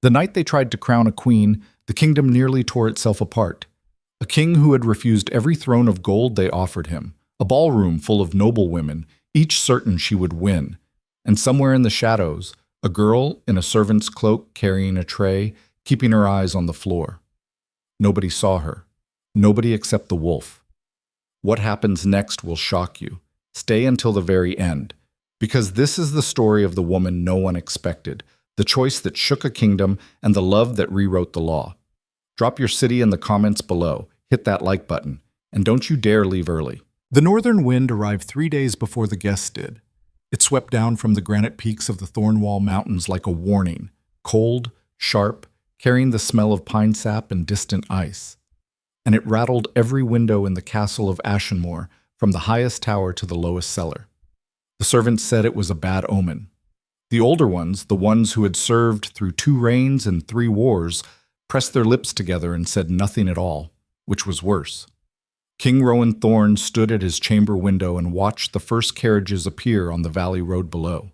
The night they tried to crown a queen, the kingdom nearly tore itself apart. A king who had refused every throne of gold they offered him, a ballroom full of noble women, each certain she would win. And somewhere in the shadows, a girl in a servant's cloak carrying a tray, keeping her eyes on the floor. Nobody saw her. Nobody except the wolf. What happens next will shock you. Stay until the very end, because this is the story of the woman no one expected, the choice that shook a kingdom, and the love that rewrote the law. Drop your city in the comments below, hit that like button, and don't you dare leave early. The northern wind arrived 3 days before the guests did. It swept down from the granite peaks of the Thornwall Mountains like a warning, cold, sharp, carrying the smell of pine sap and distant ice. And it rattled every window in the castle of Ashenmoor, from the highest tower to the lowest cellar. The servants said it was a bad omen. The older ones, the ones who had served through 2 reigns and 3 wars, pressed their lips together and said nothing at all, which was worse. King Rowan Thorne stood at his chamber window and watched the first carriages appear on the valley road below,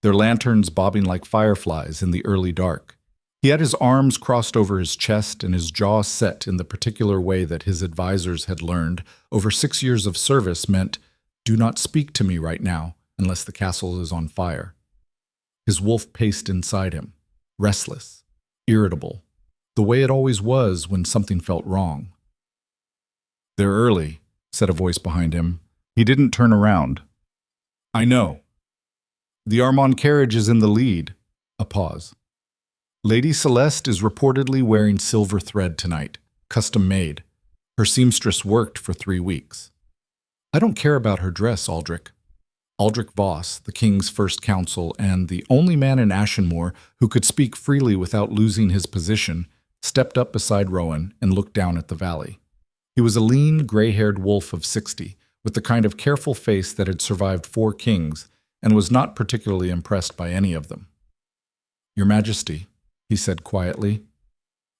their lanterns bobbing like fireflies in the early dark. He had his arms crossed over his chest and his jaw set in the particular way that his advisors had learned over 6 years of service meant, "Do not speak to me right now unless the castle is on fire." His wolf paced inside him, restless, irritable, the way it always was when something felt wrong. "They're early," said a voice behind him. He didn't turn around. "I know. The Armand carriage is in the lead." A pause. "Lady Celeste is reportedly wearing silver thread tonight, custom made. Her seamstress worked for 3 weeks. I don't care about her dress, Aldrich." Aldrich Voss, the king's first counsel and the only man in Ashenmoor who could speak freely without losing his position, stepped up beside Rowan and looked down at the valley. He was a lean, gray-haired wolf of 60, with the kind of careful face that had survived 4 kings, and was not particularly impressed by any of them. "Your Majesty," he said quietly,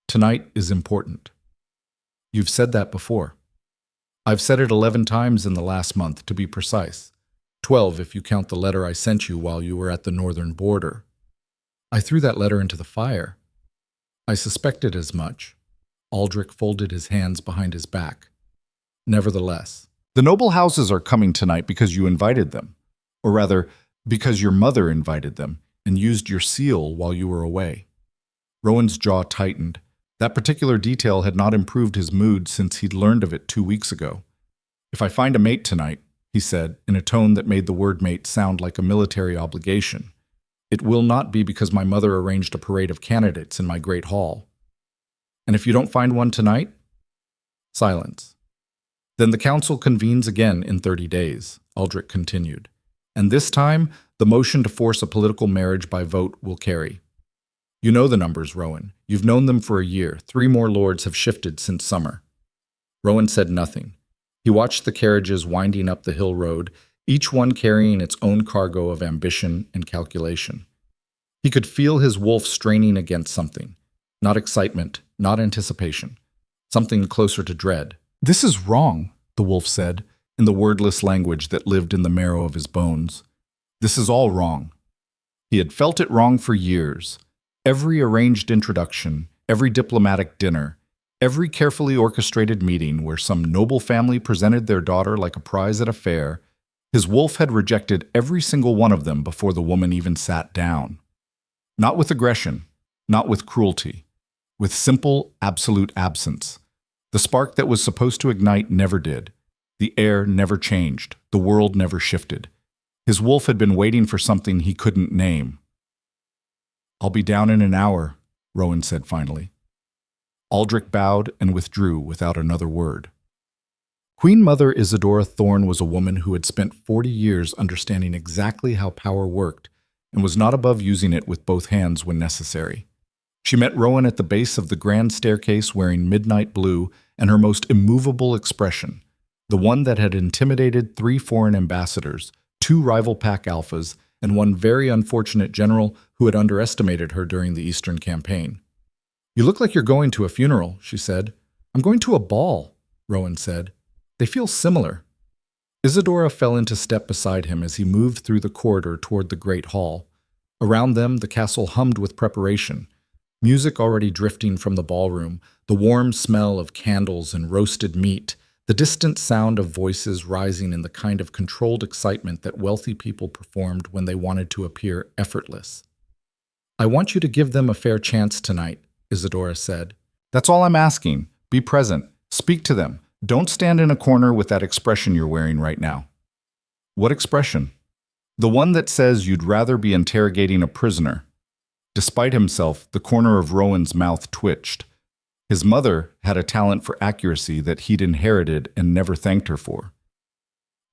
"tonight is important." "You've said that before." "I've said it 11 times in the last month, to be precise. 12 if you count the letter I sent you while you were at the northern border." "I threw that letter into the fire." "I suspected as much." Aldrich folded his hands behind his back. "Nevertheless, the noble houses are coming tonight because you invited them. Or rather, because your mother invited them and used your seal while you were away." Rowan's jaw tightened. That particular detail had not improved his mood since he'd learned of it 2 weeks ago. "If I find a mate tonight," he said, in a tone that made the word mate sound like a military obligation, "it will not be because my mother arranged a parade of candidates in my great hall." "And if you don't find one tonight?" Silence. "Then the council convenes again in 30 days, Aldrich continued. "And this time, the motion to force a political marriage by vote will carry. You know the numbers, Rowan. You've known them for a year. 3 more lords have shifted since summer." Rowan said nothing. He watched the carriages winding up the hill road, each one carrying its own cargo of ambition and calculation. He could feel his wolf straining against something. Not excitement, not anticipation. Something closer to dread. "This is wrong," the wolf said, in the wordless language that lived in the marrow of his bones. "This is all wrong." He had felt it wrong for years. Every arranged introduction, every diplomatic dinner, every carefully orchestrated meeting where some noble family presented their daughter like a prize at a fair, his wolf had rejected every single one of them before the woman even sat down. Not with aggression, not with cruelty, with simple, absolute absence. The spark that was supposed to ignite never did. The air never changed. The world never shifted. His wolf had been waiting for something he couldn't name. "I'll be down in an hour," Rowan said finally. Aldrich bowed and withdrew without another word. Queen Mother Isadora Thorne was a woman who had spent 40 years understanding exactly how power worked and was not above using it with both hands when necessary. She met Rowan at the base of the grand staircase wearing midnight blue and her most immovable expression, the one that had intimidated 3 foreign ambassadors, 2 rival pack alphas, and 1 very unfortunate general who had underestimated her during the Eastern campaign. "You look like you're going to a funeral," she said. "I'm going to a ball," Rowan said. "They feel similar." Isadora fell into step beside him as he moved through the corridor toward the great hall. Around them, the castle hummed with preparation. Music already drifting from the ballroom, the warm smell of candles and roasted meat, the distant sound of voices rising in the kind of controlled excitement that wealthy people performed when they wanted to appear effortless. "I want you to give them a fair chance tonight," Isadora said. "That's all I'm asking. Be present. Speak to them. Don't stand in a corner with that expression you're wearing right now." "What expression?" "The one that says you'd rather be interrogating a prisoner." Despite himself, the corner of Rowan's mouth twitched. His mother had a talent for accuracy that he'd inherited and never thanked her for.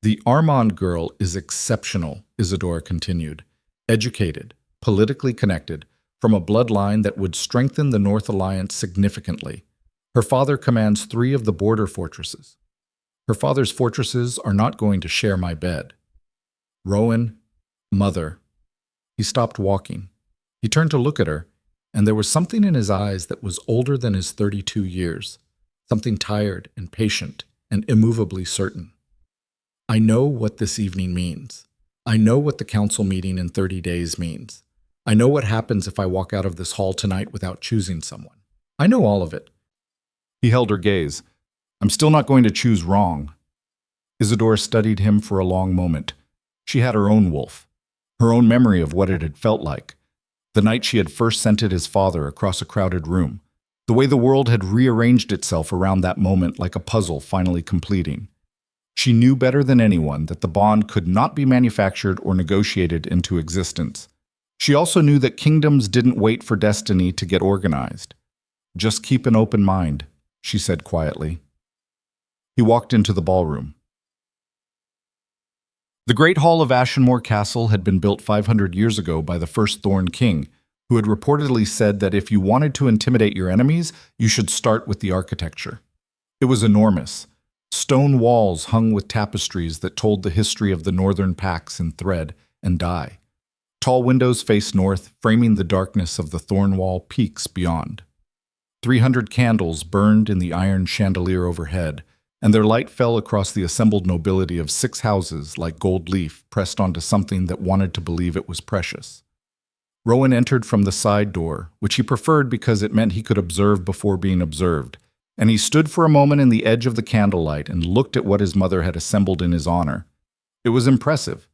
"The Armand girl is exceptional," Isadora continued. "Educated, politically connected, from a bloodline that would strengthen the North Alliance significantly. Her father commands 3 of the border fortresses. Her father's fortresses are not going to share my bed." "Rowan, mother." He stopped walking. He turned to look at her, and there was something in his eyes that was older than his 32 years, something tired and patient and immovably certain. "I know what this evening means. I know what the council meeting in 30 days means. I know what happens if I walk out of this hall tonight without choosing someone. I know all of it." He held her gaze. "I'm still not going to choose wrong." Isadora studied him for a long moment. She had her own wolf, her own memory of what it had felt like. The night she had first scented his father across a crowded room. The way the world had rearranged itself around that moment like a puzzle finally completing. She knew better than anyone that the bond could not be manufactured or negotiated into existence. She also knew that kingdoms didn't wait for destiny to get organized. "Just keep an open mind," she said quietly. He walked into the ballroom. The Great Hall of Ashenmore Castle had been built 500 years ago by the first Thorn King, who had reportedly said that if you wanted to intimidate your enemies, you should start with the architecture. It was enormous. Stone walls hung with tapestries that told the history of the northern pacts in thread and dye. Tall windows faced north, framing the darkness of the Thornwall peaks beyond. 300 candles burned in the iron chandelier overhead, and their light fell across the assembled nobility of 6 houses like gold leaf pressed onto something that wanted to believe it was precious. Rowan entered from the side door, which he preferred because it meant he could observe before being observed, and he stood for a moment in the edge of the candlelight and looked at what his mother had assembled in his honor. It was impressive.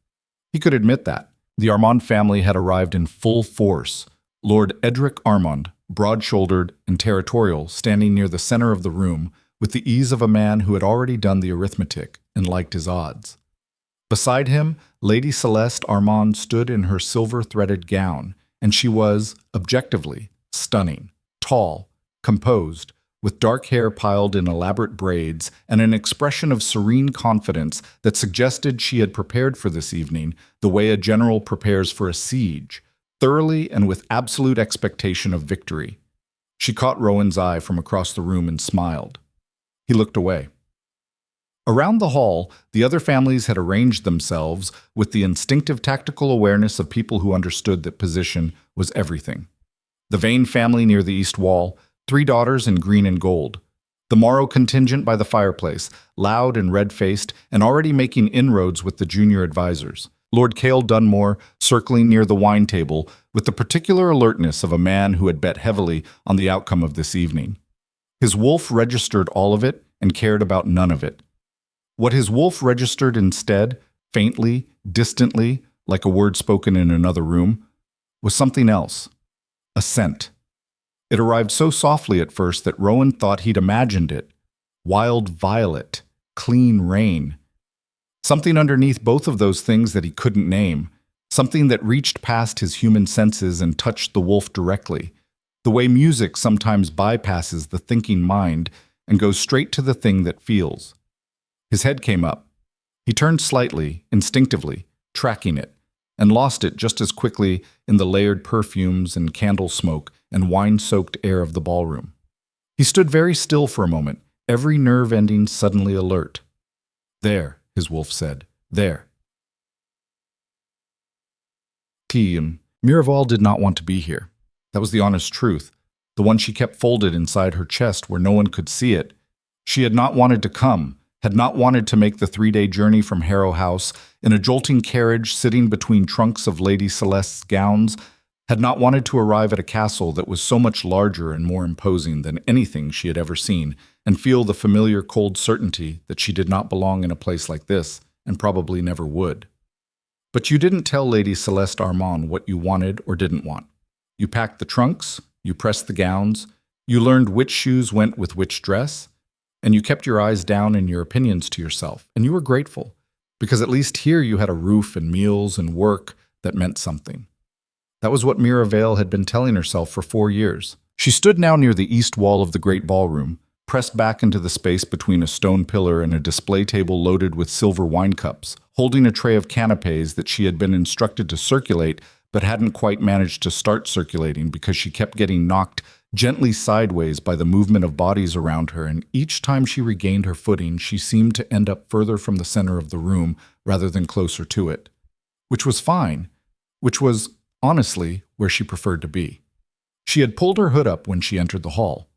He could admit that. The Armand family had arrived in full force. Lord Edric Armand, broad-shouldered and territorial, standing near the center of the room, with the ease of a man who had already done the arithmetic and liked his odds. Beside him, Lady Celeste Armand stood in her silver-threaded gown, and she was, objectively, stunning, tall, composed, with dark hair piled in elaborate braids and an expression of serene confidence that suggested she had prepared for this evening the way a general prepares for a siege, thoroughly and with absolute expectation of victory. She caught Rowan's eye from across the room and smiled. He looked away. Around the hall, the other families had arranged themselves with the instinctive tactical awareness of people who understood that position was everything. The Vane family near the east wall, 3 daughters in green and gold. The Morrow contingent by the fireplace, loud and red-faced, and already making inroads with the junior advisors. Lord Cale Dunmore circling near the wine table with the particular alertness of a man who had bet heavily on the outcome of this evening. His wolf registered all of it and cared about none of it. What his wolf registered instead, faintly, distantly, like a word spoken in another room, was something else. A scent. It arrived so softly at first that Rowan thought he'd imagined it. Wild violet, clean rain. Something underneath both of those things that he couldn't name. Something that reached past his human senses and touched the wolf directly. The way music sometimes bypasses the thinking mind and goes straight to the thing that feels. His head came up. He turned slightly, instinctively, tracking it, and lost it just as quickly in the layered perfumes and candle smoke and wine-soaked air of the ballroom. He stood very still for a moment, every nerve ending suddenly alert. "There," his wolf said, "there." Miraval did not want to be here. That was the honest truth, the one she kept folded inside her chest where no one could see it. She had not wanted to come, had not wanted to make the 3-day journey from Harrow House in a jolting carriage sitting between trunks of Lady Celeste's gowns, had not wanted to arrive at a castle that was so much larger and more imposing than anything she had ever seen, and feel the familiar cold certainty that she did not belong in a place like this, and probably never would. But you didn't tell Lady Celeste Armand what you wanted or didn't want. You packed the trunks, you pressed the gowns, you learned which shoes went with which dress, and you kept your eyes down and your opinions to yourself, and you were grateful, because at least here you had a roof and meals and work that meant something. That was what Mira Vale had been telling herself for 4 years. She stood now near the east wall of the great ballroom, pressed back into the space between a stone pillar and a display table loaded with silver wine cups, holding a tray of canapes that she had been instructed to circulate but hadn't quite managed to start circulating because she kept getting knocked gently sideways by the movement of bodies around her, and each time she regained her footing, she seemed to end up further from the center of the room rather than closer to it. Which was fine, which was, honestly, where she preferred to be. She had pulled her hood up when she entered the hall.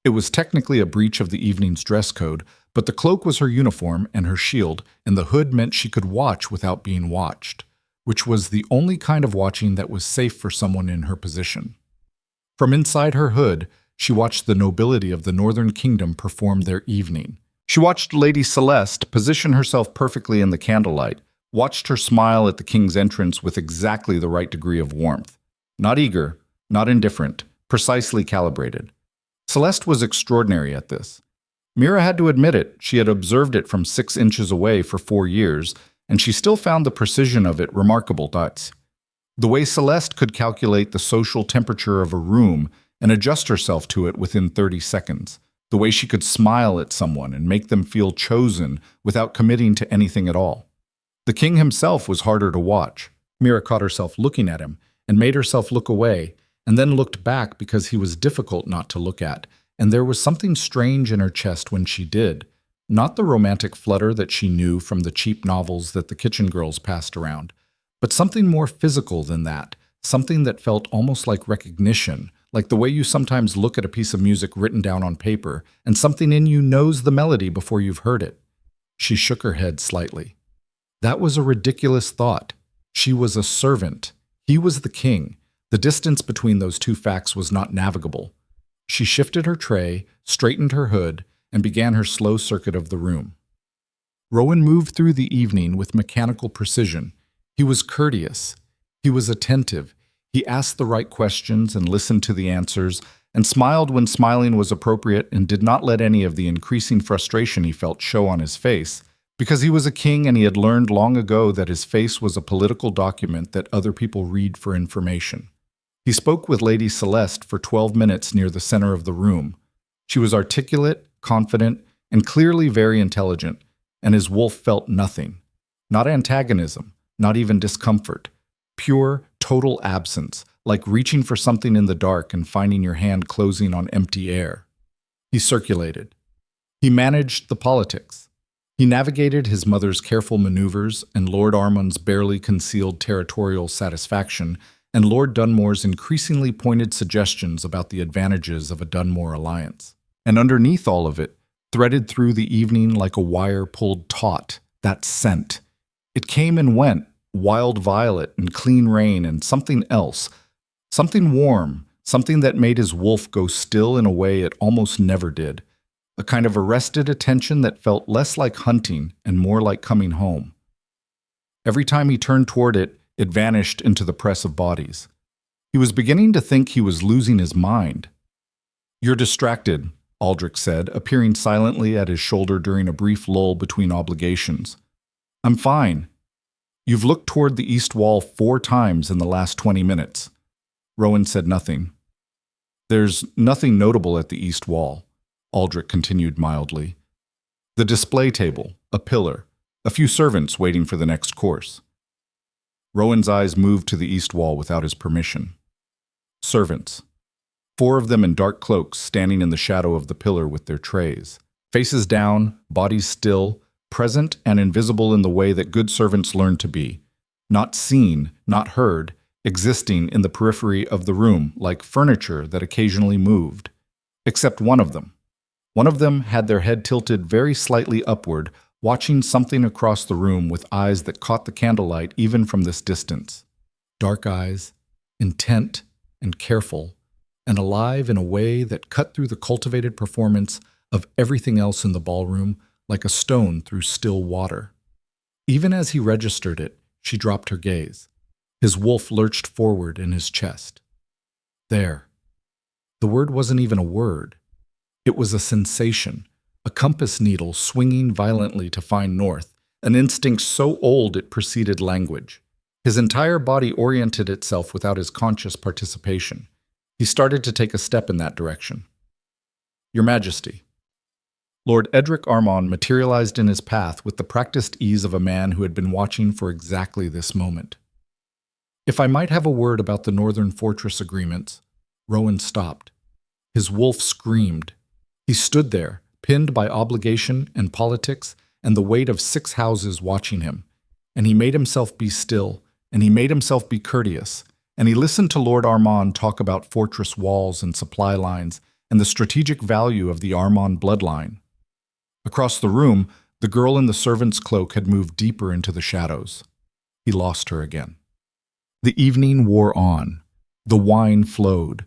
It was technically a breach of the evening's dress code, but the cloak was her uniform and her shield, and the hood meant she could watch without being watched, which was the only kind of watching that was safe for someone in her position. From inside her hood, she watched the nobility of the Northern Kingdom perform their evening. She watched Lady Celeste position herself perfectly in the candlelight, watched her smile at the king's entrance with exactly the right degree of warmth. Not eager, not indifferent, precisely calibrated. Celeste was extraordinary at this. Mira had to admit it. She had observed it from 6 inches away for 4 years, and she still found the precision of it remarkable. The way Celeste could calculate the social temperature of a room and adjust herself to it within 30 seconds. The way she could smile at someone and make them feel chosen without committing to anything at all. The king himself was harder to watch. Mira caught herself looking at him and made herself look away, and then looked back because he was difficult not to look at, and there was something strange in her chest when she did. Not the romantic flutter that she knew from the cheap novels that the kitchen girls passed around, but something more physical than that, something that felt almost like recognition, like the way you sometimes look at a piece of music written down on paper, and something in you knows the melody before you've heard it. She shook her head slightly. That was a ridiculous thought. She was a servant. He was the king. The distance between those two facts was not navigable. She shifted her tray, straightened her hood, and began her slow circuit of the room. Rowan moved through the evening with mechanical precision. He was courteous. He was attentive. He asked the right questions and listened to the answers, and smiled when smiling was appropriate, and did not let any of the increasing frustration he felt show on his face, because he was a king and he had learned long ago that his face was a political document that other people read for information. He spoke with Lady Celeste for 12 minutes near the center of the room. She was articulate, confident, and clearly very intelligent, and his wolf felt nothing. Not antagonism, not even discomfort. Pure, total absence, like reaching for something in the dark and finding your hand closing on empty air. He circulated. He managed the politics. He navigated his mother's careful maneuvers and Lord Armand's barely concealed territorial satisfaction, and Lord Dunmore's increasingly pointed suggestions about the advantages of a Dunmore alliance. And underneath all of it, threaded through the evening like a wire pulled taut, that scent. It came and went, wild violet and clean rain and something else, something warm, something that made his wolf go still in a way it almost never did, a kind of arrested attention that felt less like hunting and more like coming home. Every time he turned toward it, it vanished into the press of bodies. He was beginning to think he was losing his mind. "You're distracted," Aldrich said, appearing silently at his shoulder during a brief lull between obligations. "I'm fine. You've looked toward the east wall 4 times in the last 20 minutes. Rowan said nothing. "There's nothing notable at the east wall," Aldrich continued mildly. "The display table, a pillar, a few servants waiting for the next course." Rowan's eyes moved to the east wall without his permission. Servants. 4 of them in dark cloaks standing in the shadow of the pillar with their trays. Faces down, bodies still, present and invisible in the way that good servants learn to be. Not seen, not heard, existing in the periphery of the room like furniture that occasionally moved. Except one of them. One of them had their head tilted very slightly upward, watching something across the room with eyes that caught the candlelight even from this distance. Dark eyes, intent and careful, and alive in a way that cut through the cultivated performance of everything else in the ballroom like a stone through still water. Even as he registered it, she dropped her gaze. His wolf lurched forward in his chest. There. The word wasn't even a word. It was a sensation, a compass needle swinging violently to find north, an instinct so old it preceded language. His entire body oriented itself without his conscious participation. He started to take a step in that direction. Your Majesty. Lord Edric Armand materialized in his path with the practiced ease of a man who had been watching for exactly this moment. If I might have a word about the Northern Fortress agreements. Rowan stopped. His wolf screamed. He stood there, pinned by obligation and politics and the weight of 6 houses watching him. And he made himself be still, and he made himself be courteous, and he listened to Lord Armand talk about fortress walls and supply lines and the strategic value of the Armand bloodline. Across the room, the girl in the servant's cloak had moved deeper into the shadows. He lost her again. The evening wore on. The wine flowed.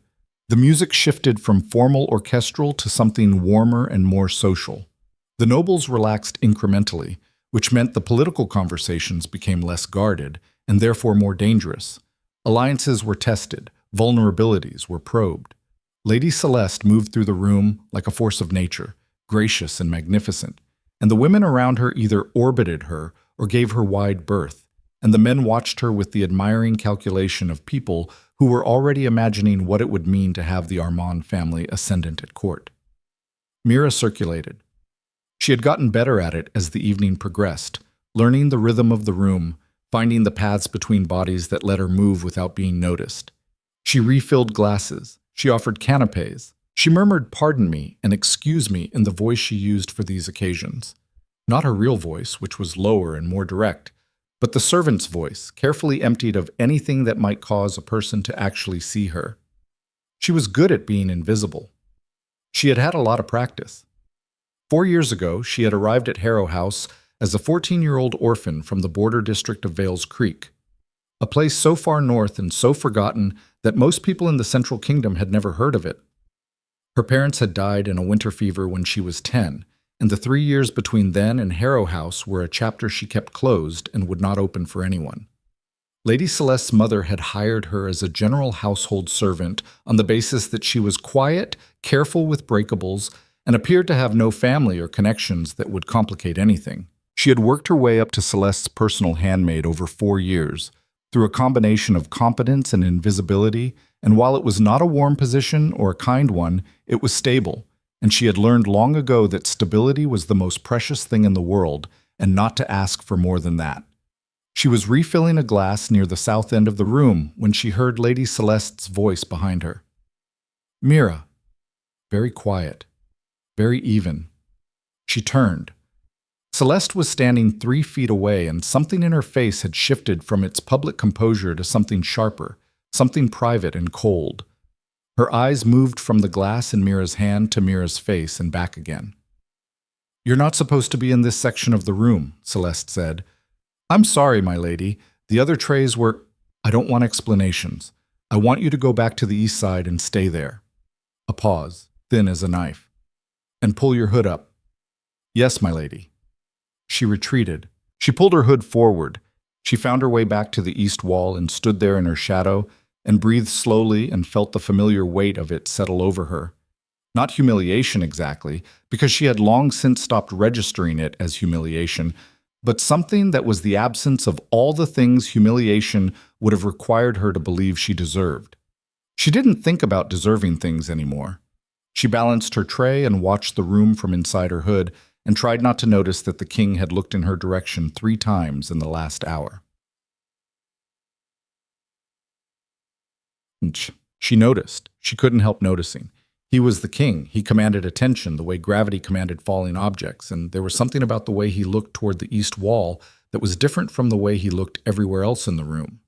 The music shifted from formal orchestral to something warmer and more social. The nobles relaxed incrementally, which meant the political conversations became less guarded and therefore more dangerous. Alliances were tested, vulnerabilities were probed. Lady Celeste moved through the room like a force of nature, gracious and magnificent, and the women around her either orbited her or gave her wide berth, and the men watched her with the admiring calculation of people who were already imagining what it would mean to have the Armand family ascendant at court. Mira circulated. She had gotten better at it as the evening progressed, learning the rhythm of the room, finding the paths between bodies that let her move without being noticed. She refilled glasses. She offered canapes. She murmured "pardon me" and "excuse me" in the voice she used for these occasions. Not her real voice, which was lower and more direct, but the servant's voice, carefully emptied of anything that might cause a person to actually see her. She was good at being invisible. She had had a lot of practice. 4 years ago, she had arrived at Harrow House as a 14-year-old orphan from the border district of Vales Creek, a place so far north and so forgotten that most people in the Central Kingdom had never heard of it. Her parents had died in a winter fever when she was 10, and the 3 years between then and Harrow House were a chapter she kept closed and would not open for anyone. Lady Celeste's mother had hired her as a general household servant on the basis that she was quiet, careful with breakables, and appeared to have no family or connections that would complicate anything. She had worked her way up to Celeste's personal handmaid over 4 years, through a combination of competence and invisibility, and while it was not a warm position or a kind one, it was stable, and she had learned long ago that stability was the most precious thing in the world, and not to ask for more than that. She was refilling a glass near the south end of the room when she heard Lady Celeste's voice behind her. Mira. Very quiet. Very even. She turned. Celeste was standing 3 feet away, and something in her face had shifted from its public composure to something sharper, something private and cold. Her eyes moved from the glass in Mira's hand to Mira's face and back again. "You're not supposed to be in this section of the room," Celeste said. "I'm sorry, my lady. The other trays were—" "I don't want explanations. I want you to go back to the east side and stay there." A pause, thin as a knife. "And pull your hood up." "Yes, my lady." She retreated. She pulled her hood forward. She found her way back to the east wall and stood there in her shadow and breathed slowly and felt the familiar weight of it settle over her. Not humiliation exactly, because she had long since stopped registering it as humiliation, but something that was the absence of all the things humiliation would have required her to believe she deserved. She didn't think about deserving things anymore. She balanced her tray and watched the room from inside her hood, and tried not to notice that the king had looked in her direction 3 times in the last hour. She noticed. She couldn't help noticing. He was the king. He commanded attention the way gravity commanded falling objects, and there was something about the way he looked toward the east wall that was different from the way he looked everywhere else in the room.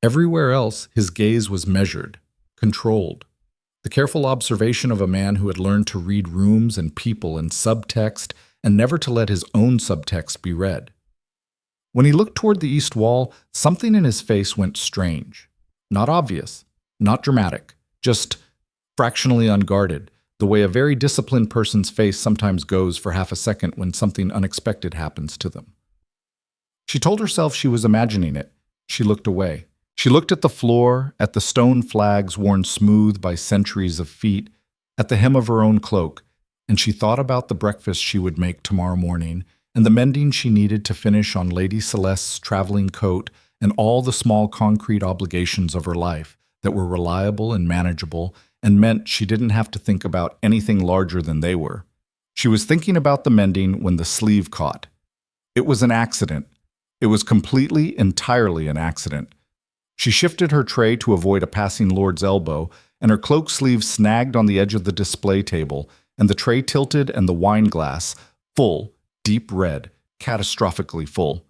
Everywhere else, his gaze was measured, controlled. The careful observation of a man who had learned to read rooms and people and subtext and never to let his own subtext be read. When he looked toward the east wall, something in his face went strange. Not obvious, not dramatic, just fractionally unguarded, the way a very disciplined person's face sometimes goes for half a second when something unexpected happens to them. She told herself she was imagining it. She looked away. She looked at the floor, at the stone flags worn smooth by centuries of feet, at the hem of her own cloak, and she thought about the breakfast she would make tomorrow morning and the mending she needed to finish on Lady Celeste's traveling coat and all the small concrete obligations of her life that were reliable and manageable and meant she didn't have to think about anything larger than they were. She was thinking about the mending when the sleeve caught. It was an accident. It was completely, entirely an accident. She shifted her tray to avoid a passing lord's elbow, and her cloak sleeve snagged on the edge of the display table, and the tray tilted and the wine glass, full, deep red, catastrophically full,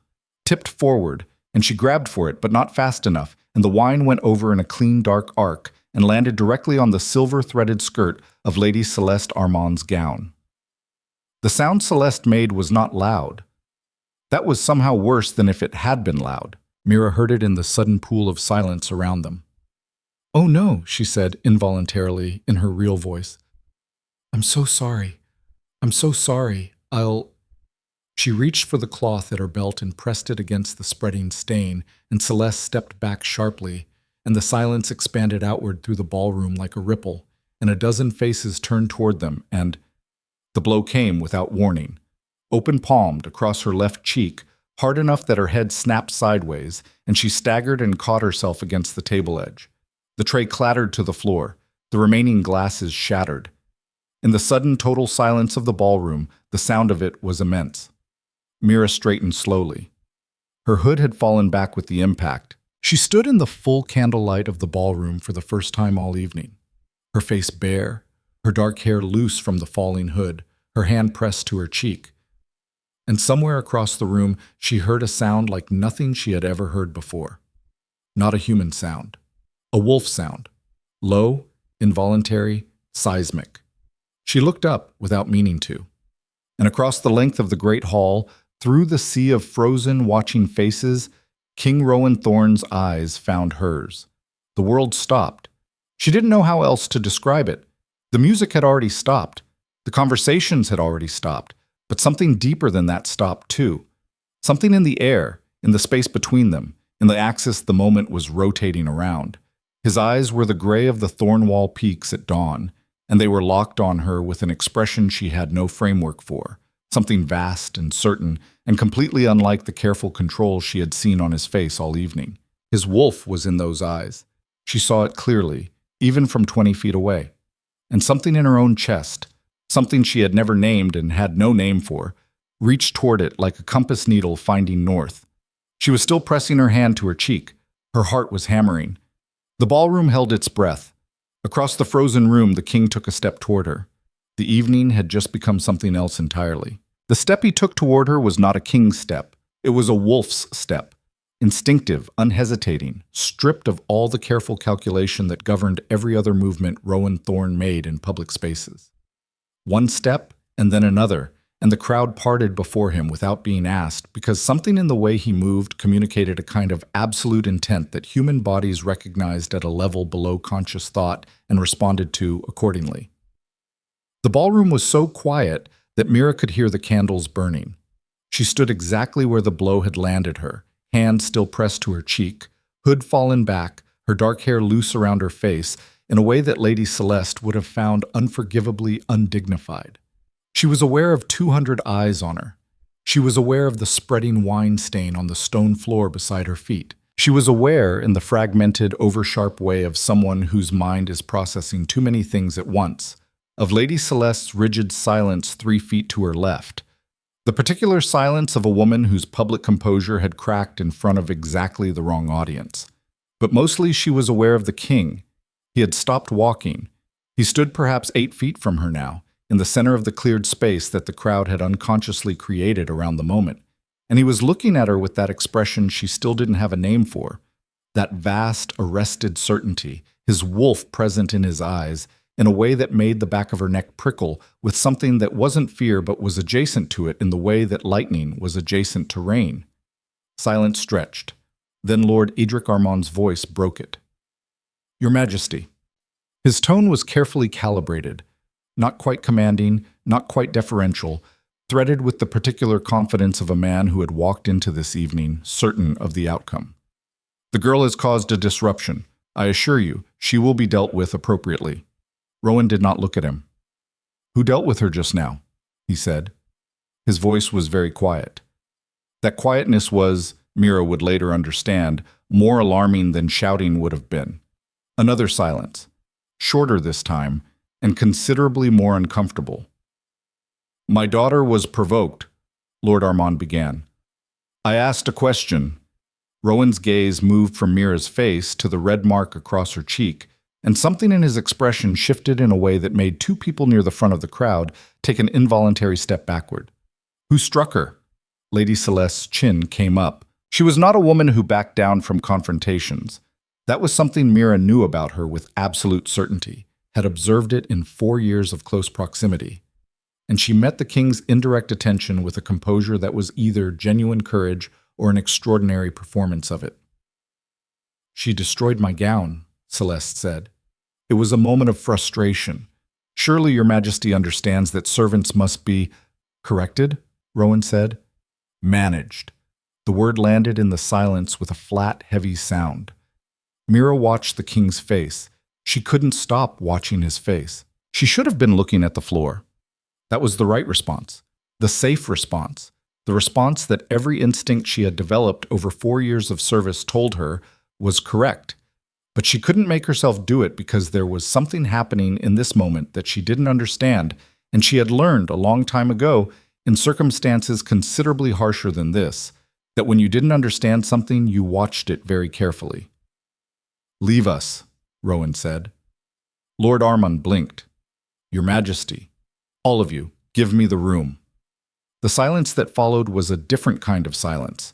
tipped forward, and she grabbed for it, but not fast enough, and the wine went over in a clean dark arc and landed directly on the silver-threaded skirt of Lady Celeste Armand's gown. The sound Celeste made was not loud. That was somehow worse than if it had been loud. Mira heard it in the sudden pool of silence around them. "Oh no," she said involuntarily in her real voice. "I'm so sorry. I'm so sorry. I'll—" She reached for the cloth at her belt and pressed it against the spreading stain, and Celeste stepped back sharply, and the silence expanded outward through the ballroom like a ripple, and a dozen faces turned toward them, and the blow came without warning. Open-palmed across her left cheek, hard enough that her head snapped sideways, and she staggered and caught herself against the table edge. The tray clattered to the floor. The remaining glasses shattered. In the sudden total silence of the ballroom, the sound of it was immense. Mira straightened slowly. Her hood had fallen back with the impact. She stood in the full candlelight of the ballroom for the first time all evening. Her face bare, her dark hair loose from the falling hood, her hand pressed to her cheek. And somewhere across the room, she heard a sound like nothing she had ever heard before. Not a human sound. A wolf sound. Low, involuntary, seismic. She looked up without meaning to. And across the length of the great hall, through the sea of frozen, watching faces, King Rowan Thorne's eyes found hers. The world stopped. She didn't know how else to describe it. The music had already stopped. The conversations had already stopped. But something deeper than that stopped too. Something in the air, in the space between them, in the axis the moment was rotating around. His eyes were the gray of the Thornwall peaks at dawn, and they were locked on her with an expression she had no framework for, something vast and certain, and completely unlike the careful control she had seen on his face all evening. His wolf was in those eyes. She saw it clearly, even from 20 feet away. And something in her own chest, something she had never named and had no name for, reached toward it like a compass needle finding north. She was still pressing her hand to her cheek. Her heart was hammering. The ballroom held its breath. Across the frozen room, the king took a step toward her. The evening had just become something else entirely. The step he took toward her was not a king's step. It was a wolf's step. Instinctive, unhesitating, stripped of all the careful calculation that governed every other movement Rowan Thorne made in public spaces. One step, and then another, and the crowd parted before him without being asked, because something in the way he moved communicated a kind of absolute intent that human bodies recognized at a level below conscious thought and responded to accordingly. The ballroom was so quiet that Mira could hear the candles burning. She stood exactly where the blow had landed her, hand still pressed to her cheek, hood fallen back, her dark hair loose around her face, in a way that Lady Celeste would have found unforgivably undignified. She was aware of 200 eyes on her. She was aware of the spreading wine stain on the stone floor beside her feet. She was aware, in the fragmented, oversharp way of someone whose mind is processing too many things at once, of Lady Celeste's rigid silence 3 feet to her left, the particular silence of a woman whose public composure had cracked in front of exactly the wrong audience. But mostly she was aware of the king. He had stopped walking. He stood perhaps 8 feet from her now, in the center of the cleared space that the crowd had unconsciously created around the moment, and he was looking at her with that expression she still didn't have a name for, that vast, arrested certainty, his wolf present in his eyes, in a way that made the back of her neck prickle with something that wasn't fear but was adjacent to it in the way that lightning was adjacent to rain. Silence stretched. Then Lord Edric Armand's voice broke it. Your Majesty. His tone was carefully calibrated, not quite commanding, not quite deferential, threaded with the particular confidence of a man who had walked into this evening certain of the outcome. The girl has caused a disruption. I assure you, she will be dealt with appropriately. Rowan did not look at him. Who dealt with her just now? He said. His voice was very quiet. That quietness was, Mira would later understand, more alarming than shouting would have been. Another silence, shorter this time, and considerably more uncomfortable. My daughter was provoked, Lord Armand began. I asked a question. Rowan's gaze moved from Mira's face to the red mark across her cheek, and something in his expression shifted in a way that made two people near the front of the crowd take an involuntary step backward. Who struck her? Lady Celeste's chin came up. She was not a woman who backed down from confrontations. That was something Mira knew about her with absolute certainty, had observed it in 4 years of close proximity. And she met the king's indirect attention with a composure that was either genuine courage or an extraordinary performance of it. She destroyed my gown, Celeste said. It was a moment of frustration. Surely your Majesty understands that servants must be corrected, Rowan said. Managed. The word landed in the silence with a flat, heavy sound. Mira watched the king's face. She couldn't stop watching his face. She should have been looking at the floor. That was the right response, the safe response, the response that every instinct she had developed over 4 years of service told her was correct. But she couldn't make herself do it because there was something happening in this moment that she didn't understand, and she had learned a long time ago, in circumstances considerably harsher than this, that when you didn't understand something, you watched it very carefully. Leave us, Rowan said. Lord Armand blinked. Your Majesty. All of you, give me the room. The silence that followed was a different kind of silence.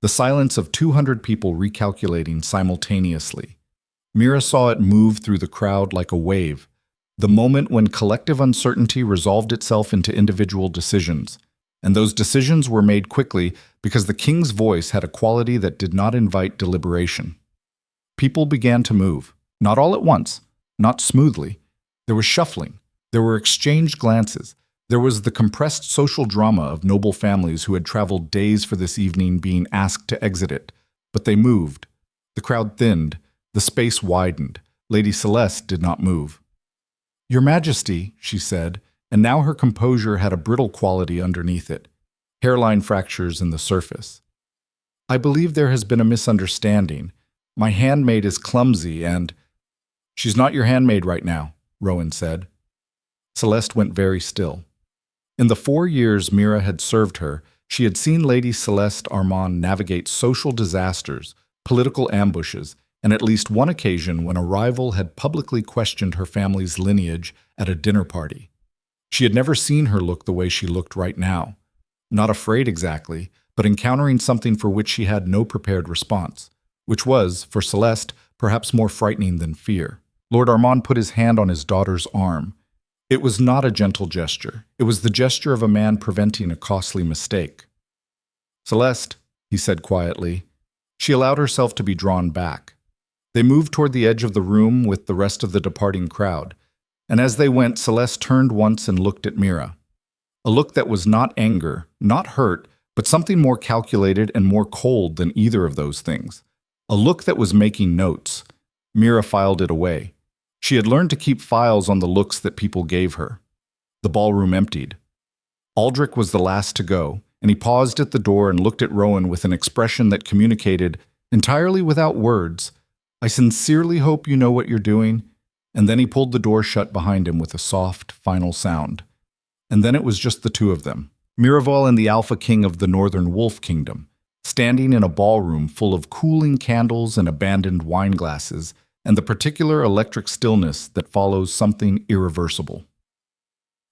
The silence of 200 people recalculating simultaneously. Mira saw it move through the crowd like a wave, the moment when collective uncertainty resolved itself into individual decisions. And those decisions were made quickly because the king's voice had a quality that did not invite deliberation. People began to move, not all at once, not smoothly. There was shuffling. There were exchanged glances. There was the compressed social drama of noble families who had traveled days for this evening being asked to exit it. But they moved. The crowd thinned. The space widened. Lady Celeste did not move. Your Majesty, she said, and now her composure had a brittle quality underneath it, hairline fractures in the surface. I believe there has been a misunderstanding. My handmaid is clumsy and— She's not your handmaid right now, Rowan said. Celeste went very still. In the 4 years Mira had served her, she had seen Lady Celeste Armand navigate social disasters, political ambushes, and at least one occasion when a rival had publicly questioned her family's lineage at a dinner party. She had never seen her look the way she looked right now. Not afraid exactly, but encountering something for which she had no prepared response, which was, for Celeste, perhaps more frightening than fear. Lord Armand put his hand on his daughter's arm. It was not a gentle gesture. It was the gesture of a man preventing a costly mistake. Celeste, he said quietly. She allowed herself to be drawn back. They moved toward the edge of the room with the rest of the departing crowd, and as they went, Celeste turned once and looked at Mira. A look that was not anger, not hurt, but something more calculated and more cold than either of those things. A look that was making notes. Mira filed it away. She had learned to keep files on the looks that people gave her. The ballroom emptied. Aldrich was the last to go, and he paused at the door and looked at Rowan with an expression that communicated, entirely without words, I sincerely hope you know what you're doing. And then he pulled the door shut behind him with a soft, final sound. And then it was just the two of them, Miraval and the Alpha King of the Northern Wolf Kingdom, standing in a ballroom full of cooling candles and abandoned wine glasses, and the particular electric stillness that follows something irreversible.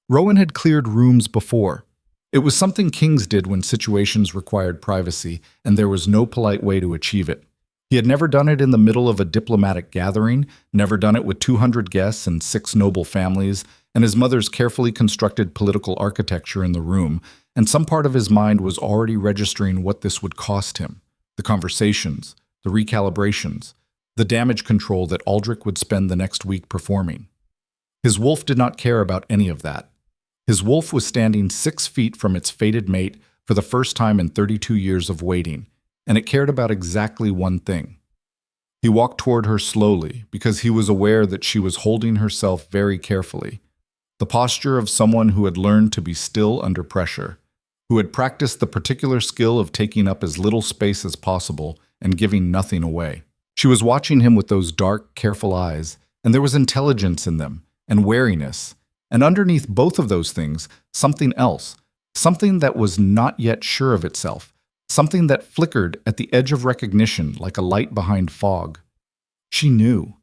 Rowan had cleared rooms before. It was something kings did when situations required privacy, and there was no polite way to achieve it. He had never done it in the middle of a diplomatic gathering, never done it with 200 guests and 6 noble families, and his mother's carefully constructed political architecture in the room, and some part of his mind was already registering what this would cost him, the conversations, the recalibrations, the damage control that Aldrich would spend the next week performing. His wolf did not care about any of that. His wolf was standing 6 feet from its fated mate for the first time in 32 years of waiting, and it cared about exactly one thing. He walked toward her slowly because he was aware that she was holding herself very carefully, the posture of someone who had learned to be still under pressure, who had practiced the particular skill of taking up as little space as possible and giving nothing away. She was watching him with those dark, careful eyes, and there was intelligence in them, and wariness, and underneath both of those things, something else, something that was not yet sure of itself, something that flickered at the edge of recognition like a light behind fog. She knew.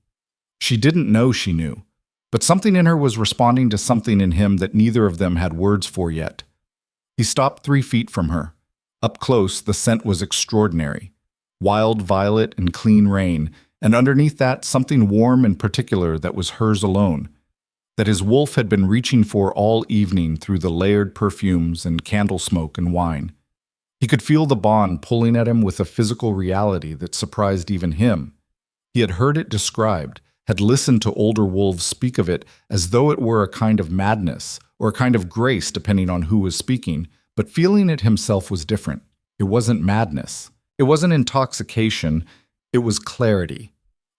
She didn't know she knew, but something in her was responding to something in him that neither of them had words for yet. He stopped 3 feet from her. Up close, the scent was extraordinary. Wild violet and clean rain, and underneath that, something warm and particular that was hers alone, that his wolf had been reaching for all evening through the layered perfumes and candle smoke and wine. He could feel the bond pulling at him with a physical reality that surprised even him. He had heard it described, had listened to older wolves speak of it as though it were a kind of madness or a kind of grace depending on who was speaking, but feeling it himself was different. It wasn't madness. It wasn't intoxication. It was clarity.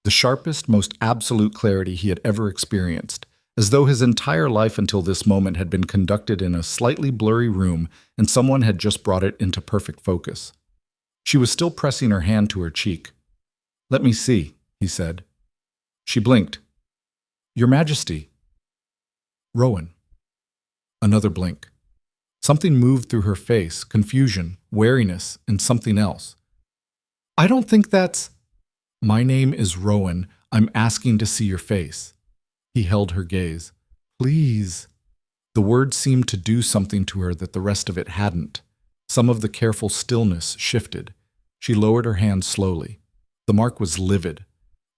The sharpest, most absolute clarity he had ever experienced, as though his entire life until this moment had been conducted in a slightly blurry room and someone had just brought it into perfect focus. She was still pressing her hand to her cheek. "Let me see," he said. She blinked. "Your Majesty." "Rowan." Another blink. Something moved through her face, confusion, wariness, and something else. "I don't think that's—" "My name is Rowan. I'm asking to see your face." He held her gaze. "Please." The words seemed to do something to her that the rest of it hadn't. Some of the careful stillness shifted. She lowered her hand slowly. The mark was livid,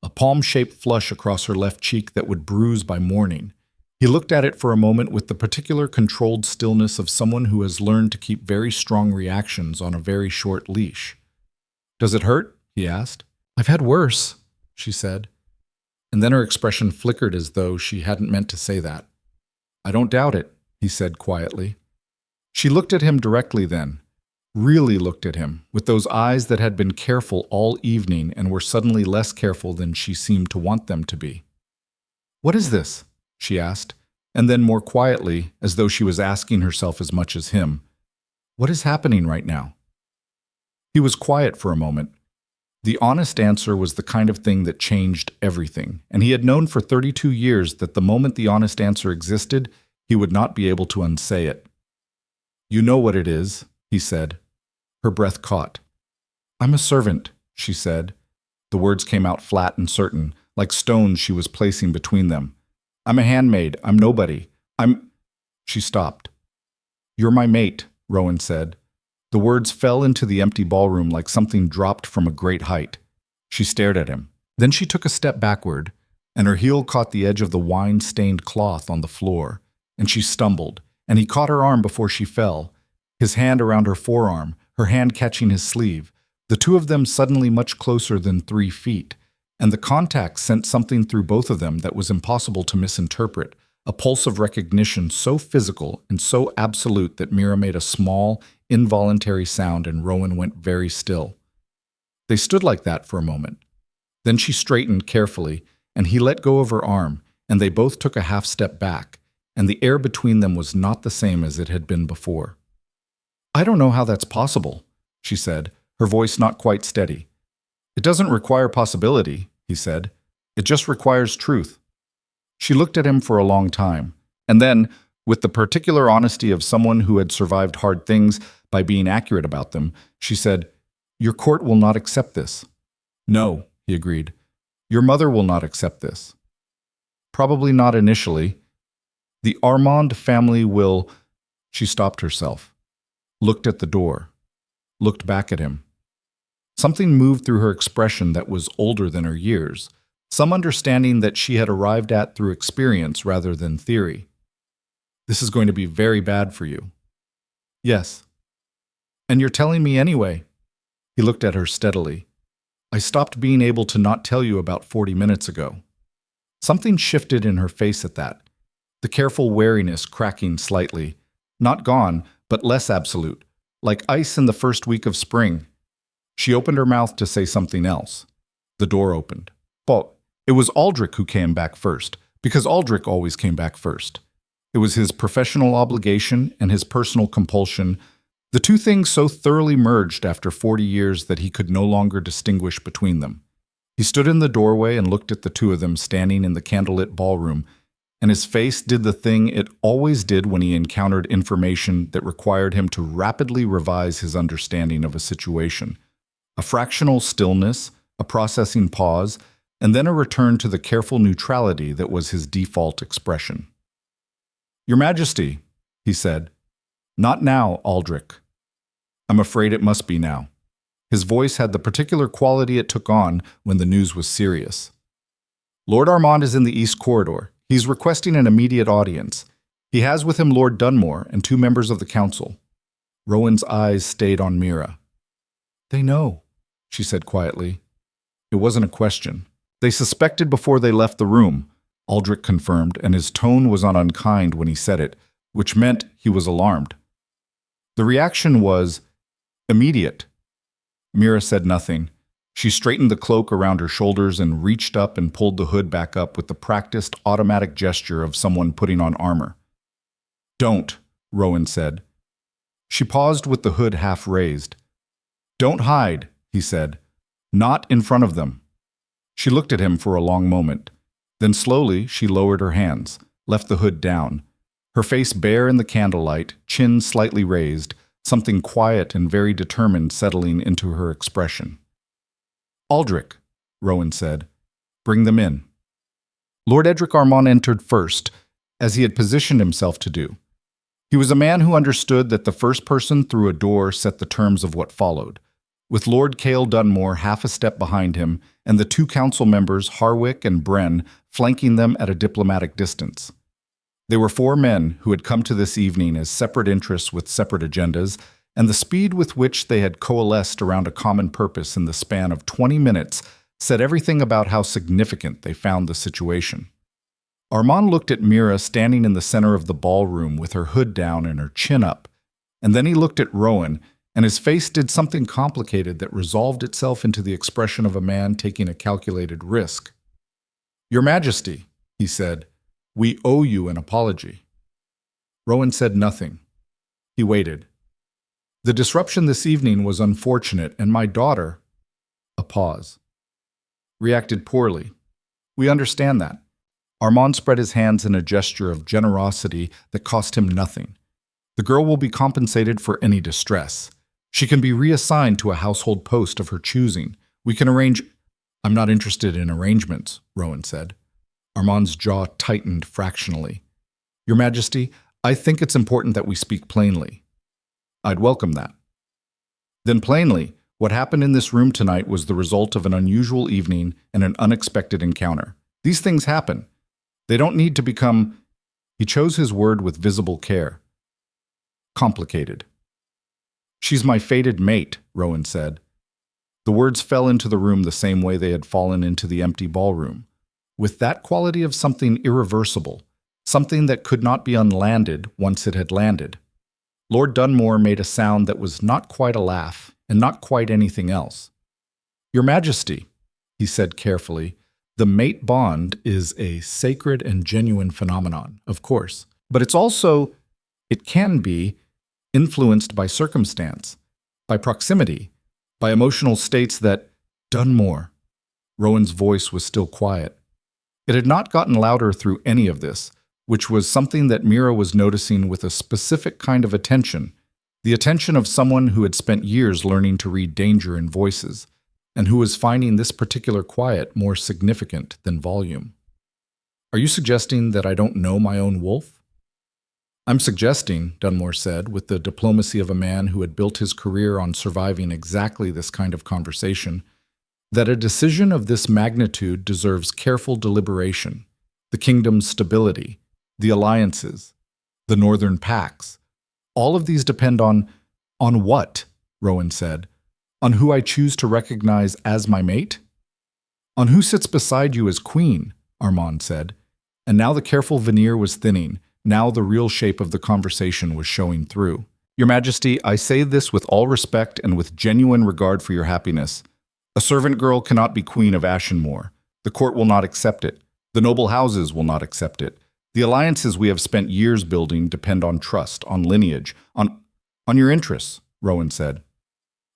a palm-shaped flush across her left cheek that would bruise by morning. He looked at it for a moment with the particular controlled stillness of someone who has learned to keep very strong reactions on a very short leash. "Does it hurt?" he asked. "I've had worse," she said. And then her expression flickered as though she hadn't meant to say that. "I don't doubt it," he said quietly. She looked at him directly then, really looked at him, with those eyes that had been careful all evening and were suddenly less careful than she seemed to want them to be. "What is this?" she asked, and then more quietly, as though she was asking herself as much as him, "What is happening right now?" He was quiet for a moment. The honest answer was the kind of thing that changed everything, and he had known for 32 years that the moment the honest answer existed, he would not be able to unsay it. "You know what it is," he said. Her breath caught. "I'm a servant," she said. The words came out flat and certain, like stones she was placing between them. "I'm a handmaid. I'm nobody. She stopped. "You're my mate," Rowan said. The words fell into the empty ballroom like something dropped from a great height. She stared at him. Then she took a step backward, and her heel caught the edge of the wine-stained cloth on the floor, and she stumbled, and he caught her arm before she fell, his hand around her forearm, her hand catching his sleeve, the two of them suddenly much closer than 3 feet, and the contact sent something through both of them that was impossible to misinterpret, a pulse of recognition so physical and so absolute that Mira made a small, involuntary sound and Rowan went very still. They stood like that for a moment. Then she straightened carefully, and he let go of her arm, and they both took a half step back, and the air between them was not the same as it had been before. "I don't know how that's possible," she said, her voice not quite steady. "It doesn't require possibility," he said. "It just requires truth." She looked at him for a long time, and then, with the particular honesty of someone who had survived hard things by being accurate about them, she said, "Your court will not accept this." "No," he agreed. "Your mother will not accept this." "Probably not initially. The Armand family will—" She stopped herself, looked at the door, looked back at him. Something moved through her expression that was older than her years, some understanding that she had arrived at through experience rather than theory. "This is going to be very bad for you." "Yes." "And you're telling me anyway." He looked at her steadily. I stopped being able to not tell you about 40 minutes ago. Something shifted in her face at that, the careful wariness cracking slightly. Not gone, but less absolute, like ice in the first week of spring. She opened her mouth to say something else. The door opened. But it was Aldrich who came back first, because Aldrich always came back first. It was his professional obligation and his personal compulsion, the two things so thoroughly merged after 40 years that he could no longer distinguish between them. He stood in the doorway and looked at the two of them standing in the candlelit ballroom, and his face did the thing it always did when he encountered information that required him to rapidly revise his understanding of a situation. A fractional stillness, a processing pause, and then a return to the careful neutrality that was his default expression. "Your Majesty," he said. "Not now, Aldrich." "I'm afraid it must be now." His voice had the particular quality it took on when the news was serious. "Lord Armand is in the East Corridor. He's requesting an immediate audience. He has with him Lord Dunmore and two members of the council." Rowan's eyes stayed on Mira. "They know," she said quietly. It wasn't a question. "They suspected before they left the room," Aldrich confirmed, and his tone was not unkind when he said it, which meant he was alarmed. The reaction was immediate. Mira said nothing. She straightened the cloak around her shoulders and reached up and pulled the hood back up with the practiced, automatic gesture of someone putting on armor. "Don't," Rowan said. She paused with the hood half raised. "Don't hide," he said. "Not in front of them." She looked at him for a long moment. Then slowly she lowered her hands, left the hood down. Her face bare in the candlelight, chin slightly raised, something quiet and very determined settling into her expression. "Aldrich," Rowan said. "Bring them in." Lord Edric Armand entered first, as he had positioned himself to do. He was a man who understood that the first person through a door set the terms of what followed, with Lord Cale Dunmore half a step behind him and the two council members, Harwick and Bren, flanking them at a diplomatic distance. They were four men who had come to this evening as separate interests with separate agendas, and the speed with which they had coalesced around a common purpose in the span of 20 minutes said everything about how significant they found the situation. Armand looked at Mira standing in the center of the ballroom with her hood down and her chin up, and then he looked at Rowan, and his face did something complicated that resolved itself into the expression of a man taking a calculated risk. "Your Majesty," he said, "we owe you an apology." Rowan said nothing. He waited. "The disruption this evening was unfortunate, and my daughter—" A pause. "Reacted poorly. We understand that." Armand spread his hands in a gesture of generosity that cost him nothing. "The girl will be compensated for any distress. She can be reassigned to a household post of her choosing. We can arrange—" "I'm not interested in arrangements," Rowan said. Armand's jaw tightened fractionally. "Your Majesty, I think it's important that we speak plainly." "I'd welcome that." "Then plainly, what happened in this room tonight was the result of an unusual evening and an unexpected encounter. These things happen. They don't need to become—" He chose his word with visible care. "Complicated." "She's my fated mate," Rowan said. The words fell into the room the same way they had fallen into the empty ballroom, with that quality of something irreversible, something that could not be unlanded once it had landed. Lord Dunmore made a sound that was not quite a laugh, and not quite anything else. "Your Majesty," he said carefully, "the mate bond is a sacred and genuine phenomenon, of course, but it can be, influenced by circumstance, by proximity, by emotional states that—" "Dunmore." Rowan's voice was still quiet. It had not gotten louder through any of this, which was something that Mira was noticing with a specific kind of attention, the attention of someone who had spent years learning to read danger in voices, and who was finding this particular quiet more significant than volume. "Are you suggesting that I don't know my own wolf?" "I'm suggesting," Dunmore said, with the diplomacy of a man who had built his career on surviving exactly this kind of conversation, that a decision of this magnitude deserves careful deliberation. The kingdom's stability, the alliances, the northern pacts, all of these depend on— "On what?" Rowan said. On who I choose to recognize as my mate? On who sits beside you as queen, Armand said. And now the careful veneer was thinning. Now the real shape of the conversation was showing through. Your Majesty, I say this with all respect and with genuine regard for your happiness. A servant girl cannot be queen of Ashenmore. The court will not accept it. The noble houses will not accept it. The alliances we have spent years building depend on trust, on lineage, on your interests, Rowan said.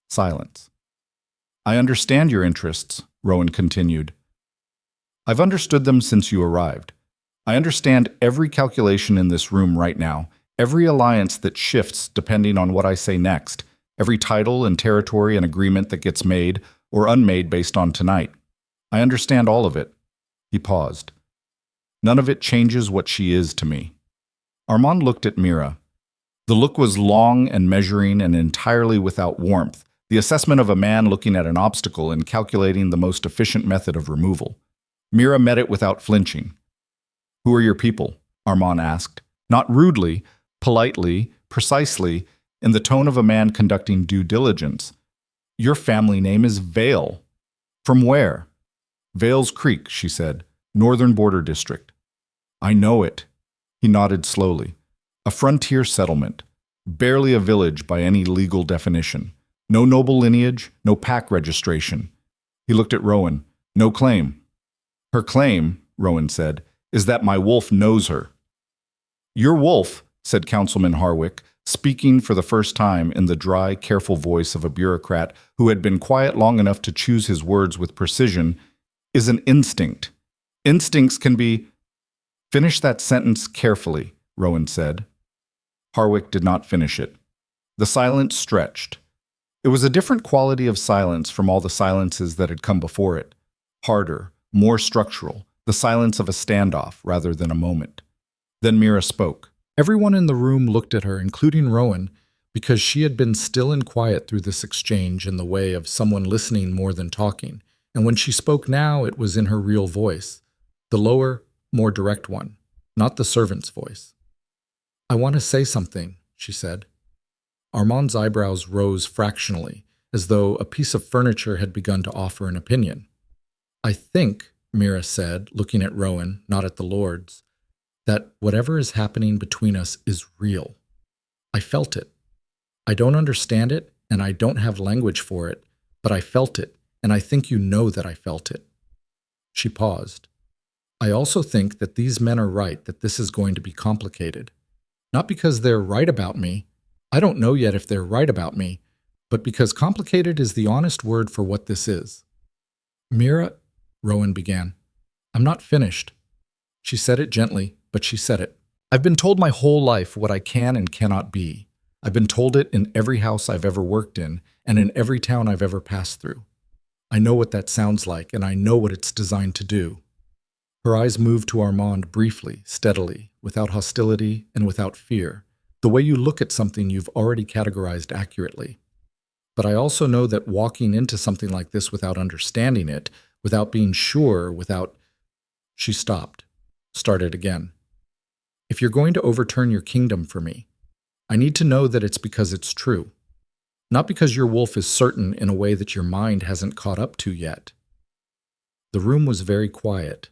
Silence. I understand your interests, Rowan continued. I've understood them since you arrived. I understand every calculation in this room right now, every alliance that shifts depending on what I say next, every title and territory and agreement that gets made or unmade based on tonight. I understand all of it. He paused. None of it changes what she is to me. Armand looked at Mira. The look was long and measuring and entirely without warmth, the assessment of a man looking at an obstacle and calculating the most efficient method of removal. Mira met it without flinching. Who are your people? Armand asked, not rudely, politely, precisely, in the tone of a man conducting due diligence. Your family name is Vale. From where? Vales Creek, she said, northern border district. I know it. He nodded slowly. A frontier settlement, barely a village by any legal definition. No noble lineage, no pack registration. He looked at Rowan. No claim. Her claim, Rowan said, is that my wolf knows her. Your wolf, said Councilman Harwick, speaking for the first time in the dry, careful voice of a bureaucrat who had been quiet long enough to choose his words with precision, is an instinct. Instincts can be— Finish that sentence carefully, Rowan said. Harwick did not finish it. The silence stretched. It was a different quality of silence from all the silences that had come before it. Harder, more structural, the silence of a standoff rather than a moment. Then Mira spoke. Everyone in the room looked at her, including Rowan, because she had been still and quiet through this exchange in the way of someone listening more than talking, and when she spoke now, it was in her real voice, the lower, more direct one, not the servant's voice. I want to say something, she said. Armand's eyebrows rose fractionally, as though a piece of furniture had begun to offer an opinion. I think, Mira said, looking at Rowan, not at the lords, that whatever is happening between us is real. I felt it. I don't understand it, and I don't have language for it, but I felt it, and I think you know that I felt it. She paused. I also think that these men are right, that this is going to be complicated. Not because they're right about me. I don't know yet if they're right about me, but because complicated is the honest word for what this is. Mira, Rowan began. I'm not finished. She said it gently, but she said it. I've been told my whole life what I can and cannot be. I've been told it in every house I've ever worked in and in every town I've ever passed through. I know what that sounds like, and I know what it's designed to do. Her eyes moved to Armand briefly, steadily, without hostility and without fear, the way you look at something you've already categorized accurately. But I also know that walking into something like this without understanding it, without being sure, without— She stopped, started again. If you're going to overturn your kingdom for me, I need to know that it's because it's true, not because your wolf is certain in a way that your mind hasn't caught up to yet. The room was very quiet.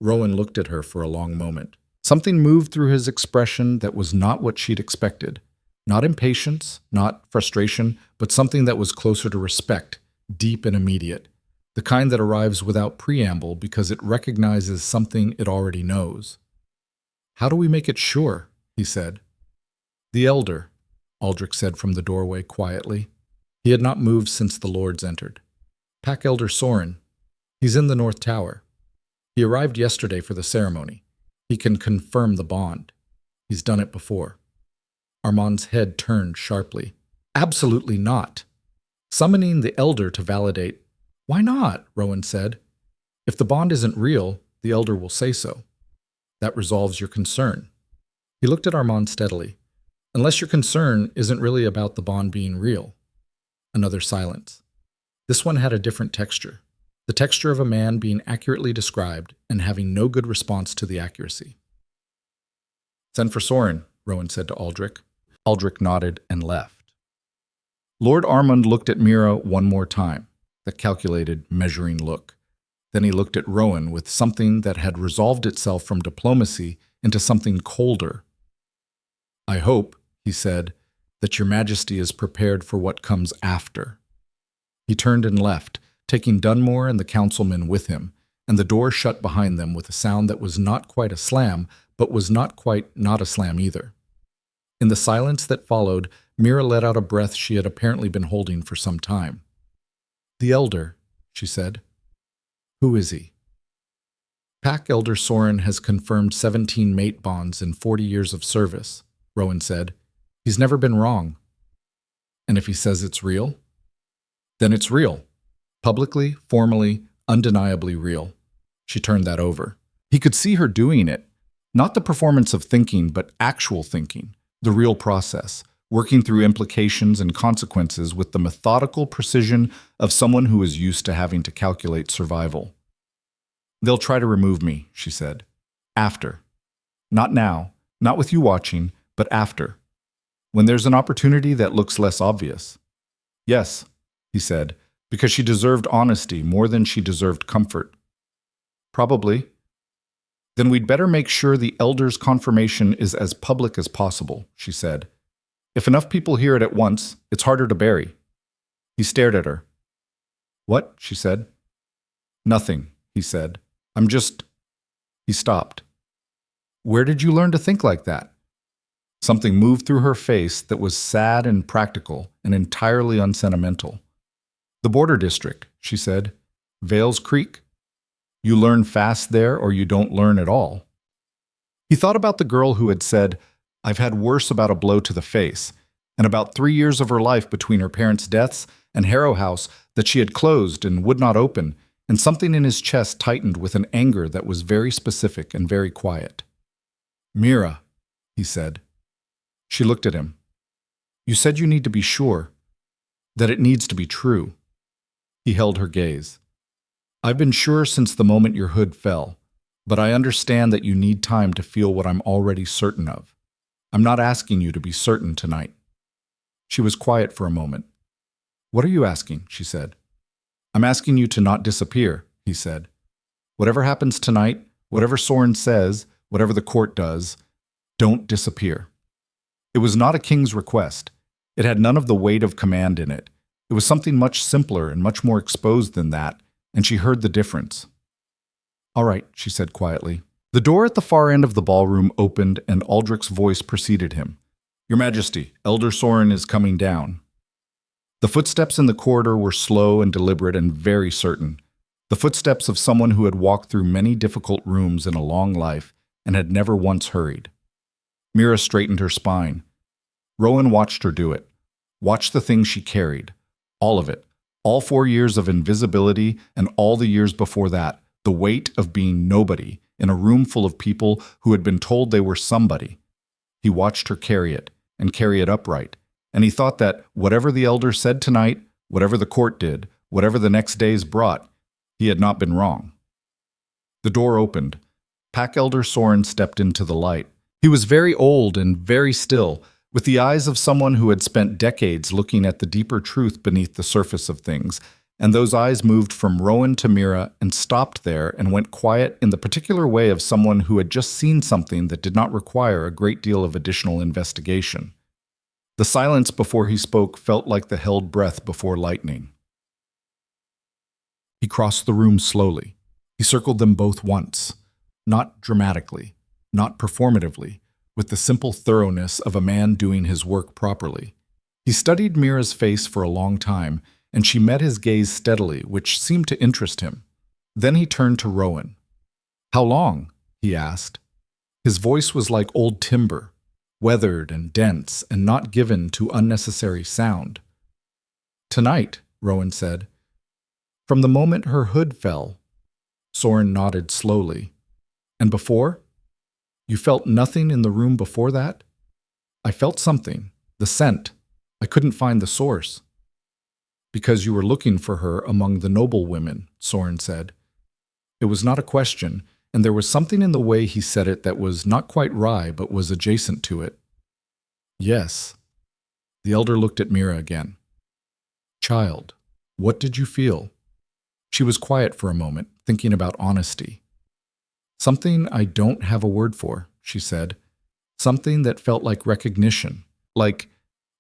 Rowan looked at her for a long moment. Something moved through his expression that was not what she'd expected. Not impatience, not frustration, but something that was closer to respect, deep and immediate. The kind that arrives without preamble because it recognizes something it already knows. How do we make it sure? He said. The elder, Aldrich said from the doorway quietly. He had not moved since the lords entered. Pack Elder Soren. He's in the North Tower. He arrived yesterday for the ceremony. He can confirm the bond. He's done it before. Armand's head turned sharply. Absolutely not. Summoning the elder to validate. Why not? Rowan said. If the bond isn't real, the elder will say so. That resolves your concern. He looked at Armand steadily. Unless your concern isn't really about the bond being real. Another silence. This one had a different texture. The texture of a man being accurately described and having no good response to the accuracy. Send for Soren, Rowan said to Aldrich. Aldrich nodded and left. Lord Armand looked at Mira one more time, that calculated, measuring look. Then he looked at Rowan with something that had resolved itself from diplomacy into something colder. "I hope," he said, "that your Majesty is prepared for what comes after." He turned and left, taking Dunmore and the councilmen with him, and the door shut behind them with a sound that was not quite a slam, but was not quite not a slam either. In the silence that followed, Mira let out a breath she had apparently been holding for some time. "The Elder," she said. "Who is he?" "Pack Elder Soren has confirmed 17 mate bonds in 40 years of service," Rowan said. "He's never been wrong." "And if he says it's real?" "Then it's real. Publicly, formally, undeniably real." She turned that over. He could see her doing it. Not the performance of thinking, but actual thinking. The real process, working through implications and consequences with the methodical precision of someone who is used to having to calculate survival. "They'll try to remove me," she said. "After. Not now, not with you watching, but after. When there's an opportunity that looks less obvious." "Yes," he said, because she deserved honesty more than she deserved comfort. "Probably." "Then we'd better make sure the Elder's confirmation is as public as possible," she said. "If enough people hear it at once, it's harder to bury." He stared at her. "What?" she said. "Nothing," he said. "I'm just—" He stopped. "Where did you learn to think like that?" Something moved through her face that was sad and practical and entirely unsentimental. "The border district," she said. "Vales Creek. You learn fast there or you don't learn at all." He thought about the girl who had said, "I've had worse about a blow to the face," and about 3 years of her life between her parents' deaths and Harrow House that she had closed and would not open, and something in his chest tightened with an anger that was very specific and very quiet. "Mira," he said. She looked at him. "You said you need to be sure, that it needs to be true." He held her gaze. "I've been sure since the moment your hood fell, but I understand that you need time to feel what I'm already certain of. I'm not asking you to be certain tonight." She was quiet for a moment. "What are you asking?" she said. "I'm asking you to not disappear," he said. "Whatever happens tonight, whatever Soren says, whatever the court does, don't disappear." It was not a king's request. It had none of the weight of command in it. It was something much simpler and much more exposed than that, and she heard the difference. "All right," she said quietly. The door at the far end of the ballroom opened, and Aldrich's voice preceded him. "Your Majesty, Elder Soren is coming down." The footsteps in the corridor were slow and deliberate and very certain. The footsteps of someone who had walked through many difficult rooms in a long life and had never once hurried. Mira straightened her spine. Rowan watched her do it. Watched the thing she carried. All of it. All 4 years of invisibility and all the years before that. The weight of being nobody in a room full of people who had been told they were somebody. He watched her carry it, and carry it upright. And he thought that whatever the Elder said tonight, whatever the court did, whatever the next days brought, he had not been wrong. The door opened. Pack Elder Soren stepped into the light. He was very old and very still, with the eyes of someone who had spent decades looking at the deeper truth beneath the surface of things, and those eyes moved from Rowan to Mira and stopped there and went quiet in the particular way of someone who had just seen something that did not require a great deal of additional investigation. The silence before he spoke felt like the held breath before lightning. He crossed the room slowly. He circled them both once, not dramatically, not performatively, with the simple thoroughness of a man doing his work properly. He studied Mira's face for a long time, and she met his gaze steadily, which seemed to interest him. Then he turned to Rowan. "How long?" he asked. His voice was like old timber, weathered and dense and not given to unnecessary sound. "Tonight," Rowan said. "From the moment her hood fell." Soren nodded slowly. "And before? You felt nothing in the room before that?" "I felt something. The scent. I couldn't find the source." "Because you were looking for her among the noble women," Soren said. It was not a question, and there was something in the way he said it that was not quite wry but was adjacent to it. "Yes." The Elder looked at Mira again. child. What did you feel? She was quiet for a moment, thinking about honesty. Something I don't have a word for, she said. Something that felt like recognition, like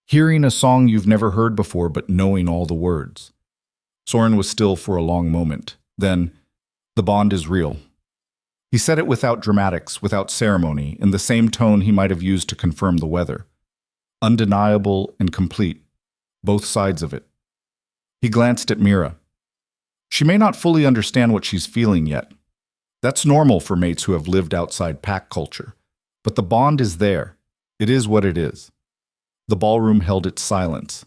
hearing a song you've never heard before but knowing all the words. Soren was still for a long moment. Then, the bond is real. He said it without dramatics, without ceremony, in the same tone he might have used to confirm the weather. Undeniable and complete, both sides of it. He glanced at Mira. She may not fully understand what she's feeling yet. That's normal for mates who have lived outside pack culture. But the bond is there. It is what it is. The ballroom held its silence.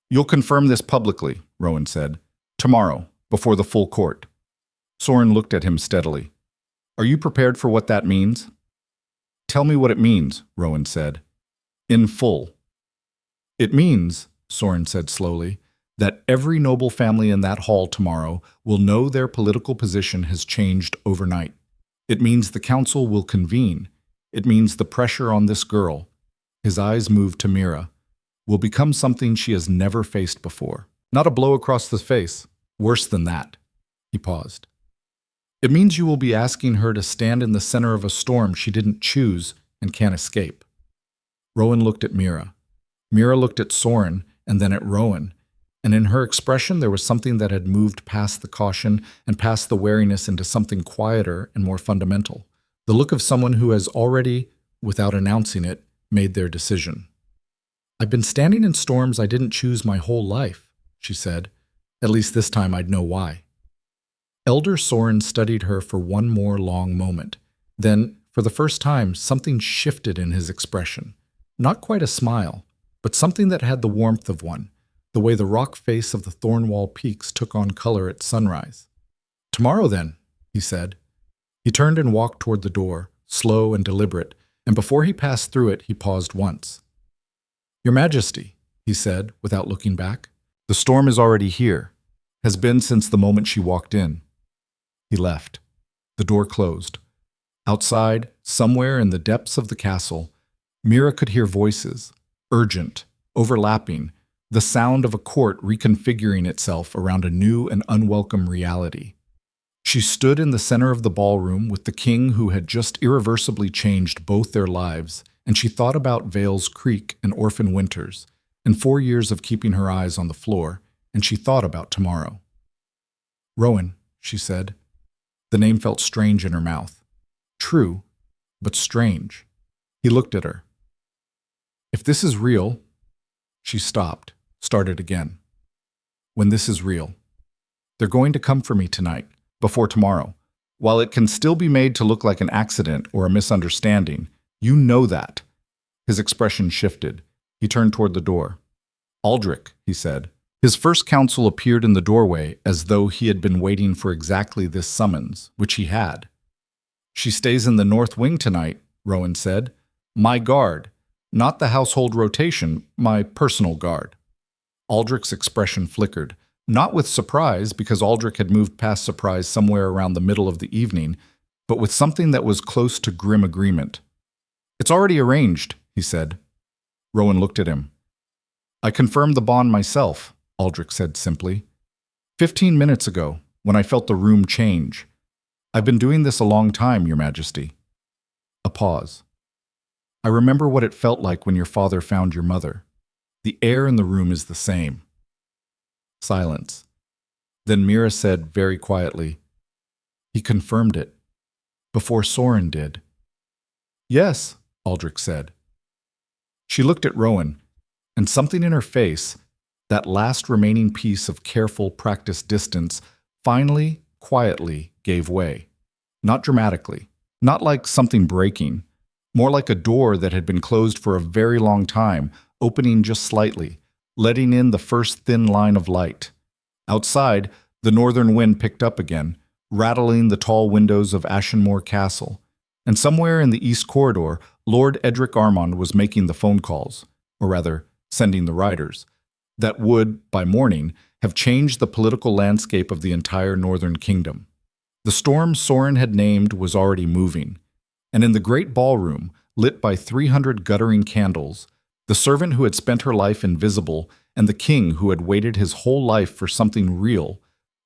You'll confirm this publicly, Rowan said. Tomorrow, before the full court. Soren looked at him steadily. Are you prepared for what that means? Tell me what it means, Rowan said. In full. It means, Soren said slowly, that every noble family in that hall tomorrow will know their political position has changed overnight. It means the council will convene. It means the pressure on this girl, his eyes moved to Mira, will become something she has never faced before. Not a blow across the face. Worse than that. He paused. It means you will be asking her to stand in the center of a storm she didn't choose and can't escape. Rowan looked at Mira. Mira looked at Soren and then at Rowan, and in her expression there was something that had moved past the caution and past the wariness into something quieter and more fundamental. The look of someone who has already, without announcing it, made their decision. I've been standing in storms I didn't choose my whole life, she said. At least this time I'd know why. Elder Soren studied her for one more long moment. Then, for the first time, something shifted in his expression. Not quite a smile, but something that had the warmth of one, the way the rock face of the Thornwall Peaks took on color at sunrise. Tomorrow then, he said. He turned and walked toward the door, slow and deliberate, and before he passed through it, he paused once. Your Majesty, he said, without looking back, the storm is already here, has been since the moment she walked in. He left. The door closed. Outside, somewhere in the depths of the castle, Mira could hear voices, urgent, overlapping, the sound of a court reconfiguring itself around a new and unwelcome reality. She stood in the center of the ballroom with the king who had just irreversibly changed both their lives, and she thought about Vale's Creek and Orphan Winters, and 4 years of keeping her eyes on the floor, and she thought about tomorrow. Rowan, she said. The name felt strange in her mouth. True, but strange. He looked at her. If this is real, she stopped, started again. When this is real, they're going to come for me tonight, before tomorrow. While it can still be made to look like an accident or a misunderstanding, you know that. His expression shifted. He turned toward the door. Aldrich, he said. His first counsel appeared in the doorway as though he had been waiting for exactly this summons, which he had. She stays in the north wing tonight, Rowan said. My guard. Not the household rotation, my personal guard. Aldrich's expression flickered, not with surprise because Aldrich had moved past surprise somewhere around the middle of the evening, but with something that was close to grim agreement. It's already arranged, he said. Rowan looked at him. I confirmed the bond myself, Aldrich said simply. 15 minutes ago, when I felt the room change. I've been doing this a long time, Your Majesty. A pause. I remember what it felt like when your father found your mother. The air in the room is the same. Silence. Then Mira said very quietly, He confirmed it. Before Soren did. Yes, Aldrich said. She looked at Rowan, and something in her face, that last remaining piece of careful, practiced distance, finally, quietly gave way. Not dramatically, not like something breaking, more like a door that had been closed for a very long time, opening just slightly, letting in the first thin line of light. Outside, the northern wind picked up again, rattling the tall windows of Ashenmore Castle, and somewhere in the east corridor, Lord Edric Armand was making the phone calls, or rather, sending the riders, that would, by morning, have changed the political landscape of the entire northern kingdom. The storm Soren had named was already moving, and in the great ballroom, lit by 300 guttering candles, The servant who had spent her life invisible and the king who had waited his whole life for something real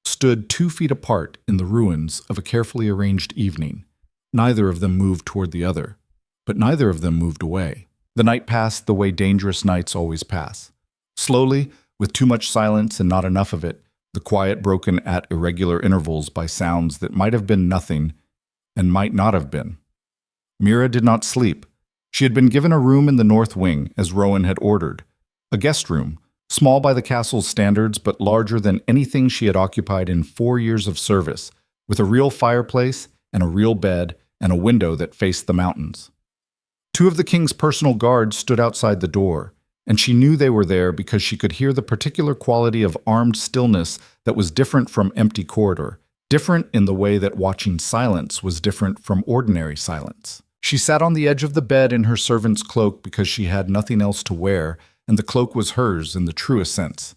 stood 2 feet apart in the ruins of a carefully arranged evening. Neither of them moved toward the other, but neither of them moved away. The night passed the way dangerous nights always pass. Slowly, with too much silence and not enough of it, the quiet broken at irregular intervals by sounds that might have been nothing and might not have been. Mira did not sleep. She had been given a room in the north wing, as Rowan had ordered. A guest room, small by the castle's standards but larger than anything she had occupied in 4 years of service, with a real fireplace and a real bed and a window that faced the mountains. 2 of the king's personal guards stood outside the door, and she knew they were there because she could hear the particular quality of armed stillness that was different from empty corridor, different in the way that watching silence was different from ordinary silence. She sat on the edge of the bed in her servant's cloak because she had nothing else to wear, and the cloak was hers in the truest sense.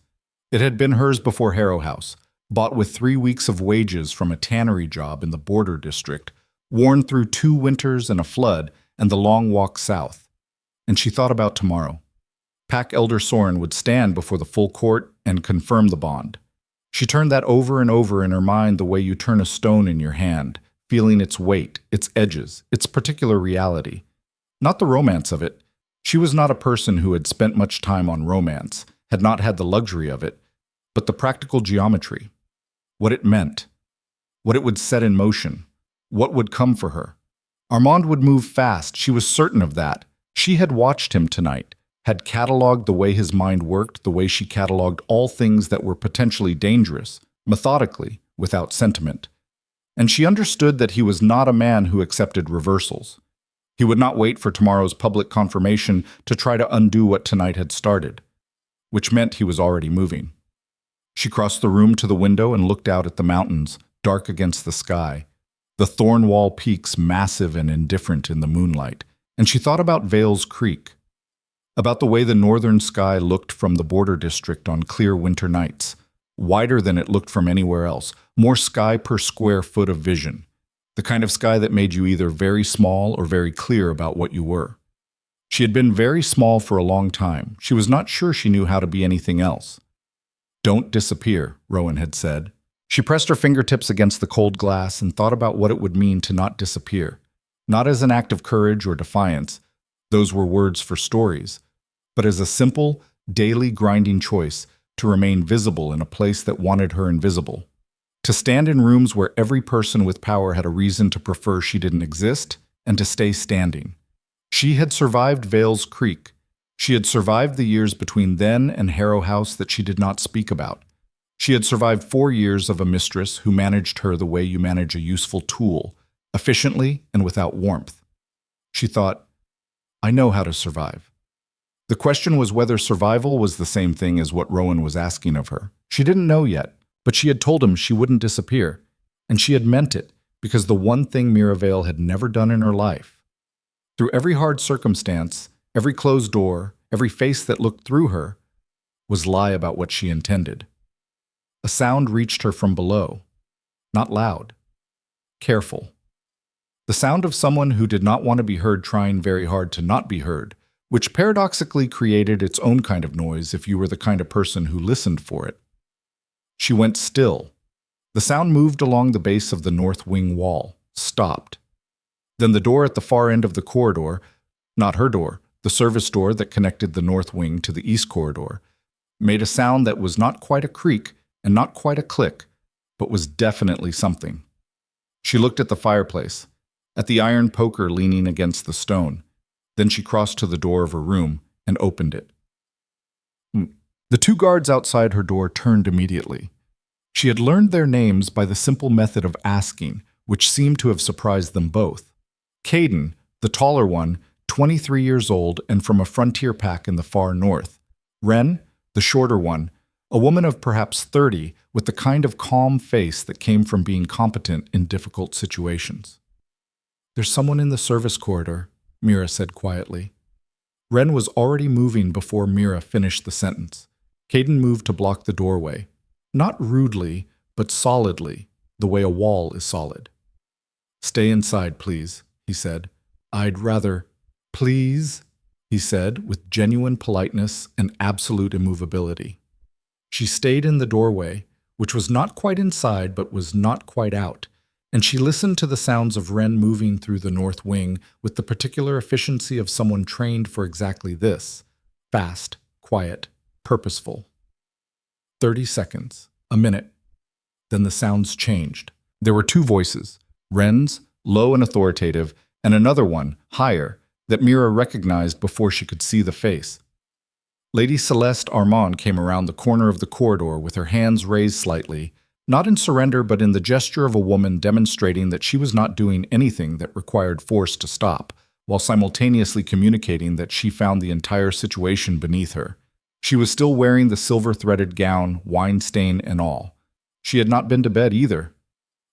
It had been hers before Harrow House, bought with 3 weeks of wages from a tannery job in the border district, worn through 2 winters and a flood and the long walk south. And she thought about tomorrow. Pack Elder Soren would stand before the full court and confirm the bond. She turned that over and over in her mind the way you turn a stone in your hand, feeling its weight, its edges, its particular reality. Not the romance of it. She was not a person who had spent much time on romance, had not had the luxury of it, but the practical geometry. What it meant. What it would set in motion. What would come for her. Armand would move fast, she was certain of that. She had watched him tonight, had catalogued the way his mind worked, the way she catalogued all things that were potentially dangerous, methodically, without sentiment. And she understood that he was not a man who accepted reversals. He would not wait for tomorrow's public confirmation to try to undo what tonight had started, which meant he was already moving. She crossed the room to the window and looked out at the mountains, dark against the sky, the Thornwall peaks massive and indifferent in the moonlight, and she thought about Vale's Creek, about the way the northern sky looked from the border district on clear winter nights, wider than it looked from anywhere else, more sky per square foot of vision, the kind of sky that made you either very small or very clear about what you were. She had been very small for a long time. She was not sure she knew how to be anything else. "Don't disappear," Rowan had said. She pressed her fingertips against the cold glass and thought about what it would mean to not disappear, not as an act of courage or defiance, those were words for stories, but as a simple, daily grinding choice to remain visible in a place that wanted her invisible. To stand in rooms where every person with power had a reason to prefer she didn't exist, and to stay standing. She had survived Vale's Creek. She had survived the years between then and Harrow House that she did not speak about. She had survived 4 years of a mistress who managed her the way you manage a useful tool, efficiently and without warmth. She thought, I know how to survive. The question was whether survival was the same thing as what Rowan was asking of her. She didn't know yet, but she had told him she wouldn't disappear, and she had meant it, because the one thing Mira Vale had never done in her life. Through every hard circumstance, every closed door, every face that looked through her, was lie about what she intended. A sound reached her from below, not loud, careful. The sound of someone who did not want to be heard trying very hard to not be heard, which paradoxically created its own kind of noise if you were the kind of person who listened for it. She went still. The sound moved along the base of the north wing wall, stopped. Then the door at the far end of the corridor, not her door, the service door that connected the north wing to the east corridor, made a sound that was not quite a creak and not quite a click, but was definitely something. She looked at the fireplace, at the iron poker leaning against the stone. Then she crossed to the door of her room and opened it. The 2 guards outside her door turned immediately. She had learned their names by the simple method of asking, which seemed to have surprised them both. Caden, the taller one, 23 years old and from a frontier pack in the far north. Wren, the shorter one, a woman of perhaps 30 with the kind of calm face that came from being competent in difficult situations. There's someone in the service corridor, Mira said quietly. Wren was already moving before Mira finished the sentence. Caden moved to block the doorway, not rudely, but solidly, the way a wall is solid. Stay inside, please, he said. I'd rather... Please? he said with genuine politeness and absolute immovability. She stayed in the doorway, which was not quite inside but was not quite out, and she listened to the sounds of Wren moving through the north wing with the particular efficiency of someone trained for exactly this: fast, quiet, purposeful. 30 seconds, a minute. Then the sounds changed. There were two voices, Wren's, low and authoritative, and another one, higher, that Mira recognized before she could see the face. Lady Celeste Armand came around the corner of the corridor with her hands raised slightly, not in surrender but in the gesture of a woman demonstrating that she was not doing anything that required force to stop, while simultaneously communicating that she found the entire situation beneath her. She was still wearing the silver-threaded gown, wine stain and all. She had not been to bed either.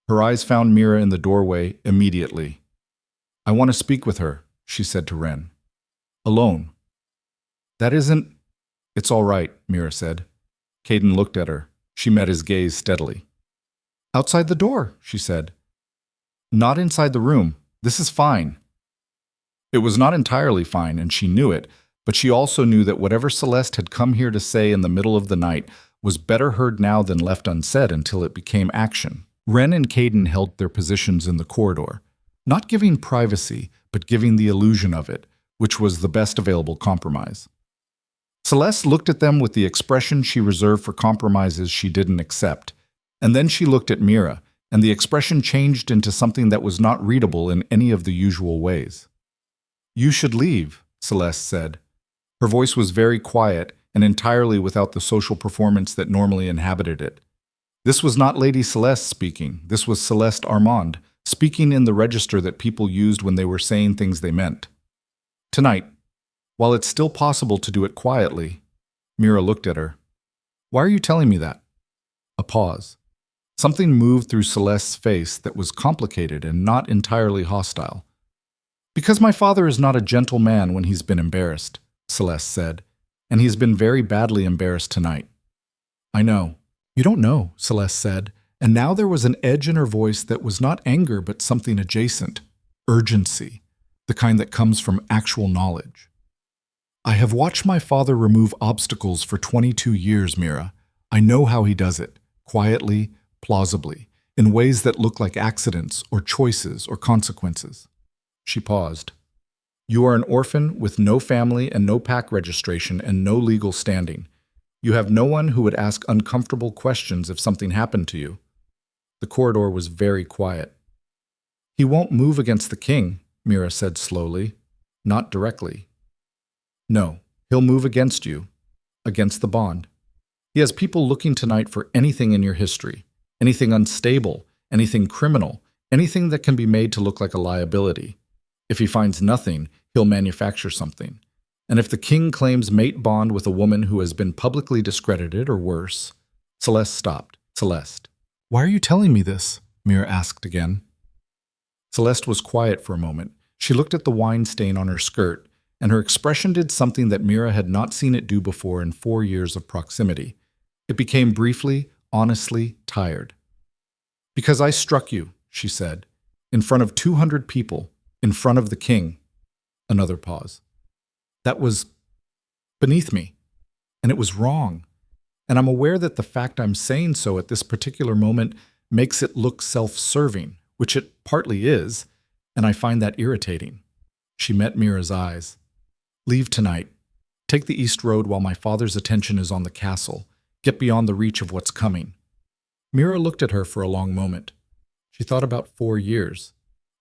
Her eyes found Mira in the doorway immediately. "I want to speak with her," she said to Wren. "Alone." "That isn't—" "It's all right," Mira said. Caden looked at her. She met his gaze steadily. "Outside the door," she said. "Not inside the room. This is fine." It was not entirely fine, and she knew it, but she also knew that whatever Celeste had come here to say in the middle of the night was better heard now than left unsaid until it became action. Wren and Caden held their positions in the corridor, not giving privacy, but giving the illusion of it, which was the best available compromise. Celeste looked at them with the expression she reserved for compromises she didn't accept, and then she looked at Mira, and the expression changed into something that was not readable in any of the usual ways. "You should leave," Celeste said. Her voice was very quiet and entirely without the social performance that normally inhabited it. This was not Lady Celeste speaking. This was Celeste Armand, speaking in the register that people used when they were saying things they meant. "Tonight, while it's still possible to do it quietly," Mira looked at her. "Why are you telling me that?" A pause. Something moved through Celeste's face that was complicated and not entirely hostile. "Because my father is not a gentle man when he's been embarrassed," Celeste said, "and he's been very badly embarrassed tonight." "I know." "You don't know," Celeste said, and now there was an edge in her voice that was not anger but something adjacent, urgency, the kind that comes from actual knowledge. "I have watched my father remove obstacles for 22 years, Mira. I know how he does it, quietly, plausibly, in ways that look like accidents or choices or consequences." She paused. "You are an orphan with no family and no pack registration and no legal standing. You have no one who would ask uncomfortable questions if something happened to you." The corridor was very quiet. "He won't move against the king," Mira said slowly, "not directly. No, he'll move against you, against the bond. He has people looking tonight for anything in your history, anything unstable, anything criminal, anything that can be made to look like a liability. If he finds nothing, he'll manufacture something. And if the king claims mate bond with a woman who has been publicly discredited or worse—" Celeste stopped. "Celeste, why are you telling me this?" Mira asked again. Celeste was quiet for a moment. She looked at the wine stain on her skirt, and her expression did something that Mira had not seen it do before in 4 years of proximity. It became briefly, honestly tired. "Because I struck you," she said, "in front of 200 people, in front of the king." Another pause. "That was beneath me, and it was wrong. And I'm aware that the fact I'm saying so at this particular moment makes it look self-serving, which it partly is, and I find that irritating." She met Mira's eyes. "Leave tonight. Take the East Road while my father's attention is on the castle. Get beyond the reach of what's coming." Mira looked at her for a long moment. She thought about 4 years.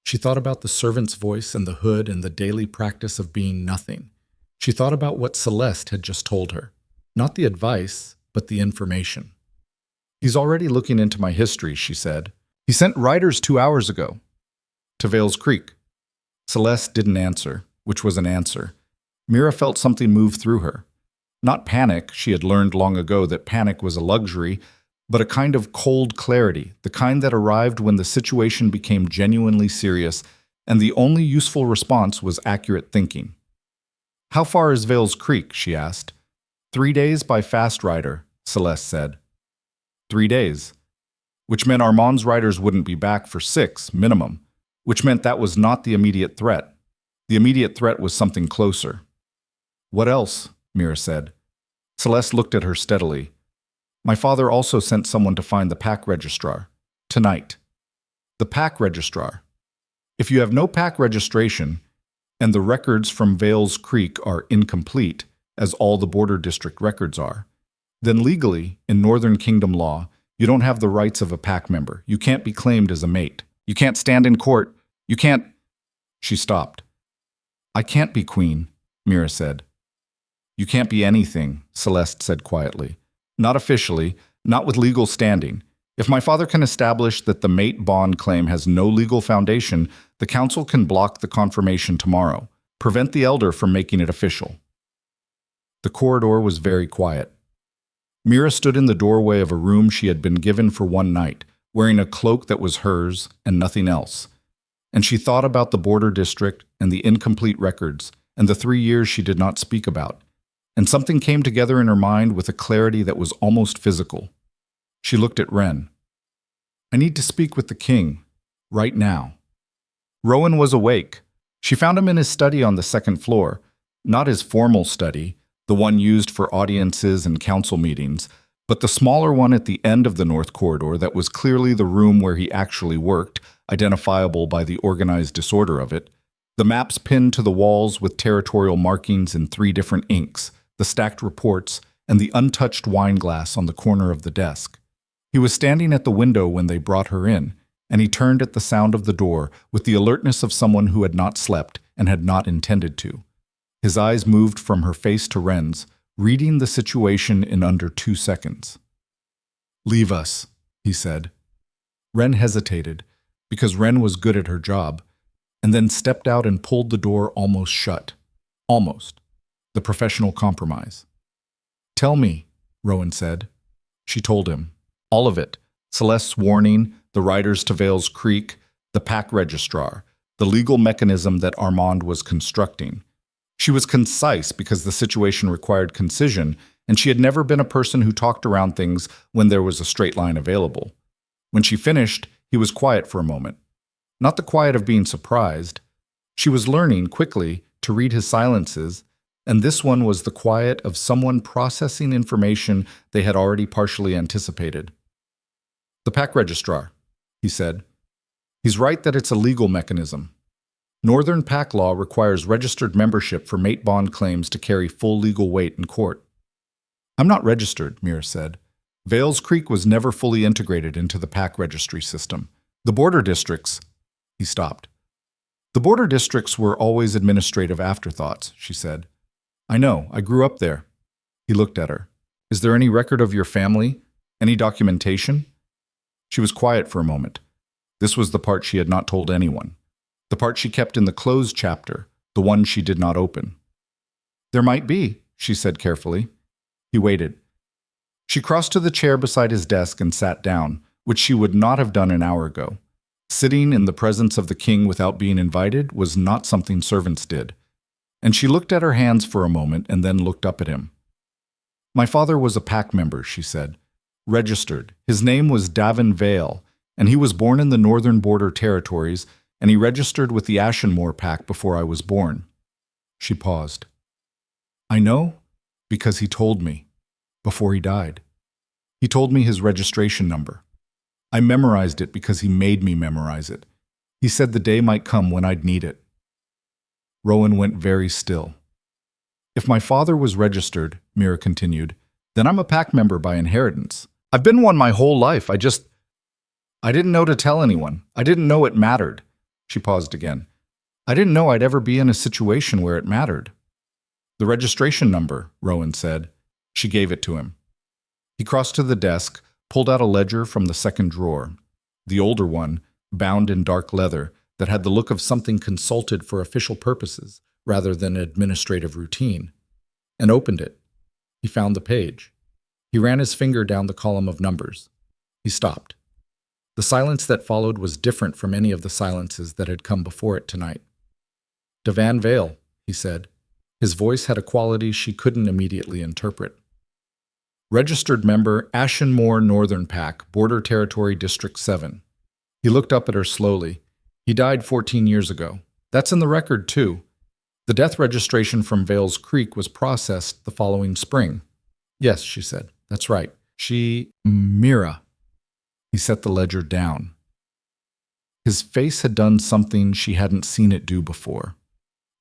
She thought about the servant's voice and the hood and the daily practice of being nothing. She thought about what Celeste had just told her. Not the advice, but the information. "He's already looking into my history," she said. "He sent riders 2 hours ago. To Vale's Creek." Celeste didn't answer, which was an answer. Mira felt something move through her. Not panic, she had learned long ago that panic was a luxury, but a kind of cold clarity, the kind that arrived when the situation became genuinely serious, and the only useful response was accurate thinking. "How far is Vale's Creek?" she asked. 3 days by fast rider," Celeste said. 3 days. Which meant Armand's riders wouldn't be back for 6, minimum, which meant that was not the immediate threat. The immediate threat was something closer. What else? Mira said. Celeste looked at her steadily. My father also sent someone to find the pack registrar. Tonight. The pack registrar. If you have no pack registration, and the records from Vales Creek are incomplete, as all the border district records are, then legally, in Northern Kingdom law, you don't have the rights of a pack member. You can't be claimed as a mate. You can't stand in court. You can't... She stopped. I can't be queen, Mira said. You can't be anything, Celeste said quietly. Not officially, not with legal standing. If my father can establish that the mate bond claim has no legal foundation, the council can block the confirmation tomorrow, prevent the elder from making it official. The corridor was very quiet. Mira stood in the doorway of a room she had been given for one night, wearing a cloak that was hers and nothing else. And she thought about the border district and the incomplete records and the 3 years she did not speak about. And something came together in her mind with a clarity that was almost physical. She looked at Wren. I need to speak with the king, right now. Rowan was awake. She found him in his study on the second floor, not his formal study, the one used for audiences and council meetings, but the smaller one at the end of the north corridor that was clearly the room where he actually worked, identifiable by the organized disorder of it, the maps pinned to the walls with territorial markings in 3 different inks, the stacked reports, and the untouched wine glass on the corner of the desk. He was standing at the window when they brought her in, and he turned at the sound of the door with the alertness of someone who had not slept and had not intended to. His eyes moved from her face to Wren's, reading the situation in under 2 seconds. Leave us, he said. Wren hesitated, because Wren was good at her job, and then stepped out and pulled the door almost shut. Almost. The professional compromise. Tell me, Rowan said. She told him. All of it. Celeste's warning, the riders to Vales Creek, the pack registrar, the legal mechanism that Armand was constructing. She was concise because the situation required concision, and she had never been a person who talked around things when there was a straight line available. When she finished, he was quiet for a moment. Not the quiet of being surprised. She was learning, quickly, to read his silences, and this one was the quiet of someone processing information they had already partially anticipated. The pack registrar, he said. He's right that it's a legal mechanism. Northern pack law requires registered membership for mate bond claims to carry full legal weight in court. I'm not registered, Mira said. Vales Creek was never fully integrated into the pack registry system. The border districts... He stopped. The border districts were always administrative afterthoughts, she said. I know, I grew up there. He looked at her. Is there any record of your family? Any documentation? She was quiet for a moment. This was the part she had not told anyone. The part she kept in the closed chapter, the one she did not open. There might be, she said carefully. He waited. She crossed to the chair beside his desk and sat down, which she would not have done an hour ago. Sitting in the presence of the king without being invited was not something servants did. And she looked at her hands for a moment and then looked up at him. My father was a pack member, she said. Registered. His name was Davin Vale, and he was born in the northern border territories, and he registered with the Ashenmore pack before I was born. She paused. I know because he told me, before he died. He told me his registration number. I memorized it because he made me memorize it. He said the day might come when I'd need it. Rowan went very still. If my father was registered, Mira continued, then I'm a pack member by inheritance. I've been one my whole life. I didn't know to tell anyone. I didn't know it mattered. She paused again. I didn't know I'd ever be in a situation where it mattered. The registration number, Rowan said. She gave it to him. He crossed to the desk, pulled out a ledger from the second drawer, the older one, bound in dark leather, that had the look of something consulted for official purposes rather than administrative routine, and opened it. He found the page. He ran his finger down the column of numbers. He stopped. The silence that followed was different from any of the silences that had come before it tonight. Davin Vale, he said. His voice had a quality she couldn't immediately interpret. Registered member, Ashenmore Northern Pack, Border Territory District 7. He looked up at her slowly. He died 14 years ago. That's in the record, too. The death registration from Vales Creek was processed the following spring. Yes, she said. That's right. Mira. He set the ledger down. His face had done something she hadn't seen it do before.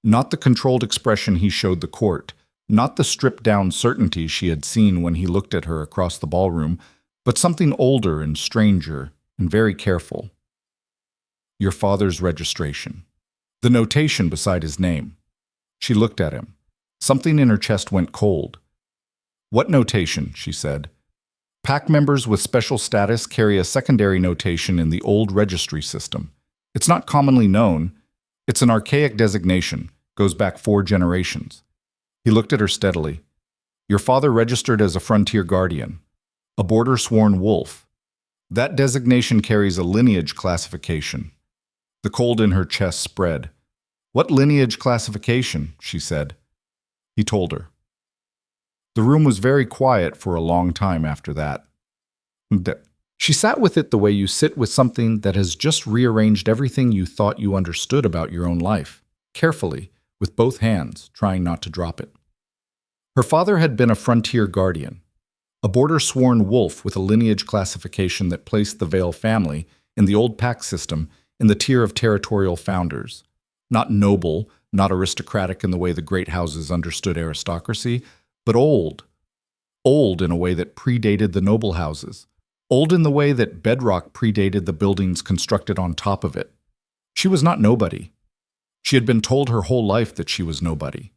Not the controlled expression he showed the court, not the stripped-down certainty she had seen when he looked at her across the ballroom, but something older and stranger and very careful. Your father's registration. The notation beside his name. She looked at him. Something in her chest went cold. What notation? She said. Pack members with special status carry a secondary notation in the old registry system. It's not commonly known. It's an archaic designation, goes back 4 generations. He looked at her steadily. Your father registered as a frontier guardian, a border-sworn wolf. That designation carries a lineage classification. The cold in her chest spread. What lineage classification? She said. He told her. The room was very quiet for a long time after that. She sat with it the way you sit with something that has just rearranged everything you thought you understood about your own life, carefully, with both hands, trying not to drop it. Her father had been a frontier guardian, a border-sworn wolf with a lineage classification that placed the Vale family, in the old pack system, in the tier of territorial founders. Not noble, not aristocratic in the way the great houses understood aristocracy, but old. Old in a way that predated the noble houses. Old in the way that bedrock predated the buildings constructed on top of it. She was not nobody. She had been told her whole life that she was nobody.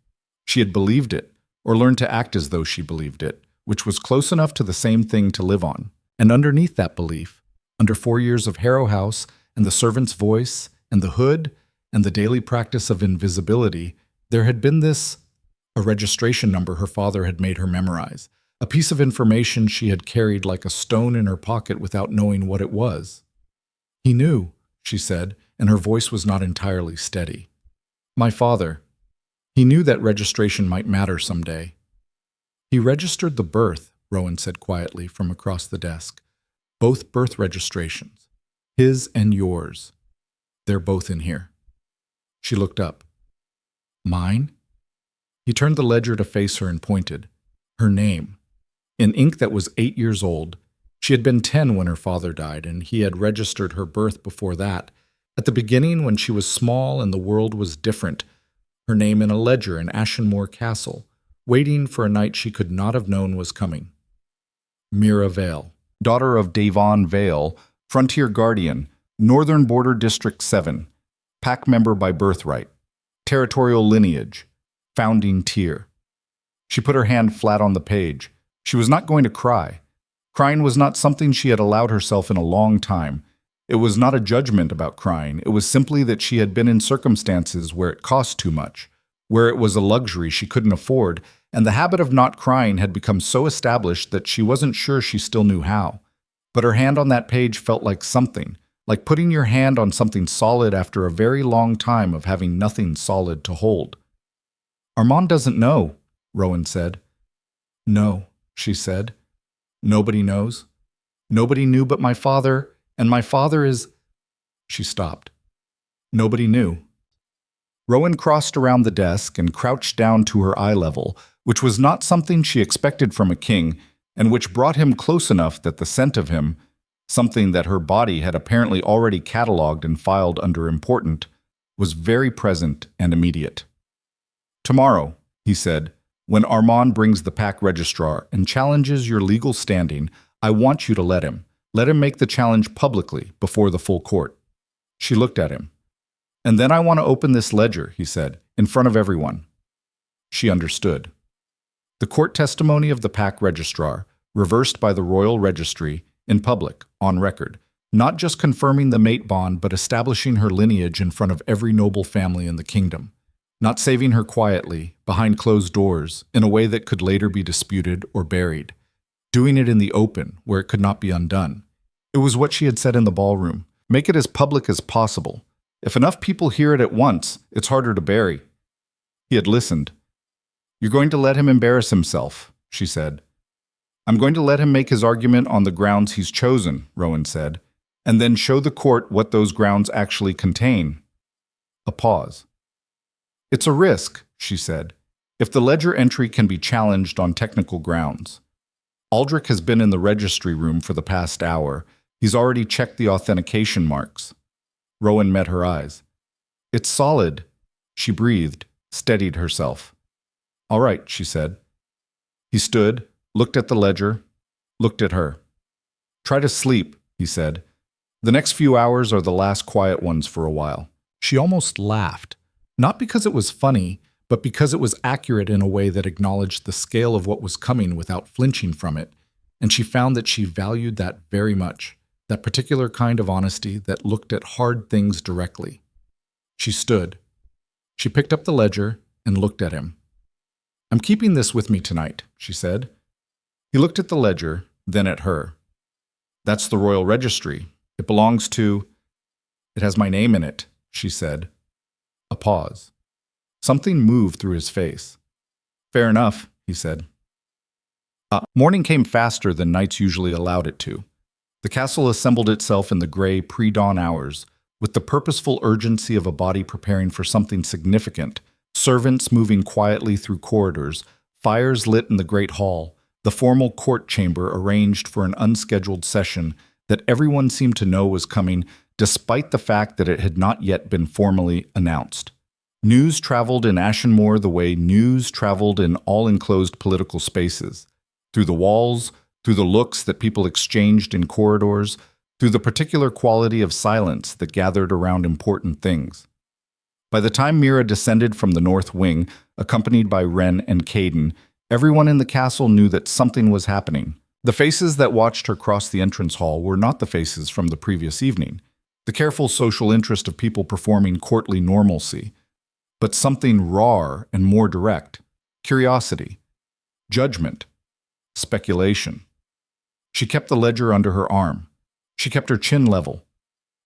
She had believed it, or learned to act as though she believed it, which was close enough to the same thing to live on. And underneath that belief, under 4 years of Harrow House and the servant's voice and the hood and the daily practice of invisibility, there had been this, a registration number her father had made her memorize, a piece of information she had carried like a stone in her pocket without knowing what it was. He knew, she said, and her voice was not entirely steady. My father. He knew that registration might matter someday. He registered the birth, Rowan said quietly from across the desk. Both birth registrations. His and yours. They're both in here. She looked up. Mine? He turned the ledger to face her and pointed. Her name. In ink that was 8 years old. She had been 10 when her father died, and he had registered her birth before that. At the beginning, when she was small and the world was different. Her name in a ledger in Ashenmore Castle, waiting for a night she could not have known was coming. Mira Vale, daughter of Davon Vale, frontier guardian, Northern Border District 7, pack member by birthright, territorial lineage, founding tier. She put her hand flat on the page. She was not going to cry. Crying was not something she had allowed herself in a long time. It was not a judgment about crying. It was simply that she had been in circumstances where it cost too much, where it was a luxury she couldn't afford, and the habit of not crying had become so established that she wasn't sure she still knew how. But her hand on that page felt like something, like putting your hand on something solid after a very long time of having nothing solid to hold. Armand doesn't know, Rowan said. No, she said. Nobody knows. Nobody knew but my father, and my father is... She stopped. Nobody knew. Rowan crossed around the desk and crouched down to her eye level, which was not something she expected from a king, and which brought him close enough that the scent of him, something that her body had apparently already catalogued and filed under important, was very present and immediate. Tomorrow, he said, when Armand brings the pack registrar and challenges your legal standing, I want you to let him. Let him make the challenge publicly before the full court. She looked at him. And then I want to open this ledger, he said, in front of everyone. She understood. The court testimony of the pack registrar, reversed by the royal registry, in public, on record, not just confirming the mate bond but establishing her lineage in front of every noble family in the kingdom, not saving her quietly, behind closed doors, in a way that could later be disputed or buried, doing it in the open, where it could not be undone. It was what she had said in the ballroom. Make it as public as possible. If enough people hear it at once, it's harder to bury. He had listened. You're going to let him embarrass himself, she said. I'm going to let him make his argument on the grounds he's chosen, Rowan said, and then show the court what those grounds actually contain. A pause. It's a risk, she said, if the ledger entry can be challenged on technical grounds. Aldrich has been in the registry room for the past hour. He's already checked the authentication marks. Rowan met her eyes. It's solid, she breathed, steadied herself. All right, she said. He stood, looked at the ledger, looked at her. Try to sleep, he said. The next few hours are the last quiet ones for a while. She almost laughed, not because it was funny, but because it was accurate in a way that acknowledged the scale of what was coming without flinching from it, and she found that she valued that very much, that particular kind of honesty that looked at hard things directly. She stood. She picked up the ledger and looked at him. I'm keeping this with me tonight, she said. He looked at the ledger, then at her. That's the Royal Registry. It belongs to... It has my name in it, she said. A pause. Something moved through his face. Fair enough, he said. Morning came faster than nights usually allowed it to. The castle assembled itself in the gray pre-dawn hours, with the purposeful urgency of a body preparing for something significant, servants moving quietly through corridors, fires lit in the great hall, the formal court chamber arranged for an unscheduled session that everyone seemed to know was coming, despite the fact that it had not yet been formally announced. News traveled in Ashenmoor the way news traveled in all enclosed political spaces, through the walls, through the looks that people exchanged in corridors, through the particular quality of silence that gathered around important things. By the time Mira descended from the north wing, accompanied by Wren and Caden, everyone in the castle knew that something was happening. The faces that watched her cross the entrance hall were not the faces from the previous evening, the careful social interest of people performing courtly normalcy, but something rawer and more direct: curiosity, judgment, speculation. She kept the ledger under her arm. She kept her chin level.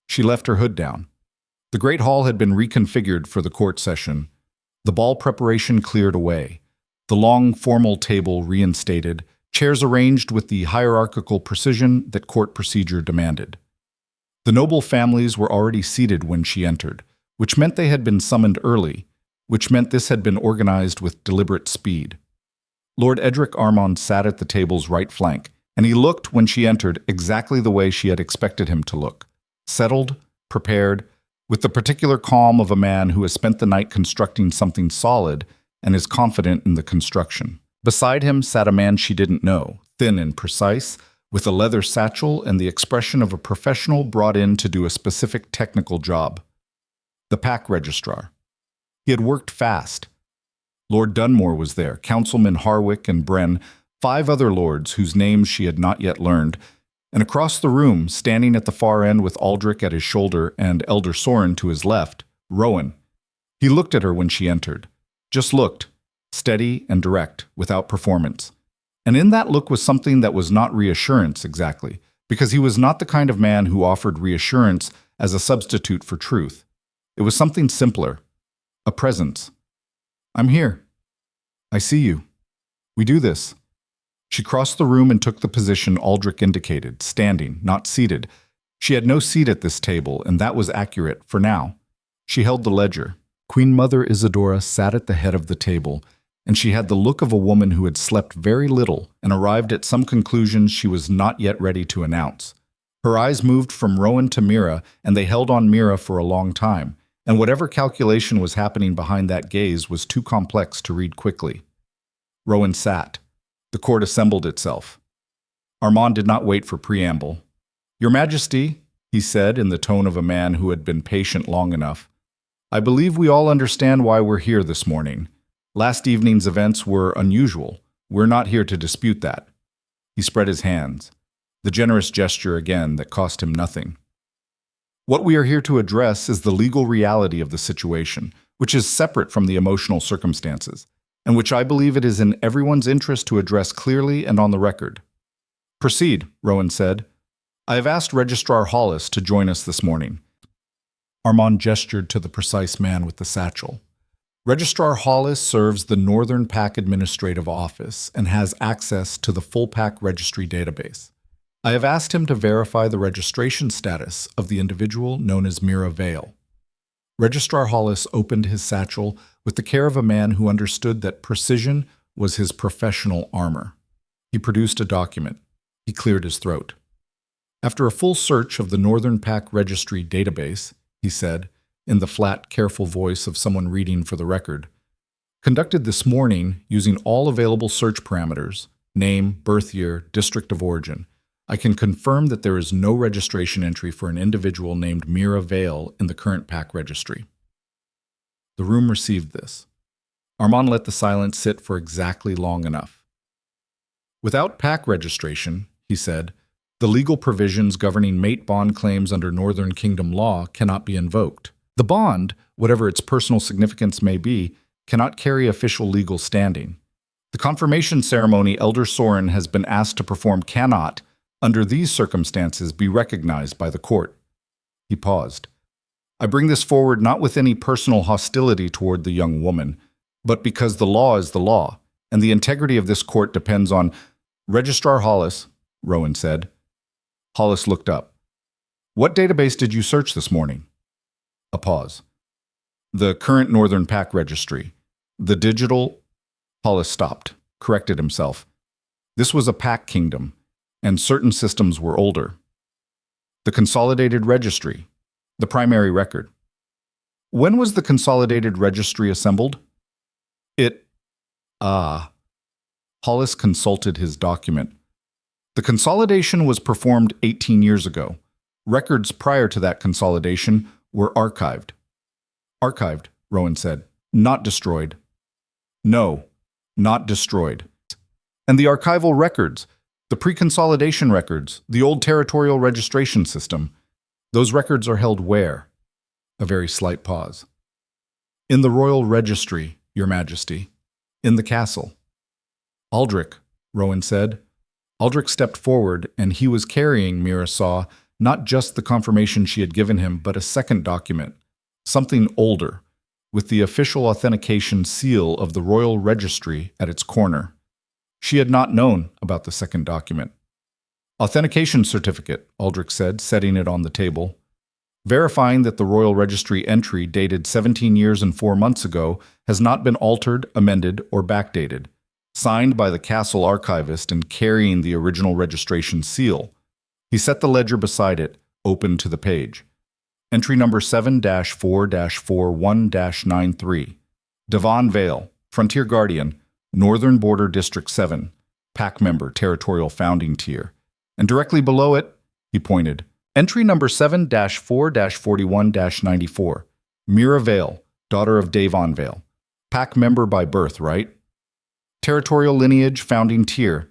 She left her hood down. The great hall had been reconfigured for the court session. The ball preparation cleared away. The long, formal table reinstated, chairs arranged with the hierarchical precision that court procedure demanded. The noble families were already seated when she entered, which meant they had been summoned early, which meant this had been organized with deliberate speed. Lord Edric Armand sat at the table's right flank, and he looked, when she entered, exactly the way she had expected him to look: settled, prepared, with the particular calm of a man who has spent the night constructing something solid and is confident in the construction. Beside him sat a man she didn't know, thin and precise, with a leather satchel and the expression of a professional brought in to do a specific technical job. The pack registrar. He had worked fast. Lord Dunmore was there, Councilman Harwick and Bren, 5 other lords whose names she had not yet learned, and across the room, standing at the far end with Aldrich at his shoulder and Elder Soren to his left, Rowan. He looked at her when she entered. Just looked, steady and direct, without performance. And in that look was something that was not reassurance exactly, because he was not the kind of man who offered reassurance as a substitute for truth. It was something simpler, a presence. I'm here. I see you. We do this. She crossed the room and took the position Aldrich indicated, standing, not seated. She had no seat at this table, and that was accurate for now. She held the ledger. Queen Mother Isadora sat at the head of the table, and she had the look of a woman who had slept very little and arrived at some conclusions she was not yet ready to announce. Her eyes moved from Rowan to Mira, and they held on Mira for a long time, and whatever calculation was happening behind that gaze was too complex to read quickly. Rowan sat. The court assembled itself. Armand did not wait for preamble. Your Majesty, he said in the tone of a man who had been patient long enough, I believe we all understand why we're here this morning. Last evening's events were unusual. We're not here to dispute that. He spread his hands, the generous gesture again that cost him nothing. What we are here to address is the legal reality of the situation, which is separate from the emotional circumstances, and which I believe it is in everyone's interest to address clearly and on the record. Proceed, Rowan said. I have asked Registrar Hollis to join us this morning. Armand gestured to the precise man with the satchel. Registrar Hollis serves the Northern Pack Administrative Office and has access to the full pack registry database. I have asked him to verify the registration status of the individual known as Mira Vale. Registrar Hollis opened his satchel with the care of a man who understood that precision was his professional armor. He produced a document. He cleared his throat. After a full search of the Northern Pack Registry database, he said, in the flat, careful voice of someone reading for the record, conducted this morning using all available search parameters, name, birth year, district of origin, I can confirm that there is no registration entry for an individual named Mira Vale in the current Pack registry. The room received this. Armand let the silence sit for exactly long enough. Without Pack registration, he said, the legal provisions governing mate bond claims under Northern Kingdom law cannot be invoked. The bond, whatever its personal significance may be, cannot carry official legal standing. The confirmation ceremony Elder Soren has been asked to perform cannot, under these circumstances, be recognized by the court. He paused. I bring this forward not with any personal hostility toward the young woman, but because the law is the law, and the integrity of this court depends on Registrar Hollis, Rowan said. Hollis looked up. What database did you search this morning? A pause. The current Northern Pack Registry. The digital... Hollis stopped, corrected himself. This was a Pack kingdom, and certain systems were older. The Consolidated Registry. The primary record. When was the Consolidated Registry assembled? Hollis consulted his document. The consolidation was performed 18 years ago. Records prior to that consolidation were archived. Archived, Rowan said. Not destroyed. No, not destroyed. And the archival records, the pre-consolidation records, the old territorial registration system, those records are held where? A very slight pause. In the Royal Registry, Your Majesty. In the castle. Aldrich, Rowan said. Aldrich stepped forward, and he was carrying, Mira saw, not just the confirmation she had given him, but a second document, something older, with the official authentication seal of the Royal Registry at its corner. She had not known about the second document. Authentication certificate, Aldrich said, setting it on the table. Verifying that the Royal Registry entry dated 17 years and 4 months ago has not been altered, amended, or backdated. Signed by the castle archivist and carrying the original registration seal. He set the ledger beside it, open to the page. Entry number 7-4-41-93. Devon Vale, Frontier Guardian, Northern Border District 7, Pack member, Territorial Founding Tier. And directly below it, he pointed, entry number 7-4-41-94. Mira Vale, daughter of Devon Vale. Pack member by birth, right? Territorial lineage, founding tier.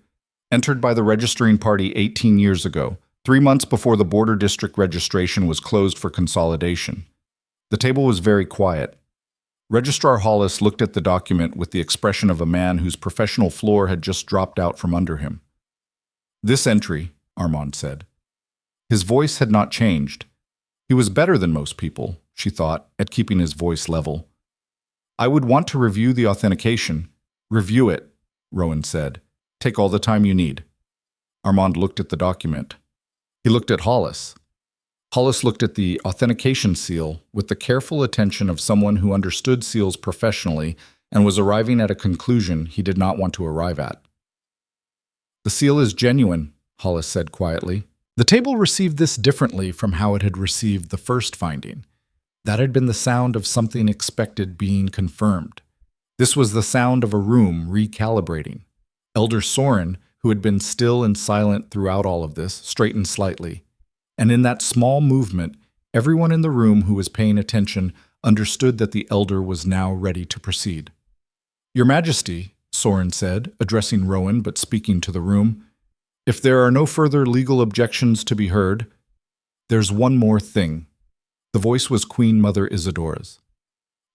Entered by the registering party 18 years ago, 3 months before the border district registration was closed for consolidation. The table was very quiet. Registrar Hollis looked at the document with the expression of a man whose professional floor had just dropped out from under him. This entry, Armand said. His voice had not changed. He was better than most people, she thought, at keeping his voice level. I would want to review the authentication. Review it, Rowan said. Take all the time you need. Armand looked at the document. He looked at Hollis. Hollis looked at the authentication seal with the careful attention of someone who understood seals professionally and was arriving at a conclusion he did not want to arrive at. The seal is genuine, Hollis said quietly. The table received this differently from how it had received the first finding. That had been the sound of something expected being confirmed. This was the sound of a room recalibrating. Elder Soren, who had been still and silent throughout all of this, straightened slightly. And in that small movement, everyone in the room who was paying attention understood that the elder was now ready to proceed. Your Majesty, Soren said, addressing Rowan but speaking to the room, if there are no further legal objections to be heard, there's one more thing. The voice was Queen Mother Isidora's.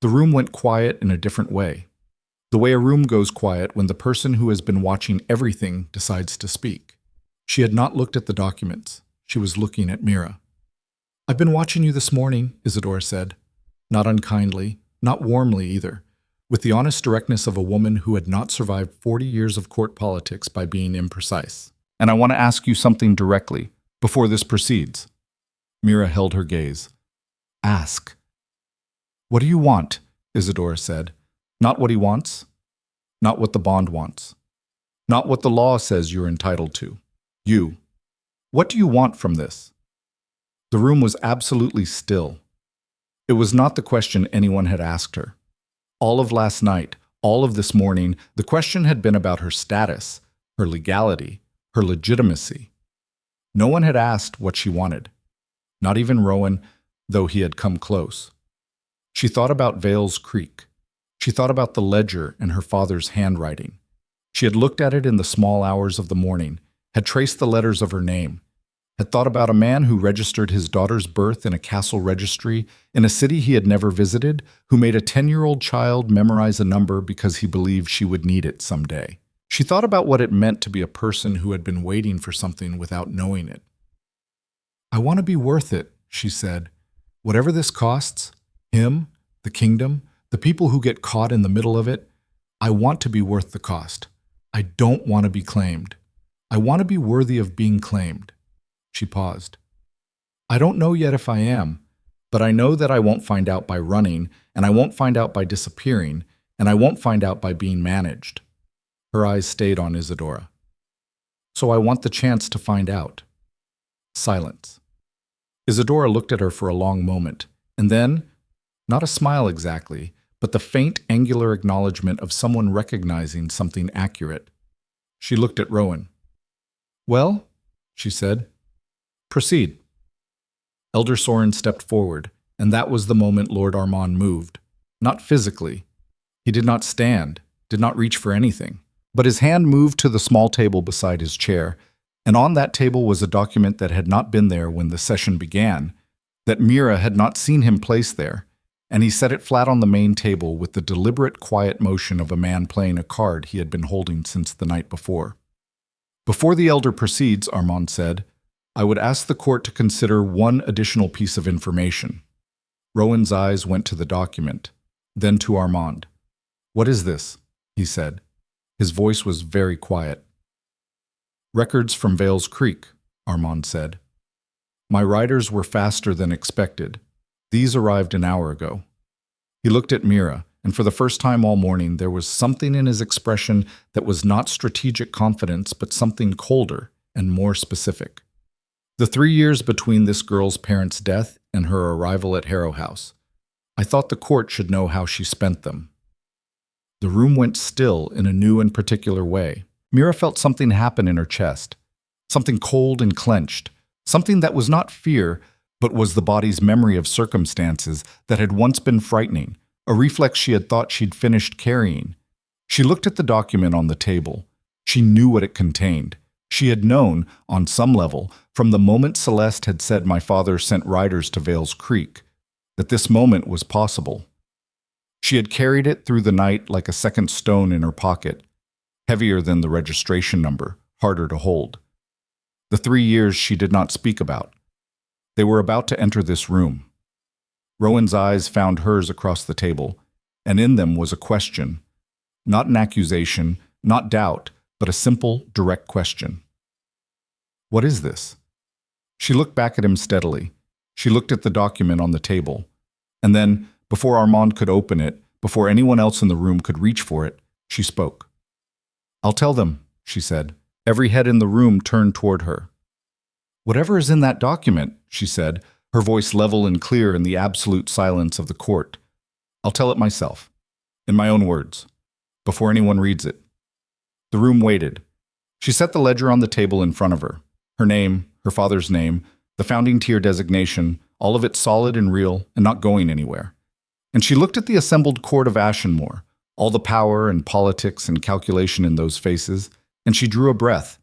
The room went quiet in a different way. The way a room goes quiet when the person who has been watching everything decides to speak. She had not looked at the documents. She was looking at Mira. I've been watching you this morning, Isidora said. Not unkindly, not warmly either, with the honest directness of a woman who had not survived 40 years of court politics by being imprecise. And I want to ask you something directly, before this proceeds. Mira held her gaze. Ask. "What do you want?" Isadora said. "Not what he wants. Not what the bond wants. Not what the law says you're entitled to. You. What do you want from this?" The room was absolutely still. It was not the question anyone had asked her. All of last night, all of this morning, the question had been about her status, her legality, her legitimacy. No one had asked what she wanted. Not even Rowan, though he had come close. She thought about Vale's Creek. She thought about the ledger and her father's handwriting. She had looked at it in the small hours of the morning, had traced the letters of her name, had thought about a man who registered his daughter's birth in a castle registry in a city he had never visited, who made a 10-year-old child memorize a number because he believed she would need it someday. She thought about what it meant to be a person who had been waiting for something without knowing it. "I want to be worth it," she said. "Whatever this costs, him, the kingdom, the people who get caught in the middle of it, I want to be worth the cost. I don't want to be claimed. I want to be worthy of being claimed." She paused. "I don't know yet if I am, but I know that I won't find out by running, and I won't find out by disappearing, and I won't find out by being managed." Her eyes stayed on Isadora. "So I want the chance to find out." Silence. Isadora looked at her for a long moment, and then, not a smile exactly, but the faint angular acknowledgement of someone recognizing something accurate. She looked at Rowan. "Well," she said, "proceed." Elder Soren stepped forward, and that was the moment Lord Armand moved. Not physically. He did not stand, did not reach for anything. But his hand moved to the small table beside his chair, and on that table was a document that had not been there when the session began, that Mira had not seen him place there, and he set it flat on the main table with the deliberate, quiet motion of a man playing a card he had been holding since the night before. "Before the elder proceeds," Armand said, "I would ask the court to consider one additional piece of information." Rowan's eyes went to the document, then to Armand. "What is this?" he said. His voice was very quiet. "Records from Vale's Creek," Armand said. "My riders were faster than expected. These arrived an hour ago." He looked at Mira, and for the first time all morning there was something in his expression that was not strategic confidence, but something colder and more specific. "The 3 years between this girl's parents' death and her arrival at Harrow House. I thought the court should know how she spent them." The room went still in a new and particular way. Mira felt something happen in her chest, something cold and clenched, something that was not fear, but was the body's memory of circumstances that had once been frightening, a reflex she had thought she'd finished carrying. She looked at the document on the table. She knew what it contained. She had known, on some level, from the moment Celeste had said my father sent riders to Vale's Creek, that this moment was possible. She had carried it through the night like a second stone in her pocket, heavier than the registration number, harder to hold. The 3 years she did not speak about. They were about to enter this room. Rowan's eyes found hers across the table, and in them was a question. Not an accusation, not doubt, but a simple, direct question. "What is this?" She looked back at him steadily. She looked at the document on the table. And then, before Armand could open it, before anyone else in the room could reach for it, she spoke. "I'll tell them," she said. Every head in the room turned toward her. "Whatever is in that document," she said, her voice level and clear in the absolute silence of the court. "I'll tell it myself, in my own words, before anyone reads it." The room waited. She set the ledger on the table in front of her. Her name, her father's name, the founding tier designation, all of it solid and real and not going anywhere. And she looked at the assembled court of Ashenmore, all the power and politics and calculation in those faces, and she drew a breath,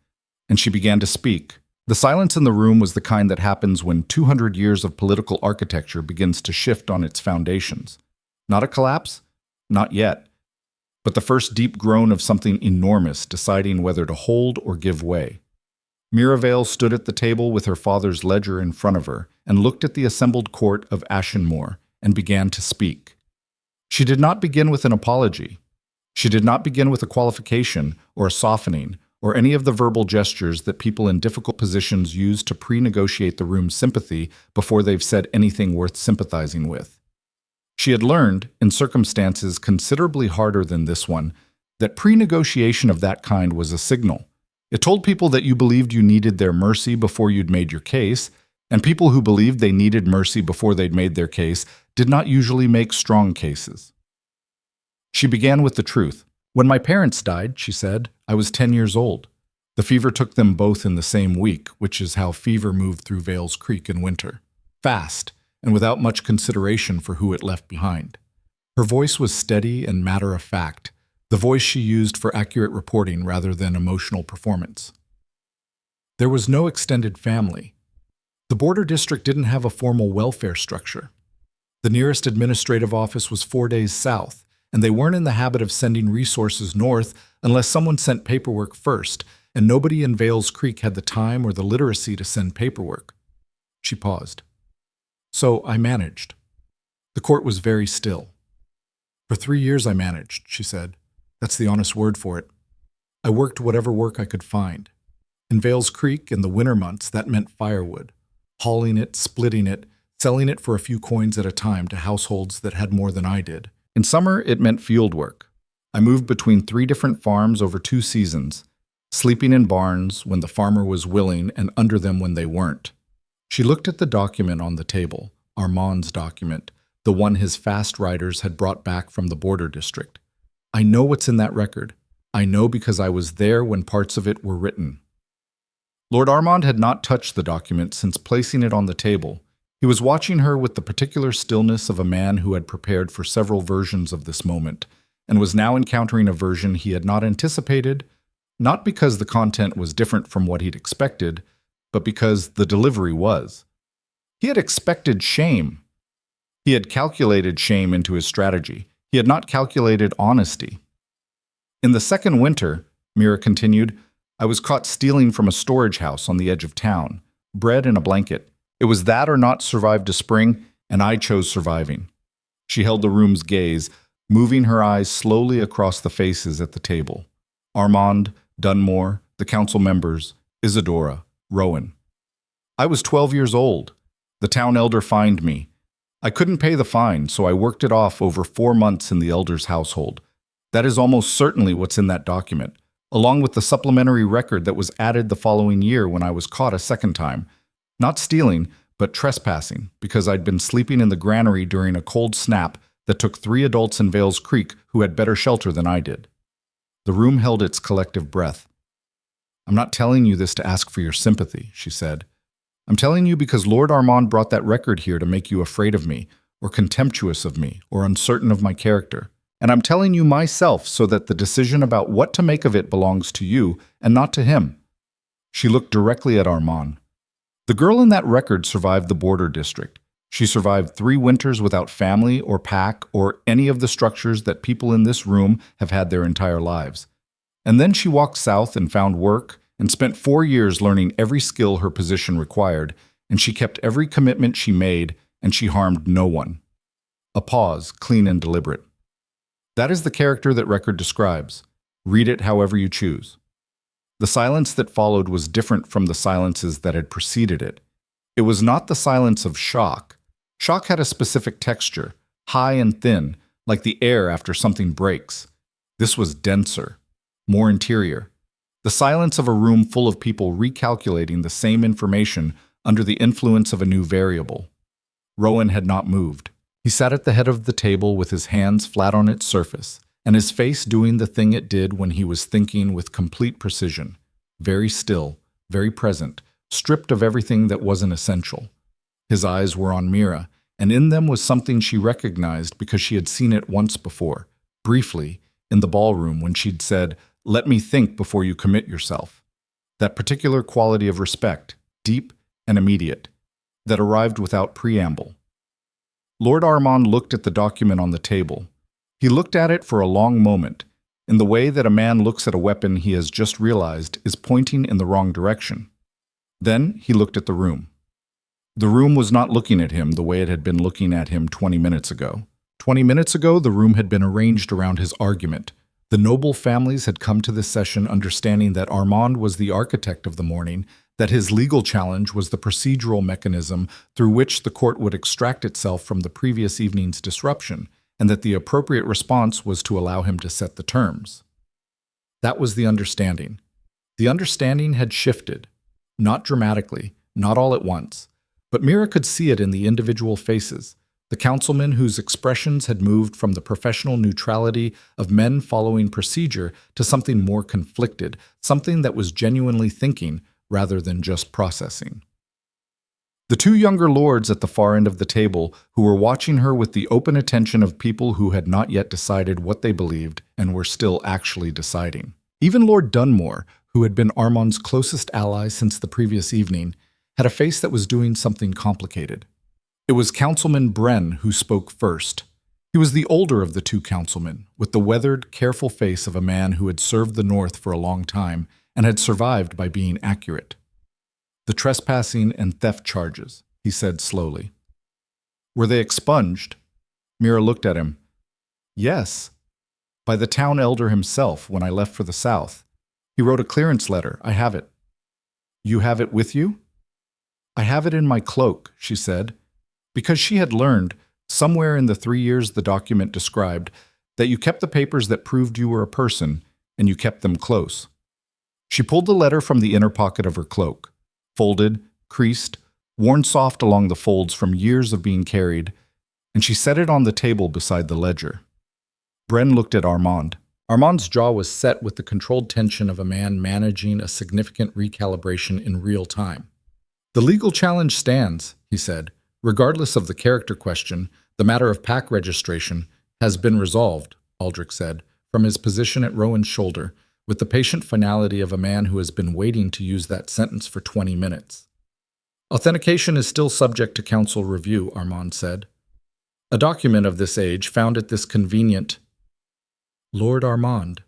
and she began to speak. The silence in the room was the kind that happens when 200 years of political architecture begins to shift on its foundations. Not a collapse? Not yet. But the first deep groan of something enormous deciding whether to hold or give way. Mirabelle stood at the table with her father's ledger in front of her and looked at the assembled court of Ashenmore and began to speak. She did not begin with an apology. She did not begin with a qualification or a softening or any of the verbal gestures that people in difficult positions use to pre-negotiate the room's sympathy before they've said anything worth sympathizing with. She had learned, in circumstances considerably harder than this one, that pre-negotiation of that kind was a signal. It told people that you believed you needed their mercy before you'd made your case, and people who believed they needed mercy before they'd made their case did not usually make strong cases. She began with the truth. When my parents died, she said, I was 10 years old. The fever took them both in the same week, which is how fever moved through Vales Creek in winter. Fast, and without much consideration for who it left behind. Her voice was steady and matter-of-fact, the voice she used for accurate reporting rather than emotional performance. There was no extended family. The border district didn't have a formal welfare structure. The nearest administrative office was 4 days south, and they weren't in the habit of sending resources north unless someone sent paperwork first, and nobody in Vales Creek had the time or the literacy to send paperwork. She paused. So I managed. The court was very still. For 3 years I managed, she said. That's the honest word for it. I worked whatever work I could find. In Vales Creek, in the winter months, that meant firewood. Hauling it, splitting it, selling it for a few coins at a time to households that had more than I did. In summer, it meant field work. I moved between 3 different farms over 2 seasons, sleeping in barns when the farmer was willing and under them when they weren't. She looked at the document on the table, Armand's document, the one his fast riders had brought back from the border district. I know what's in that record. I know because I was there when parts of it were written. Lord Armand had not touched the document since placing it on the table. He was watching her with the particular stillness of a man who had prepared for several versions of this moment, and was now encountering a version he had not anticipated, not because the content was different from what he'd expected, but because the delivery was. He had expected shame. He had calculated shame into his strategy. He had not calculated honesty. In the second winter, Mira continued, I was caught stealing from a storage house on the edge of town, bread in a blanket. It was that or not survived a spring, and I chose surviving. She held the room's gaze, moving her eyes slowly across the faces at the table. Armand, Dunmore, the council members, Isadora, Rowan. I was 12 years old. The town elder fined me. I couldn't pay the fine, so I worked it off over 4 months in the elder's household. That is almost certainly what's in that document, along with the supplementary record that was added the following year when I was caught a second time. Not stealing, but trespassing, because I'd been sleeping in the granary during a cold snap that took 3 adults in Vales Creek who had better shelter than I did. The room held its collective breath. I'm not telling you this to ask for your sympathy, she said. I'm telling you because Lord Armand brought that record here to make you afraid of me, or contemptuous of me, or uncertain of my character. And I'm telling you myself so that the decision about what to make of it belongs to you and not to him. She looked directly at Armand. The girl in that record survived the border district. She survived 3 winters without family or pack or any of the structures that people in this room have had their entire lives. And then she walked south and found work and spent 4 years learning every skill her position required, and she kept every commitment she made, and she harmed no one. A pause, clean and deliberate. That is the character that record describes. Read it however you choose. The silence that followed was different from the silences that had preceded it. It was not the silence of shock. Shock had a specific texture, high and thin, like the air after something breaks. This was denser, more interior. The silence of a room full of people recalculating the same information under the influence of a new variable. Rowan had not moved. He sat at the head of the table with his hands flat on its surface, and his face doing the thing it did when he was thinking with complete precision. Very still, very present, stripped of everything that wasn't essential. His eyes were on Mira, and in them was something she recognized because she had seen it once before, briefly, in the ballroom when she'd said, "Let me think before you commit yourself." That particular quality of respect, deep and immediate, that arrived without preamble. Lord Armand looked at the document on the table. He looked at it for a long moment, in the way that a man looks at a weapon he has just realized is pointing in the wrong direction. Then he looked at the room. The room was not looking at him the way it had been looking at him 20 minutes ago. 20 minutes ago, the room had been arranged around his argument. The noble families had come to this session understanding that Armand was the architect of the morning, that his legal challenge was the procedural mechanism through which the court would extract itself from the previous evening's disruption, and that the appropriate response was to allow him to set the terms. That was the understanding. The understanding had shifted, not dramatically, not all at once, but Mira could see it in the individual faces, the councilmen whose expressions had moved from the professional neutrality of men following procedure to something more conflicted, something that was genuinely thinking rather than just processing. The two younger lords at the far end of the table, who were watching her with the open attention of people who had not yet decided what they believed and were still actually deciding. Even Lord Dunmore, who had been Armand's closest ally since the previous evening, had a face that was doing something complicated. It was Councilman Bren who spoke first. He was the older of the two councilmen, with the weathered, careful face of a man who had served the North for a long time and had survived by being accurate. "The trespassing and theft charges," he said slowly. "Were they expunged?" Mira looked at him. "Yes. By the town elder himself when I left for the South. He wrote a clearance letter. I have it." "You have it with you?" "I have it in my cloak," she said, because she had learned, somewhere in the 3 years the document described, that you kept the papers that proved you were a person, and you kept them close. She pulled the letter from the inner pocket of her cloak, folded, creased, worn soft along the folds from years of being carried, and she set it on the table beside the ledger. Bren looked at Armand. Armand's jaw was set with the controlled tension of a man managing a significant recalibration in real time. "The legal challenge stands," he said. "Regardless of the character question, the matter of pack registration has been resolved," Aldrich said, from his position at Rowan's shoulder, with the patient finality of a man who has been waiting to use that sentence for 20 minutes. "Authentication is still subject to council review," Armand said. "A document of this age found at this convenient—" "Lord Armand."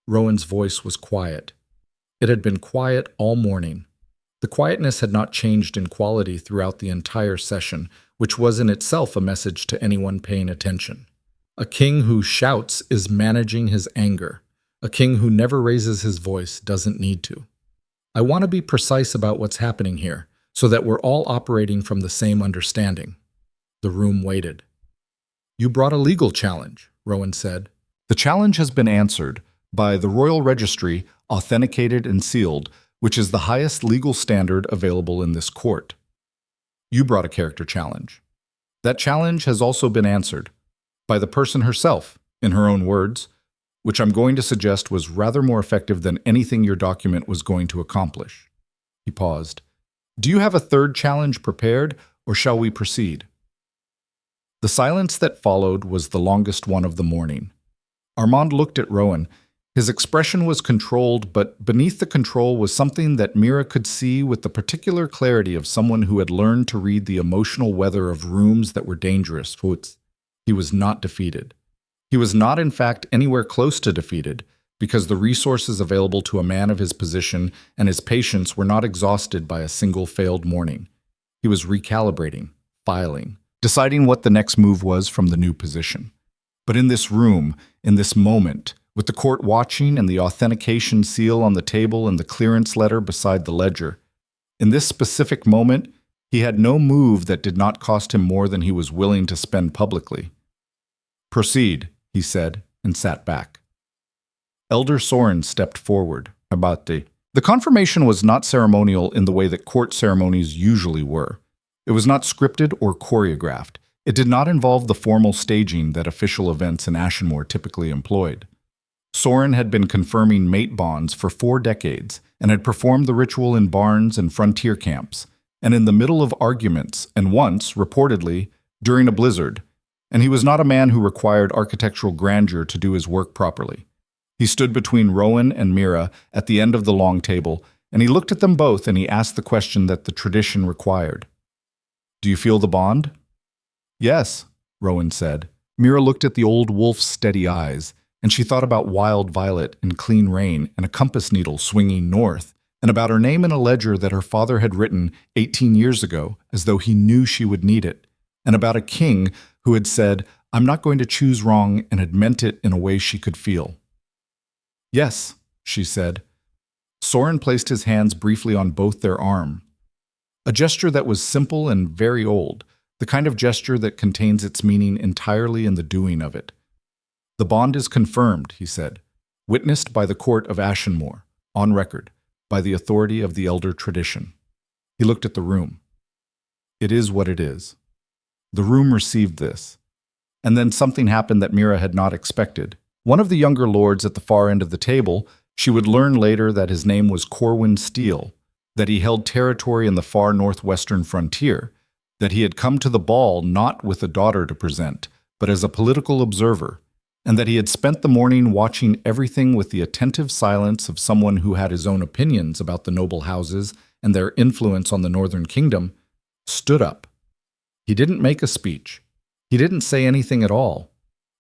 Rowan's voice was quiet. It had been quiet all morning. The quietness had not changed in quality throughout the entire session, which was in itself a message to anyone paying attention. A king who shouts is managing his anger. A king who never raises his voice doesn't need to. "I want to be precise about what's happening here, so that we're all operating from the same understanding." The room waited. "You brought a legal challenge," Rowan said. "The challenge has been answered by the Royal Registry, authenticated and sealed, which is the highest legal standard available in this court. You brought a character challenge. That challenge has also been answered by the person herself, in her own words, which I'm going to suggest was rather more effective than anything your document was going to accomplish." He paused. "Do you have a third challenge prepared, or shall we proceed?" The silence that followed was the longest one of the morning. Armand looked at Rowan. His expression was controlled, but beneath the control was something that Mira could see with the particular clarity of someone who had learned to read the emotional weather of rooms that were dangerous. He was not defeated. He was not, in fact, anywhere close to defeated, because the resources available to a man of his position and his patience were not exhausted by a single failed morning. He was recalibrating, filing, deciding what the next move was from the new position. But in this room, in this moment, with the court watching and the authentication seal on the table and the clearance letter beside the ledger, in this specific moment, he had no move that did not cost him more than he was willing to spend publicly. "Proceed," he said, and sat back. Elder Soren stepped forward. The confirmation was not ceremonial in the way that court ceremonies usually were. It was not scripted or choreographed. It did not involve the formal staging that official events in Ashenmoor typically employed. Soren had been confirming mate bonds for 4 decades and had performed the ritual in barns and frontier camps, and in the middle of arguments, and once, reportedly, during a blizzard. And he was not a man who required architectural grandeur to do his work properly. He stood between Rowan and Mira at the end of the long table, and he looked at them both and he asked the question that the tradition required. "Do you feel the bond?" "Yes," Rowan said. Mira looked at the old wolf's steady eyes, and she thought about Wild Violet and Clean Rain and a compass needle swinging north, and about her name in a ledger that her father had written 18 years ago, as though he knew she would need it, and about a king who had said, "I'm not going to choose wrong," and had meant it in a way she could feel. "Yes," she said. Soren placed his hands briefly on both their arms, a gesture that was simple and very old, the kind of gesture that contains its meaning entirely in the doing of it. "The bond is confirmed," he said, "witnessed by the court of Ashenmore, on record, by the authority of the elder tradition." He looked at the room. "It is what it is." The room received this. And then something happened that Mira had not expected. One of the younger lords at the far end of the table, she would learn later that his name was Corwin Steele, that he held territory in the far northwestern frontier, that he had come to the ball not with a daughter to present, but as a political observer, and that he had spent the morning watching everything with the attentive silence of someone who had his own opinions about the noble houses and their influence on the northern kingdom, stood up. He didn't make a speech. He didn't say anything at all.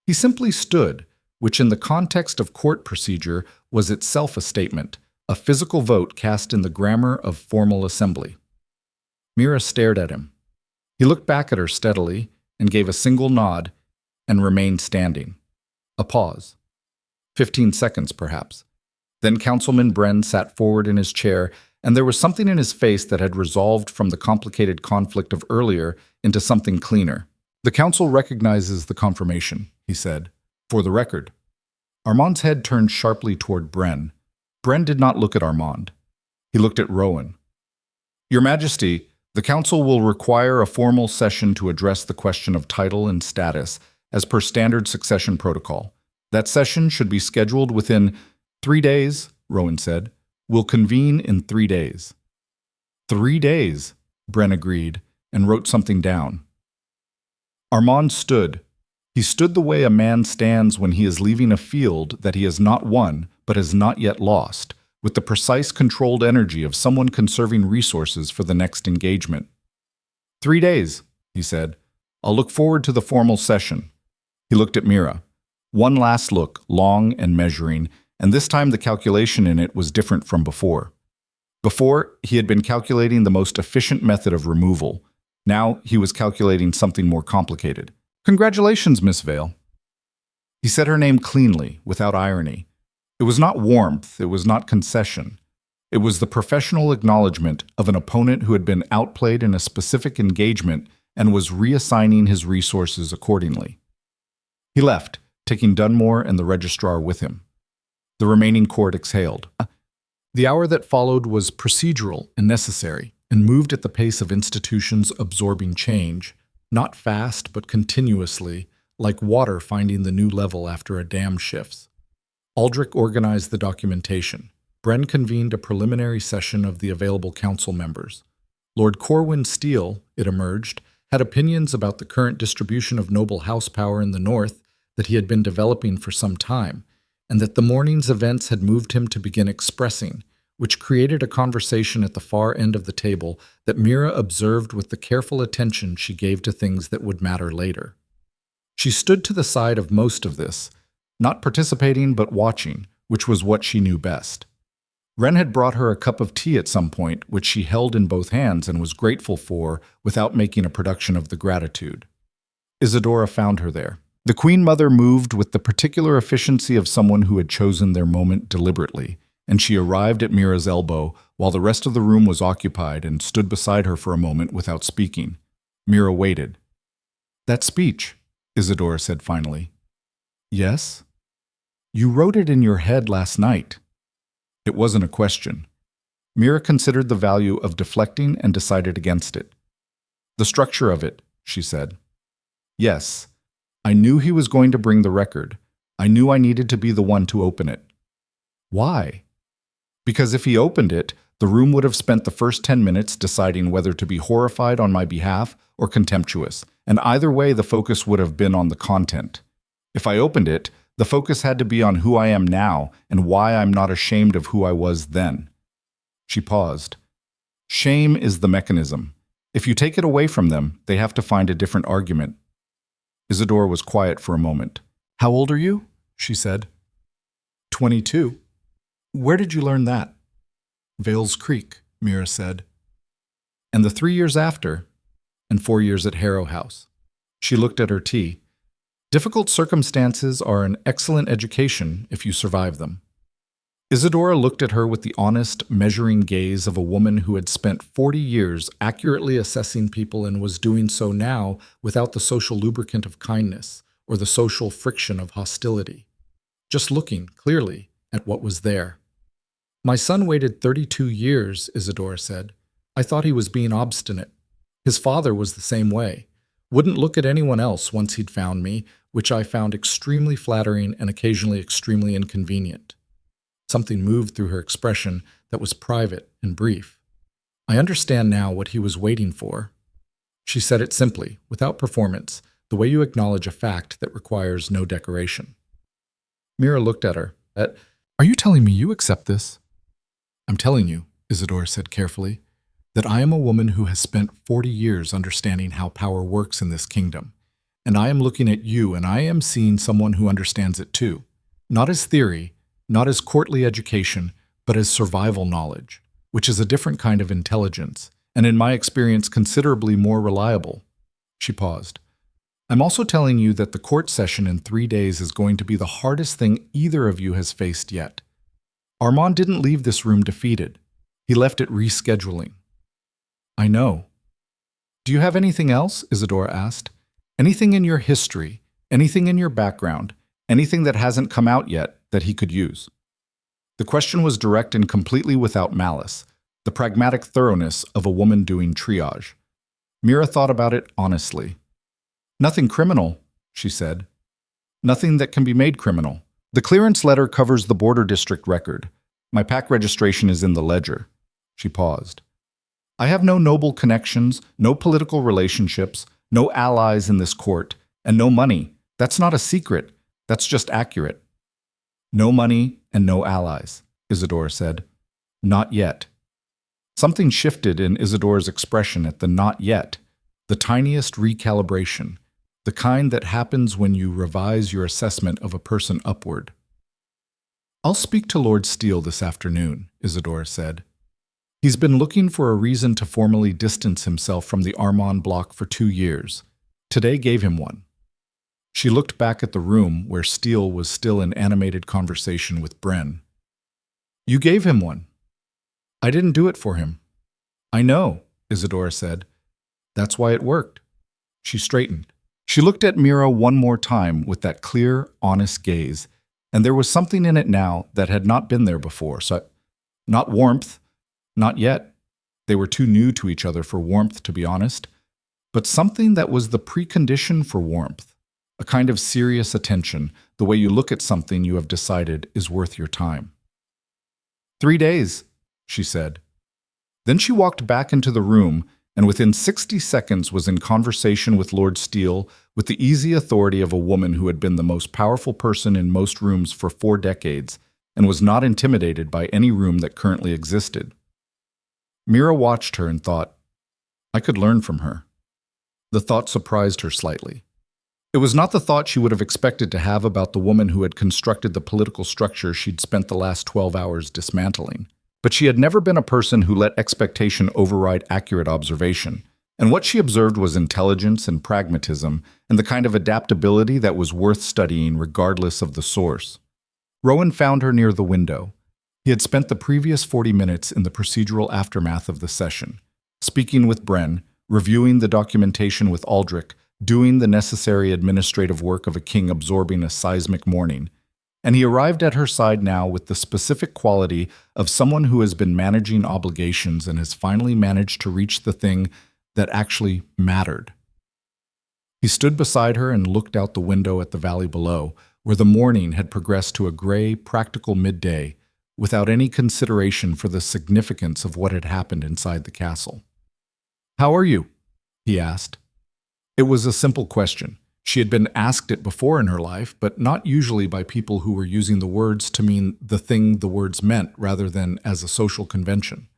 He simply stood, which in the context of court procedure was itself a statement, a physical vote cast in the grammar of formal assembly. Mira stared at him. He looked back at her steadily and gave a single nod and remained standing. A pause. 15 seconds, perhaps. Then Councilman Bren sat forward in his chair, and there was something in his face that had resolved from the complicated conflict of earlier into something cleaner. "The council recognizes the confirmation," he said. "For the record." Armand's head turned sharply toward Bren. Bren did not look at Armand. He looked at Rowan. "Your Majesty, the council will require a formal session to address the question of title and status, as per standard succession protocol. That session should be scheduled within 3 days, Rowan said. "We'll convene in 3 days." 3 days, Bren agreed, and wrote something down. Armand stood. He stood the way a man stands when he is leaving a field that he has not won, but has not yet lost, with the precise controlled energy of someone conserving resources for the next engagement. 3 days, he said. "I'll look forward to the formal session." He looked at Mira. One last look, long and measuring, and this time the calculation in it was different from before. Before, he had been calculating the most efficient method of removal. Now he was calculating something more complicated. "Congratulations, Miss Vale." He said her name cleanly, without irony. It was not warmth, it was not concession. It was the professional acknowledgement of an opponent who had been outplayed in a specific engagement and was reassigning his resources accordingly. He left, taking Dunmore and the registrar with him. The remaining court exhaled. The hour that followed was procedural and necessary, and moved at the pace of institutions absorbing change, not fast but continuously, like water finding the new level after a dam shifts. Aldrich organized the documentation. Bren convened a preliminary session of the available council members. Lord Corwin Steele, it emerged, had opinions about the current distribution of noble house power in the north that he had been developing for some time, and that the morning's events had moved him to begin expressing, which created a conversation at the far end of the table that Mira observed with the careful attention she gave to things that would matter later. She stood to the side of most of this, not participating but watching, which was what she knew best. Wren had brought her a cup of tea at some point, which she held in both hands and was grateful for without making a production of the gratitude. Isadora found her there. The Queen Mother moved with the particular efficiency of someone who had chosen their moment deliberately, and she arrived at Mira's elbow while the rest of the room was occupied and stood beside her for a moment without speaking. Mira waited. "That speech," Isadora said finally. "Yes?" "You wrote it in your head last night." It wasn't a question. Mira considered the value of deflecting and decided against it. "The structure of it," she said. "Yes. I knew he was going to bring the record. I knew I needed to be the one to open it." "Why?" "Because if he opened it, the room would have spent the first 10 minutes deciding whether to be horrified on my behalf or contemptuous, and either way the focus would have been on the content. If I opened it, the focus had to be on who I am now and why I'm not ashamed of who I was then." She paused. "Shame is the mechanism. If you take it away from them, they have to find a different argument." Isadora was quiet for a moment. "How old are you?" she said. 22. "Where did you learn that?" "Vales Creek," Mira said. "And the 3 years after?" "And 4 years at Harrow House." She looked at her tea. "Difficult circumstances are an excellent education if you survive them." Isadora looked at her with the honest, measuring gaze of a woman who had spent 40 years accurately assessing people and was doing so now without the social lubricant of kindness or the social friction of hostility. Just looking, clearly, at what was there. My son waited 32 years, Isadora said. I thought he was being obstinate. His father was the same way. Wouldn't look at anyone else once he'd found me, which I found extremely flattering and occasionally extremely inconvenient. Something moved through her expression that was private and brief. I understand now what he was waiting for. She said it simply, without performance, the way you acknowledge a fact that requires no decoration. Mira looked at her. Are you telling me you accept this? I'm telling you, Isadora said carefully, that I am a woman who has spent 40 years understanding how power works in this kingdom. And I am looking at you and I am seeing someone who understands it too. Not as theory, not as courtly education, but as survival knowledge, which is a different kind of intelligence, and in my experience considerably more reliable. She paused. I'm also telling you that the court session in 3 days is going to be the hardest thing either of you has faced yet. Armand didn't leave this room defeated. He left it rescheduling. I know. Do you have anything else? Isadora asked. Anything in your history, anything in your background, anything that hasn't come out yet that he could use? The question was direct and completely without malice, the pragmatic thoroughness of a woman doing triage. Mira thought about it honestly. Nothing criminal, she said. Nothing that can be made criminal. The clearance letter covers the border district record. My PAC registration is in the ledger. She paused. I have no noble connections, no political relationships, no allies in this court, and no money. That's not a secret. That's just accurate. No money and no allies, Isadora said. Not yet. Something shifted in Isadora's expression at the not yet, the tiniest recalibration, the kind that happens when you revise your assessment of a person upward. I'll speak to Lord Steele this afternoon, Isadora said. He's been looking for a reason to formally distance himself from the Armand block for 2 years. Today gave him one. She looked back at the room where Steele was still in animated conversation with Bren. You gave him one. I didn't do it for him. I know, Isadora said. That's why it worked. She straightened. She looked at Mira one more time with that clear, honest gaze, and there was something in it now that had not been there before. Not warmth, not yet. They were too new to each other for warmth, to be honest, but something that was the precondition for warmth. A kind of serious attention, the way you look at something you have decided is worth your time. 3 days, she said. Then she walked back into the room and within 60 seconds was in conversation with Lord Steele with the easy authority of a woman who had been the most powerful person in most rooms for 4 decades and was not intimidated by any room that currently existed. Mira watched her and thought, I could learn from her. The thought surprised her slightly. It was not the thought she would have expected to have about the woman who had constructed the political structure she'd spent the last 12 hours dismantling. But she had never been a person who let expectation override accurate observation, and what she observed was intelligence and pragmatism and the kind of adaptability that was worth studying regardless of the source. Rowan found her near the window. He had spent the previous 40 minutes in the procedural aftermath of the session, speaking with Bren, reviewing the documentation with Aldrich, doing the necessary administrative work of a king absorbing a seismic morning, and he arrived at her side now with the specific quality of someone who has been managing obligations and has finally managed to reach the thing that actually mattered. He stood beside her and looked out the window at the valley below, where the morning had progressed to a gray, practical midday, without any consideration for the significance of what had happened inside the castle. "How are you?" he asked. It was a simple question. She had been asked it before in her life, but not usually by people who were using the words to mean the thing the words meant rather than as a social convention.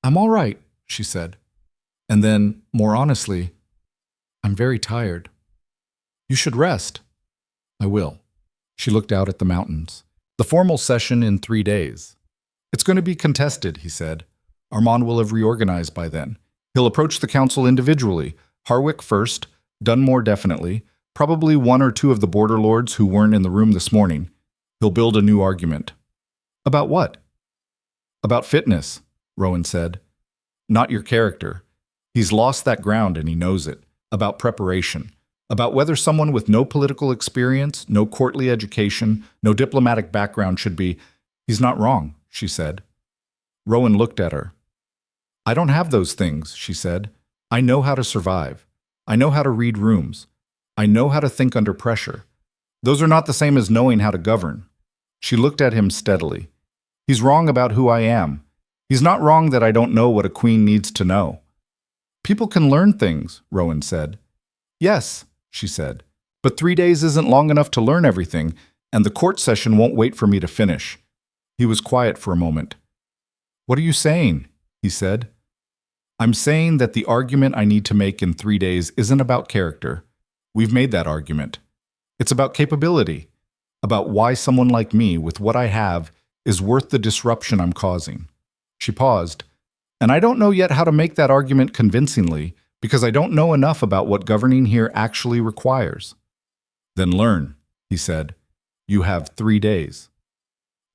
"I'm all right," she said. And then, more honestly, "I'm very tired." "You should rest." "I will." She looked out at the mountains. "The formal session in 3 days. It's going to be contested," he said. "Armand will have reorganized by then. He'll approach the council individually. Harwick first, Dunmore definitely, probably 1 or 2 of the border lords who weren't in the room this morning. He'll build a new argument. About what? About fitness, Rowan said. Not your character. He's lost that ground and he knows it. About preparation. About whether someone with no political experience, no courtly education, no diplomatic background should be. He's not wrong, she said. Rowan looked at her. I don't have those things, she said. I know how to survive. I know how to read rooms. I know how to think under pressure. Those are not the same as knowing how to govern. She looked at him steadily. He's wrong about who I am. He's not wrong that I don't know what a queen needs to know. People can learn things, Rowan said. Yes, she said, but 3 days isn't long enough to learn everything, and the court session won't wait for me to finish. He was quiet for a moment. What are you saying? He said. I'm saying that the argument I need to make in 3 days isn't about character. We've made that argument. It's about capability, about why someone like me, with what I have, is worth the disruption I'm causing. She paused. And I don't know yet how to make that argument convincingly, because I don't know enough about what governing here actually requires. Then learn, he said. You have 3 days.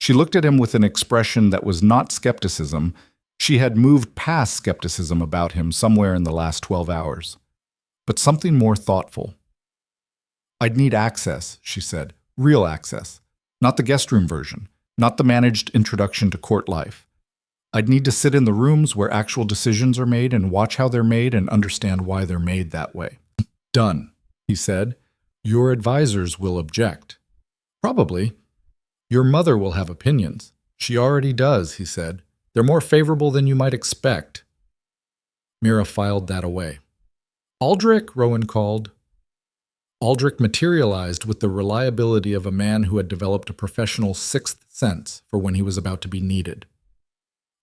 She looked at him with an expression that was not skepticism. She had moved past skepticism about him somewhere in the last 12 hours. But something more thoughtful. I'd need access, she said. Real access. Not the guest room version. Not the managed introduction to court life. I'd need to sit in the rooms where actual decisions are made and watch how they're made and understand why they're made that way. Done, he said. Your advisors will object. Probably. Your mother will have opinions. She already does, he said. They're more favorable than you might expect. Mira filed that away. Aldrich, Rowan called. Aldrich materialized with the reliability of a man who had developed a professional sixth sense for when he was about to be needed.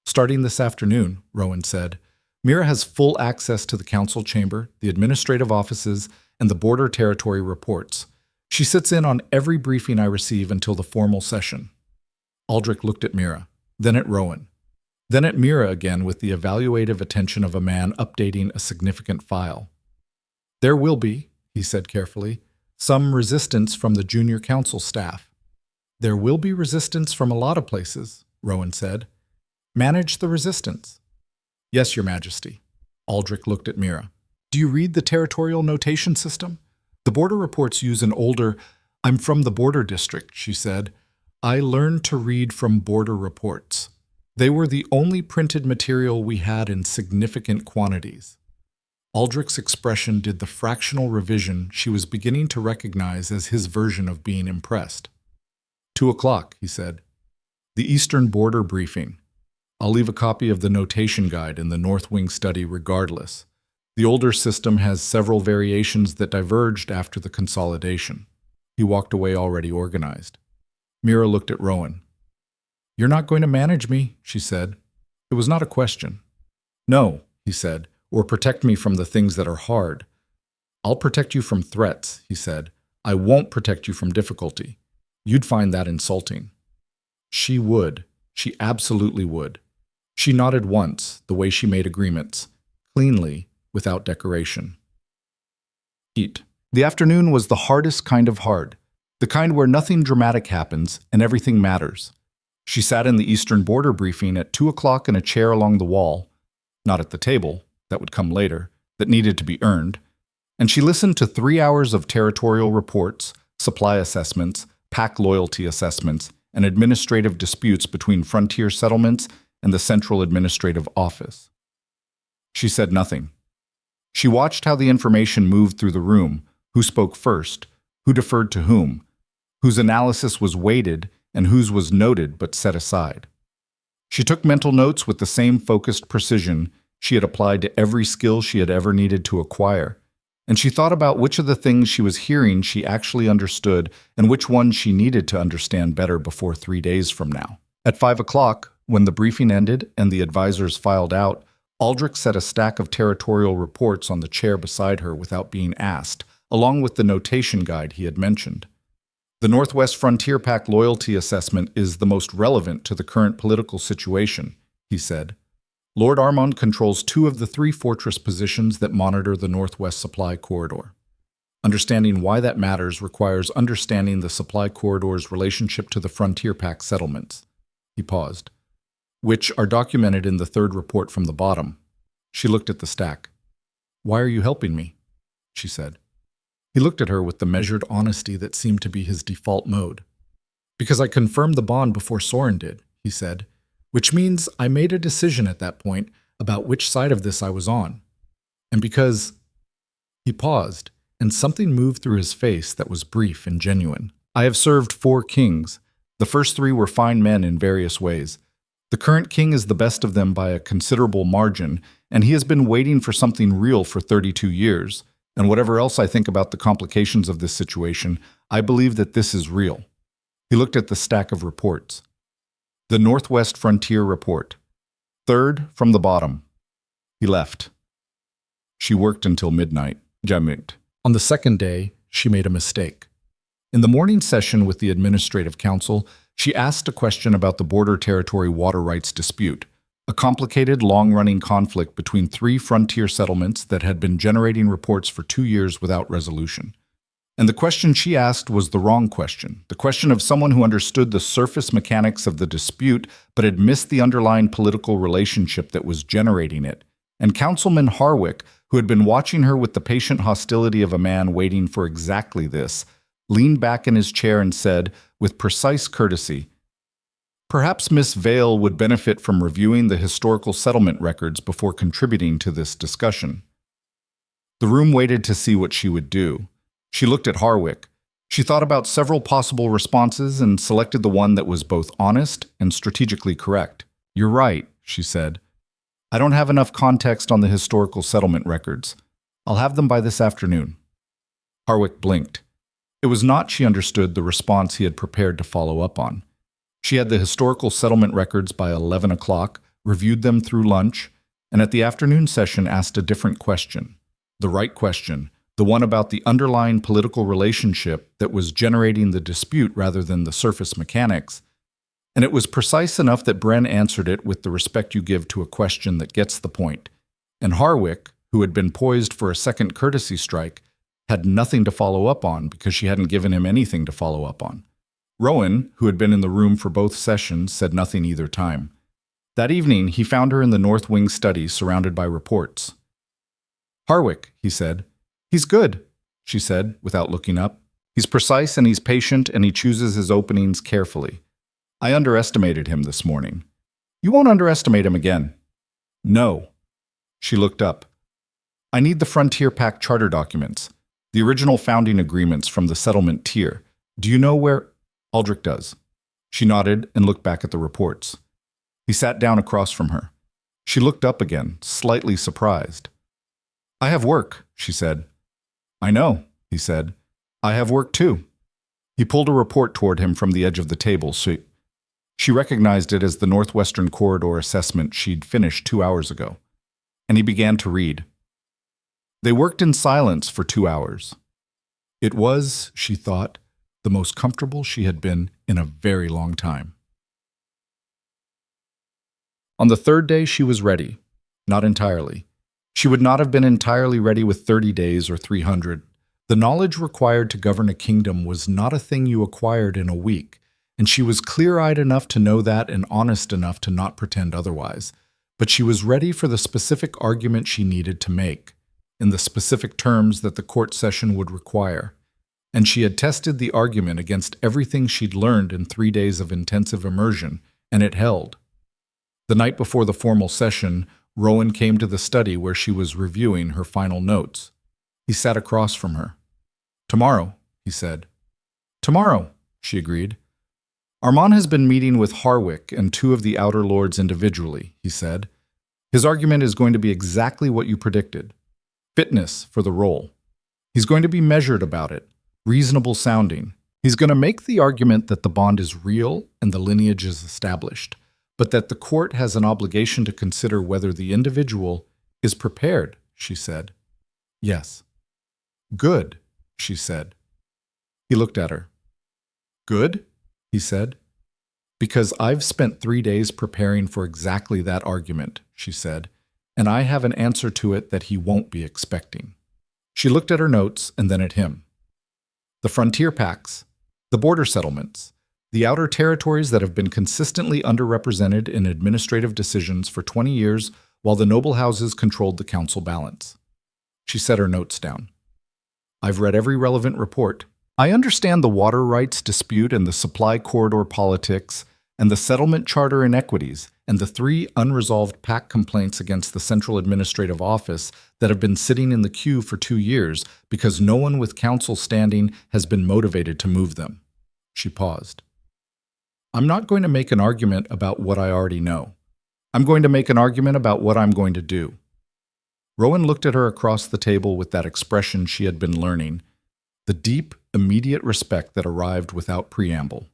Starting this afternoon, Rowan said, Mira has full access to the council chamber, the administrative offices, and the border territory reports. She sits in on every briefing I receive until the formal session. Aldrich looked at Mira, then at Rowan, then at Mira again with the evaluative attention of a man updating a significant file. There will be, he said carefully, some resistance from the junior council staff. There will be resistance from a lot of places, Rowan said. Manage the resistance. Yes, Your Majesty. Aldrich looked at Mira. Do you read the territorial notation system? The border reports use an older, I'm from the border district, she said. I learned to read from border reports. They were the only printed material we had in significant quantities. Aldrich's expression did the fractional revision she was beginning to recognize as his version of being impressed. 2 o'clock, he said. The Eastern Border Briefing. I'll leave a copy of the notation guide in the North Wing study regardless. The older system has several variations that diverged after the consolidation. He walked away already organized. Mira looked at Rowan. You're not going to manage me, she said. It was not a question. No, he said, or protect me from the things that are hard. I'll protect you from threats, he said. I won't protect you from difficulty. You'd find that insulting. She would. She absolutely would. She nodded once, the way she made agreements, cleanly, without decoration. Heat. The afternoon was the hardest kind of hard, the kind where nothing dramatic happens and everything matters. She sat in the Eastern Border Briefing at 2 o'clock in a chair along the wall, not at the table, that would come later, that needed to be earned, and she listened to 3 hours of territorial reports, supply assessments, pack loyalty assessments, and administrative disputes between frontier settlements and the Central Administrative Office. She said nothing. She watched how the information moved through the room, who spoke first, who deferred to whom, whose analysis was weighted and whose was noted but set aside. She took mental notes with the same focused precision she had applied to every skill she had ever needed to acquire, and she thought about which of the things she was hearing she actually understood and which ones she needed to understand better before 3 days from now. At 5 o'clock, when the briefing ended and the advisors filed out, Aldrich set a stack of territorial reports on the chair beside her without being asked, along with the notation guide he had mentioned. The Northwest Frontier Pack Loyalty Assessment is the most relevant to the current political situation, he said. Lord Armand controls 2 of the 3 fortress positions that monitor the Northwest Supply Corridor. Understanding why that matters requires understanding the supply corridor's relationship to the Frontier Pack settlements. He paused. Which are documented in the third report from the bottom. She looked at the stack. Why are you helping me? She said. He looked at her with the measured honesty that seemed to be his default mode. Because I confirmed the bond before Soren did, he said, which means I made a decision at that point about which side of this I was on. And because... He paused, and something moved through his face that was brief and genuine. I have served 4 kings. The first 3 were fine men in various ways. The current king is the best of them by a considerable margin, and he has been waiting for something real for 32 years. And whatever else I think about the complications of this situation, I believe that this is real. He looked at the stack of reports. The Northwest Frontier Report. Third from the bottom. He left. She worked until midnight. On the second day, she made a mistake. In the morning session with the Administrative Council, she asked a question about the border territory water rights dispute, a complicated, long-running conflict between 3 frontier settlements that had been generating reports for 2 years without resolution. And the question she asked was the wrong question, the question of someone who understood the surface mechanics of the dispute but had missed the underlying political relationship that was generating it. And Councilman Harwick, who had been watching her with the patient hostility of a man waiting for exactly this, leaned back in his chair and said, with precise courtesy, "Perhaps Miss Vale would benefit from reviewing the historical settlement records before contributing to this discussion." The room waited to see what she would do. She looked at Harwick. She thought about several possible responses and selected the one that was both honest and strategically correct. "You're right," she said. "I don't have enough context on the historical settlement records. I'll have them by this afternoon." Harwick blinked. It was not, she understood, the response he had prepared to follow up on. She had the historical settlement records by 11 o'clock, reviewed them through lunch, and at the afternoon session asked a different question. The right question, the one about the underlying political relationship that was generating the dispute rather than the surface mechanics. And it was precise enough that Bren answered it with the respect you give to a question that gets the point. And Harwick, who had been poised for a second courtesy strike, had nothing to follow up on because she hadn't given him anything to follow up on. Rowan, who had been in the room for both sessions, said nothing either time. That evening, he found her in the North Wing study surrounded by reports. "Harwick," he said. "He's good," she said, without looking up. "He's precise and he's patient and he chooses his openings carefully. I underestimated him this morning. You won't underestimate him again." "No." She looked up. "I need the Frontier Pact charter documents, the original founding agreements from the settlement tier. Do you know where—" "Aldrich does." She nodded and looked back at the reports. He sat down across from her. She looked up again, slightly surprised. "I have work," she said. "I know," he said. "I have work too." He pulled a report toward him from the edge of the table, so she recognized it as the Northwestern Corridor assessment she'd finished 2 hours ago. And he began to read. They worked in silence for 2 hours. It was, she thought, the most comfortable she had been in a very long time. On the third day, she was ready. Not entirely. She would not have been entirely ready with 30 days or 300. The knowledge required to govern a kingdom was not a thing you acquired in a week, and she was clear-eyed enough to know that and honest enough to not pretend otherwise. But she was ready for the specific argument she needed to make, in the specific terms that the court session would require. And she had tested the argument against everything she'd learned in 3 days of intensive immersion, and it held. The night before the formal session, Rowan came to the study where she was reviewing her final notes. He sat across from her. "Tomorrow," he said. "Tomorrow," she agreed. "Armand has been meeting with Harwick and 2 of the Outer Lords individually," he said. "His argument is going to be exactly what you predicted. Fitness for the role. He's going to be measured about it, reasonable sounding. He's going to make the argument that the bond is real and the lineage is established, but that the court has an obligation to consider whether the individual is prepared," she said. "Yes." "Good," she said. He looked at her. "Good?" he said. "Because I've spent 3 days preparing for exactly that argument," she said, "and I have an answer to it that he won't be expecting." She looked at her notes and then at him. The frontier pacts, the border settlements, The outer territories that have been consistently underrepresented in administrative decisions for 20 years while the noble houses controlled the council balance. She set her notes down. I've read every relevant report. I understand the water rights dispute and the supply corridor politics and the settlement charter inequities and the 3 unresolved PAC complaints against the Central Administrative Office that have been sitting in the queue for 2 years because no one with council standing has been motivated to move them. She paused. I'm not going to make an argument about what I already know. I'm going to make an argument about what I'm going to do. Rowan looked at her across the table with that expression she had been learning, the deep, immediate respect that arrived without preamble.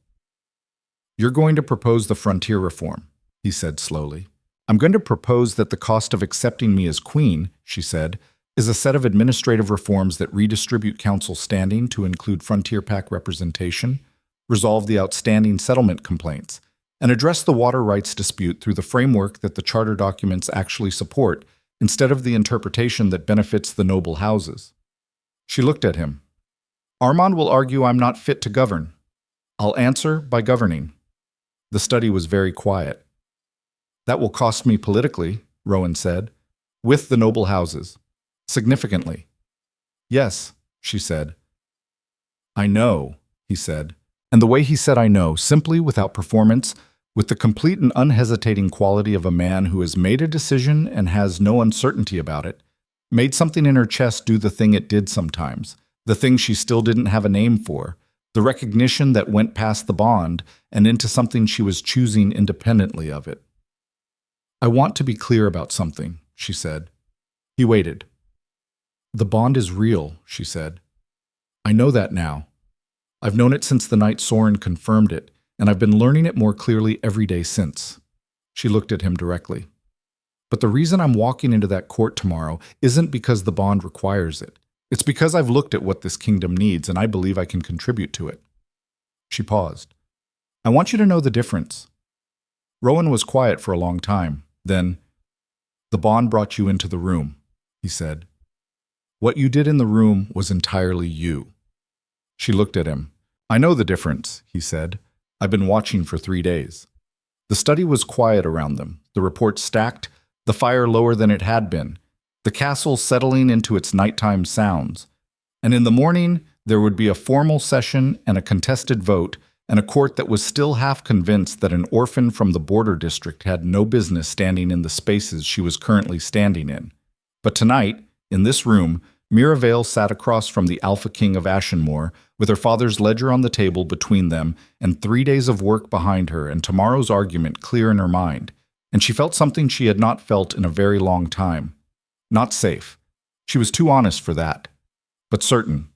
You're going to propose the frontier reform, he said slowly. I'm going to propose that the cost of accepting me as queen, she said, is a set of administrative reforms that redistribute council standing to include frontier PAC representation, resolve the outstanding settlement complaints, and address the water rights dispute through the framework that the charter documents actually support, instead of the interpretation that benefits the noble houses. She looked at him. Armand will argue I'm not fit to govern. I'll answer by governing. The study was very quiet. That will cost me politically, Rowan said, with the noble houses. Significantly. Yes, she said. I know, he said. And the way he said I know, simply without performance, with the complete and unhesitating quality of a man who has made a decision and has no uncertainty about it, made something in her chest do the thing it did sometimes, the thing she still didn't have a name for, the recognition that went past the bond and into something she was choosing independently of it. I want to be clear about something, she said. He waited. The bond is real, she said. I know that now. I've known it since the night Soren confirmed it, and I've been learning it more clearly every day since. She looked at him directly. But the reason I'm walking into that court tomorrow isn't because the bond requires it. It's because I've looked at what this kingdom needs, and I believe I can contribute to it. She paused. I want you to know the difference. Rowan was quiet for a long time. Then, the bond brought you into the room, he said. What you did in the room was entirely you. She looked at him. I know the difference, he said. I've been watching for 3 days. The study was quiet around them, the report stacked, the fire lower than it had been, the castle settling into its nighttime sounds. And in the morning, there would be a formal session and a contested vote, and a court that was still half convinced that an orphan from the border district had no business standing in the spaces she was currently standing in. But tonight, in this room, Miravail sat across from the Alpha King of Ashenmore, with her father's ledger on the table between them and 3 days of work behind her and tomorrow's argument clear in her mind, and she felt something she had not felt in a very long time. Not safe. She was too honest for that. But certain.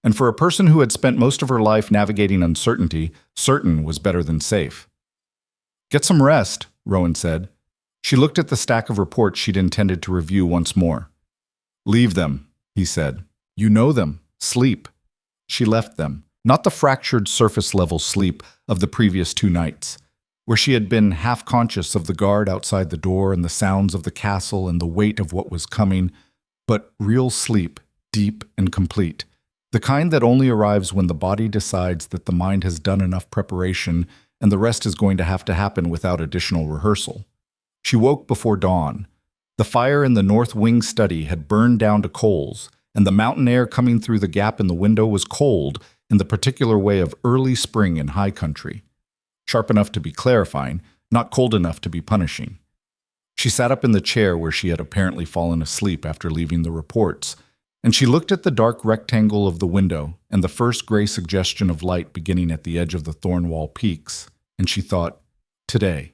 And for a person who had spent most of her life navigating uncertainty, certain was better than safe. Get some rest, Rowan said. She looked at the stack of reports she'd intended to review once more. Leave them, he said. You know them. Sleep. She left them, not the fractured surface-level sleep of the previous 2 nights, where she had been half-conscious of the guard outside the door and the sounds of the castle and the weight of what was coming, but real sleep, deep and complete, the kind that only arrives when the body decides that the mind has done enough preparation and the rest is going to happen without additional rehearsal. She woke before dawn. The fire in the north wing study had burned down to coals, and the mountain air coming through the gap in the window was cold in the particular way of early spring in high country. Sharp enough to be clarifying, not cold enough to be punishing. She sat up in the chair where she had apparently fallen asleep after leaving the reports, and she looked at the dark rectangle of the window and the first gray suggestion of light beginning at the edge of the Thornwall peaks, and she thought, today.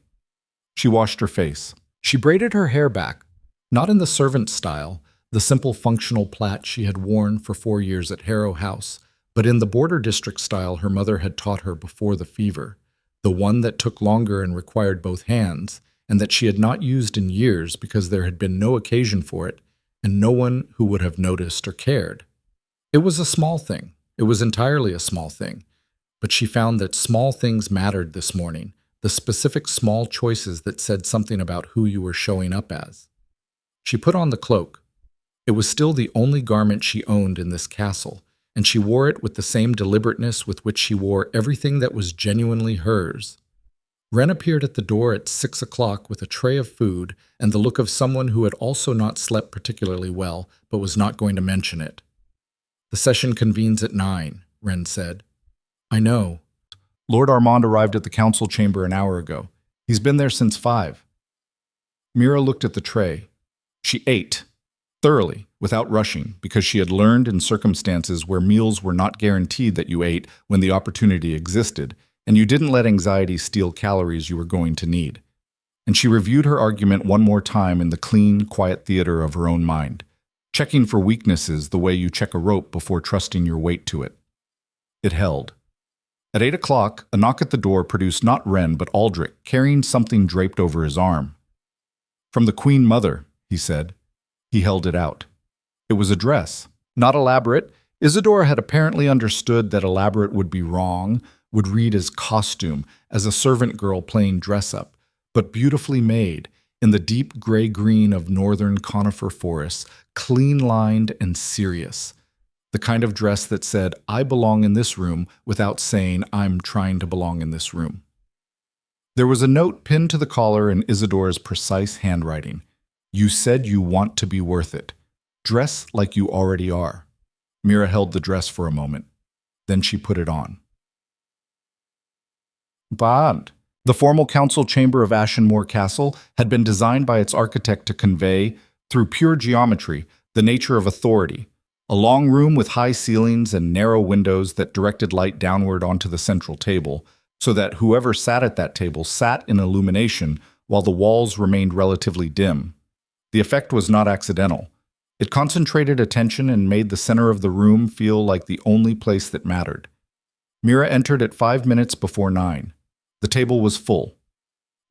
She washed her face. She braided her hair back, not in the servant style, the simple functional plait she had worn for 4 years at Harrow House, but in the border district style her mother had taught her before the fever, the one that took longer and required both hands, and that she had not used in years because there had been no occasion for it, and no one who would have noticed or cared. It was a small thing. It was entirely a small thing. But she found that small things mattered this morning, the specific small choices that said something about who you were showing up as. She put on the cloak. It was still the only garment she owned in this castle, and she wore it with the same deliberateness with which she wore everything that was genuinely hers. Wren appeared at the door at 6 o'clock with a tray of food and the look of someone who had also not slept particularly well, but was not going to mention it. "The session convenes at 9, Wren said. "I know. Lord Armand arrived at the council chamber an hour ago. He's been there since 5. Mira looked at the tray. She ate, thoroughly, without rushing, because she had learned in circumstances where meals were not guaranteed that you ate when the opportunity existed, and you didn't let anxiety steal calories you were going to need. And she reviewed her argument one more time in the clean, quiet theater of her own mind, checking for weaknesses the way you check a rope before trusting your weight to it. It held. At 8 o'clock, a knock at the door produced not Wren but Aldrich, carrying something draped over his arm. "From the Queen Mother," he said. He held it out. It was a dress. Not elaborate. Isidore had apparently understood that elaborate would be wrong, would read as costume, as a servant girl playing dress-up, but beautifully made, in the deep gray-green of northern conifer forests, clean-lined and serious. The kind of dress that said, "I belong in this room," without saying, "I'm trying to belong in this room." There was a note pinned to the collar in Isidore's precise handwriting. "You said you want to be worth it. Dress like you already are." Mira held the dress for a moment. Then she put it on. Bond. The formal council chamber of Ashenmore Castle had been designed by its architect to convey, through pure geometry, the nature of authority. A long room with high ceilings and narrow windows that directed light downward onto the central table, so that whoever sat at that table sat in illumination while the walls remained relatively dim. The effect was not accidental. It concentrated attention and made the center of the room feel like the only place that mattered. Mira entered at 5 minutes before 9. The table was full.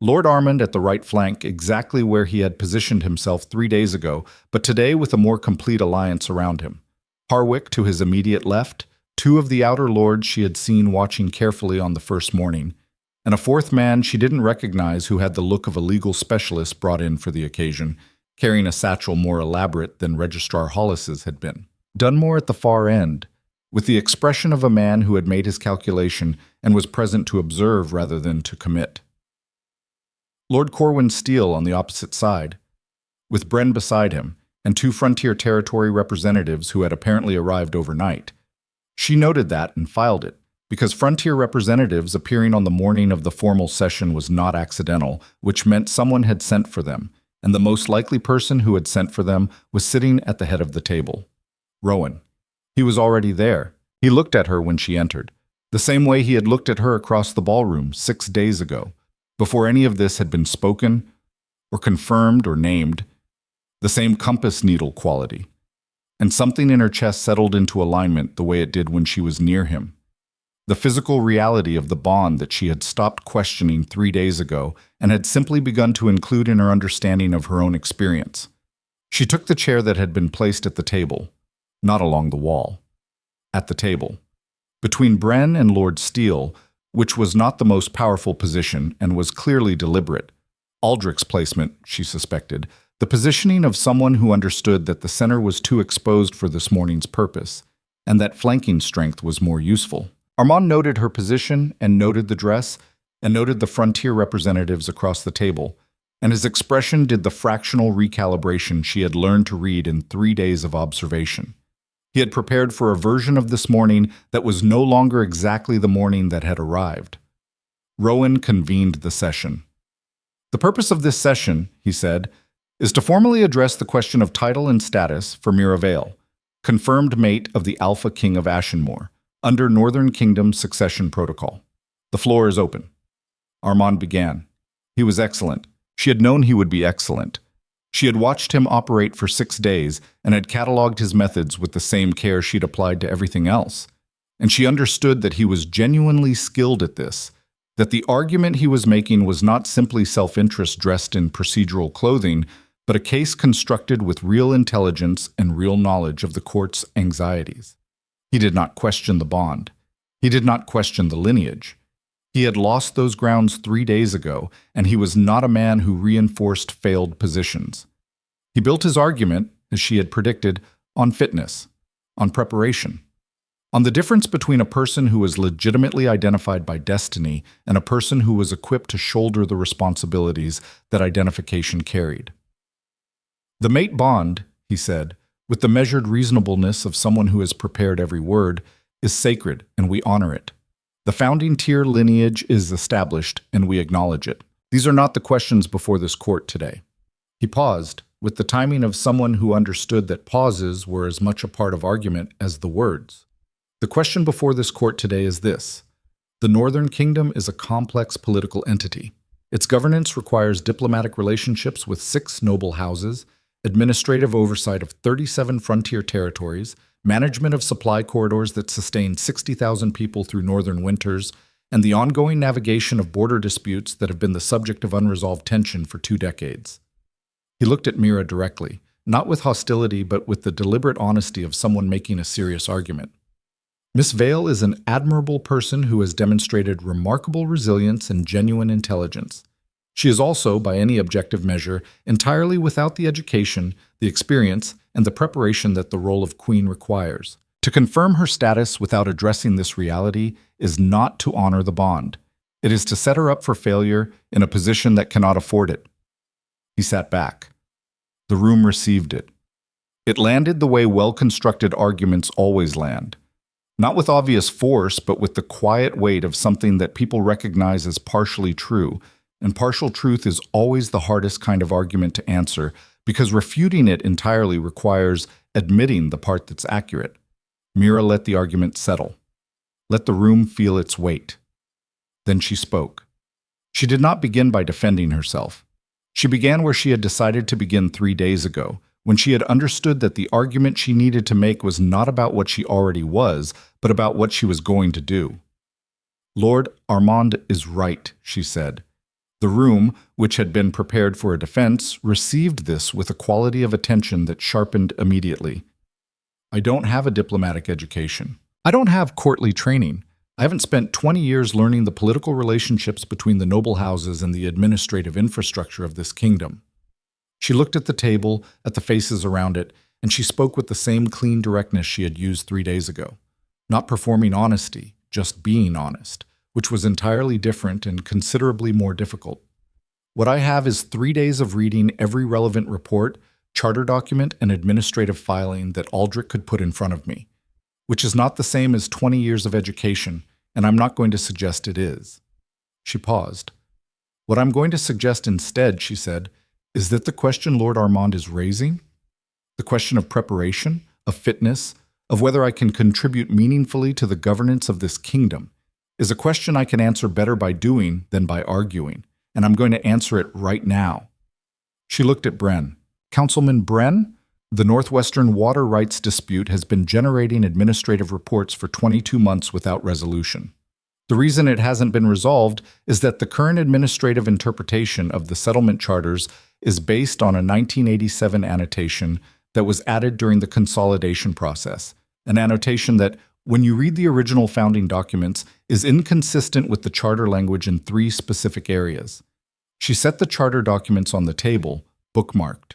Lord Armand at the right flank, exactly where he had positioned himself 3 days ago, but today with a more complete alliance around him. Harwick to his immediate left, 2 of the outer lords she had seen watching carefully on the first morning, and a 4th man she didn't recognize who had the look of a legal specialist brought in for the occasion, carrying a satchel more elaborate than Registrar Hollis's had been. Dunmore at the far end, with the expression of a man who had made his calculation and was present to observe rather than to commit. Lord Corwin Steele on the opposite side, with Bren beside him, and 2 Frontier Territory representatives who had apparently arrived overnight. She noted that and filed it, because Frontier representatives appearing on the morning of the formal session was not accidental, which meant someone had sent for them, and the most likely person who had sent for them was sitting at the head of the table. Rowan. He was already there. He looked at her when she entered, the same way he had looked at her across the ballroom 6 days ago, before any of this had been spoken, or confirmed or named, the same compass needle quality. And something in her chest settled into alignment the way it did when she was near him. The physical reality of the bond that she had stopped questioning 3 days ago and had simply begun to include in her understanding of her own experience. She took the chair that had been placed at the table, not along the wall, at the table, between Bren and Lord Steele, which was not the most powerful position and was clearly deliberate. Aldrich's placement, she suspected, the positioning of someone who understood that the center was too exposed for this morning's purpose, and that flanking strength was more useful. Armand noted her position and noted the dress and noted the Frontier representatives across the table, and his expression did the fractional recalibration she had learned to read in 3 days of observation. He had prepared for a version of this morning that was no longer exactly the morning that had arrived. Rowan convened the session. "The purpose of this session," he said, "is to formally address the question of title and status for Mira Vale, confirmed mate of the Alpha King of Ashenmore, under Northern Kingdom succession protocol. The floor is open." Armand began. He was excellent. She had known he would be excellent. She had watched him operate for 6 days and had catalogued his methods with the same care she'd applied to everything else. And she understood that he was genuinely skilled at this, that the argument he was making was not simply self-interest dressed in procedural clothing, but a case constructed with real intelligence and real knowledge of the court's anxieties. He did not question the bond. He did not question the lineage. He had lost those grounds 3 days ago, and he was not a man who reinforced failed positions. He built his argument, as she had predicted, on fitness, on preparation. On the difference between a person who was legitimately identified by destiny and a person who was equipped to shoulder the responsibilities that identification carried. The mate bond, he said, with the measured reasonableness of someone who has prepared every word, is sacred, and we honor it. The founding tier lineage is established, and we acknowledge it. These are not the questions before this court today. He paused, with the timing of someone who understood that pauses were as much a part of argument as the words. The question before this court today is this. The Northern Kingdom is a complex political entity. Its governance requires diplomatic relationships with 6 noble houses, administrative oversight of 37 frontier territories, management of supply corridors that sustain 60,000 people through northern winters, and the ongoing navigation of border disputes that have been the subject of unresolved tension for 2 decades. He looked at Mira directly, not with hostility but with the deliberate honesty of someone making a serious argument. Miss Vale is an admirable person who has demonstrated remarkable resilience and genuine intelligence. She is also, by any objective measure, entirely without the education, the experience, and the preparation that the role of queen requires. To confirm her status without addressing this reality is not to honor the bond. It is to set her up for failure in a position that cannot afford it. He sat back. The room received it. It landed the way well-constructed arguments always land. Not with obvious force, but with the quiet weight of something that people recognize as partially true, and partial truth is always the hardest kind of argument to answer because refuting it entirely requires admitting the part that's accurate. Mira let the argument settle. Let the room feel its weight. Then she spoke. She did not begin by defending herself. She began where she had decided to begin 3 days ago, when she had understood that the argument she needed to make was not about what she already was, but about what she was going to do. Lord Armand is right, she said. The room, which had been prepared for a defense, received this with a quality of attention that sharpened immediately. I don't have a diplomatic education. I don't have courtly training. I haven't spent 20 years learning the political relationships between the noble houses and the administrative infrastructure of this kingdom. She looked at the table, at the faces around it, and she spoke with the same clean directness she had used 3 days ago. Not performing honesty, just being honest, which was entirely different and considerably more difficult. What I have is 3 days of reading every relevant report, charter document, and administrative filing that Aldrich could put in front of me, which is not the same as 20 years of education, and I'm not going to suggest it is. She paused. What I'm going to suggest instead, she said, is that the question Lord Armand is raising, the question of preparation, of fitness, of whether I can contribute meaningfully to the governance of this kingdom, is a question I can answer better by doing than by arguing, and I'm going to answer it right now. She looked at Bren. Councilman Bren, the Northwestern water rights dispute has been generating administrative reports for 22 months without resolution. The reason it hasn't been resolved is that the current administrative interpretation of the settlement charters is based on a 1987 annotation that was added during the consolidation process, an annotation that, when you read the original founding documents, is inconsistent with the charter language in 3 specific areas. She set the charter documents on the table, bookmarked.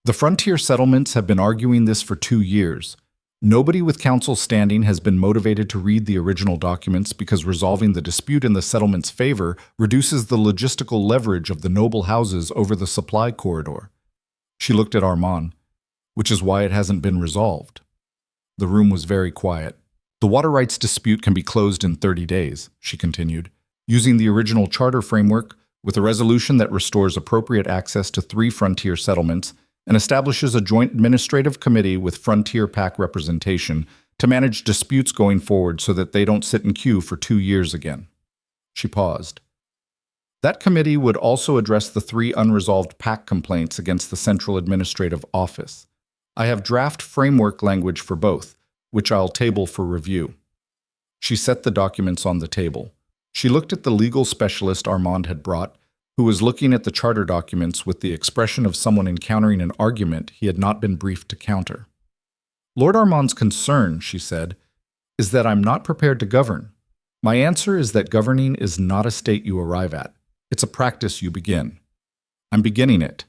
The frontier settlements have been arguing this for 2 years. Nobody with council standing has been motivated to read the original documents because resolving the dispute in the settlement's favor reduces the logistical leverage of the noble houses over the supply corridor. She looked at Armand, which is why it hasn't been resolved. The room was very quiet. The water rights dispute can be closed in 30 days, she continued, using the original charter framework with a resolution that restores appropriate access to 3 frontier settlements and establishes a joint administrative committee with Frontier PAC representation to manage disputes going forward so that they don't sit in queue for 2 years again. She paused. That committee would also address the 3 unresolved PAC complaints against the Central Administrative Office. I have draft framework language for both, which I'll table for review. She set the documents on the table. She looked at the legal specialist Armand had brought, who was looking at the charter documents with the expression of someone encountering an argument he had not been briefed to counter. Lord Armand's concern, she said, is that I'm not prepared to govern. My answer is that governing is not a state you arrive at. It's a practice you begin. I'm beginning it.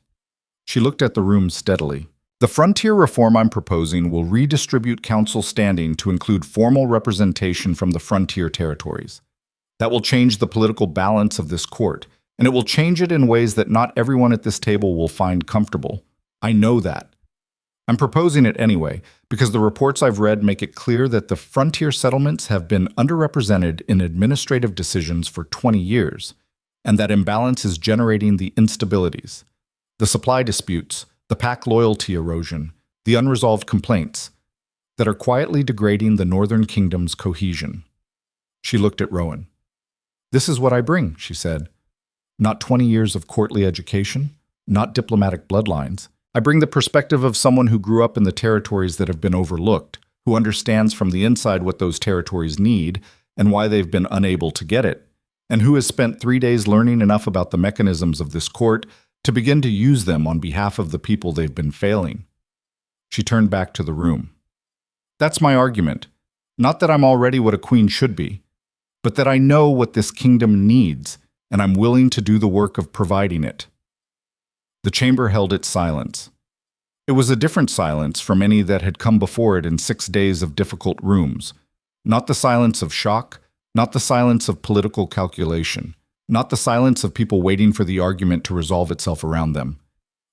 She looked at the room steadily. The frontier reform I'm proposing will redistribute council standing to include formal representation from the frontier territories. That will change the political balance of this court, and it will change it in ways that not everyone at this table will find comfortable. I know that. I'm proposing it anyway, because the reports I've read make it clear that the frontier settlements have been underrepresented in administrative decisions for 20 years, and that imbalance is generating the instabilities, the supply disputes, the pack loyalty erosion, the unresolved complaints that are quietly degrading the Northern Kingdom's cohesion. She looked at Rowan. "This is what I bring," she said. "Not 20 years of courtly education, not diplomatic bloodlines. I bring the perspective of someone who grew up in the territories that have been overlooked, who understands from the inside what those territories need and why they've been unable to get it, and who has spent 3 days learning enough about the mechanisms of this court to begin to use them on behalf of the people they've been failing." She turned back to the room. "That's my argument. Not that I'm already what a queen should be, but that I know what this kingdom needs, and I'm willing to do the work of providing it." The chamber held its silence. It was a different silence from any that had come before it in 6 days of difficult rooms. Not the silence of shock, not the silence of political calculation, not the silence of people waiting for the argument to resolve itself around them.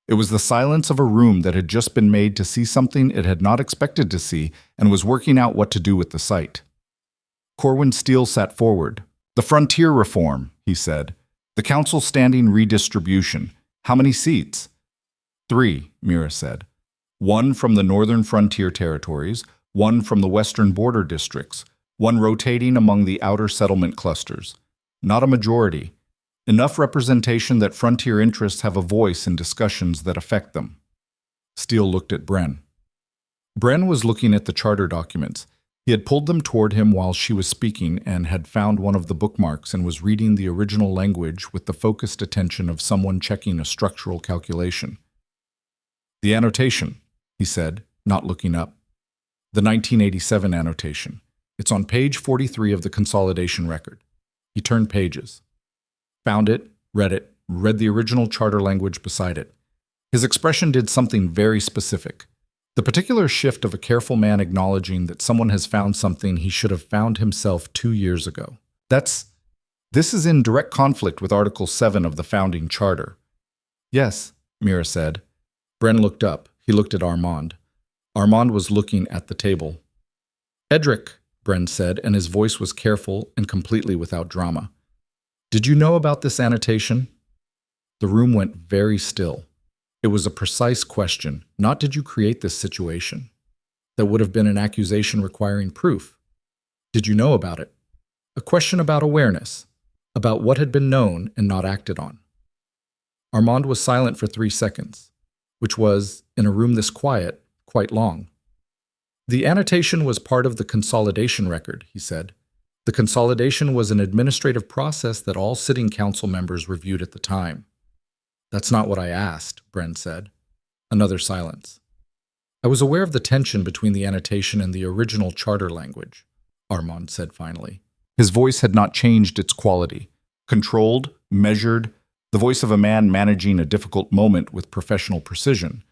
It was the silence of a room that had just been made to see something it had not expected to see and was working out what to do with the sight. Corwin Steele sat forward. "The frontier reform," he said. "The council standing redistribution. How many seats?" "3, Mira said. "1 from the northern frontier territories, 1 from the western border districts, 1 rotating among the outer settlement clusters. Not a majority. Enough representation that frontier interests have a voice in discussions that affect them." Steele looked at Bren. Bren was looking at the charter documents. He had pulled them toward him while she was speaking and had found one of the bookmarks and was reading the original language with the focused attention of someone checking a structural calculation. "The annotation," he said, not looking up. "The 1987 annotation. It's on page 43 of the consolidation record." He turned pages. Found it, read the original charter language beside it. His expression did something very specific. The particular shift of a careful man acknowledging that someone has found something he should have found himself 2 years ago. This is in direct conflict with Article 7 of the founding charter. "Yes," Mira said. Bren looked up. He looked at Armand. Armand was looking at the table. "Edric," Bren said, and his voice was careful and completely without drama. "Did you know about this annotation?" The room went very still. It was a precise question, not "did you create this situation?" That would have been an accusation requiring proof. "Did you know about it?" A question about awareness, about what had been known and not acted on. Armand was silent for 3 seconds, which was, in a room this quiet, quite long. "The annotation was part of the consolidation record," he said. "The consolidation was an administrative process that all sitting council members reviewed at the time." "That's not what I asked," Bren said. Another silence. "I was aware of the tension between the annotation and the original charter language," Armand said finally. His voice had not changed its quality. Controlled, measured, the voice of a man managing a difficult moment with professional precision.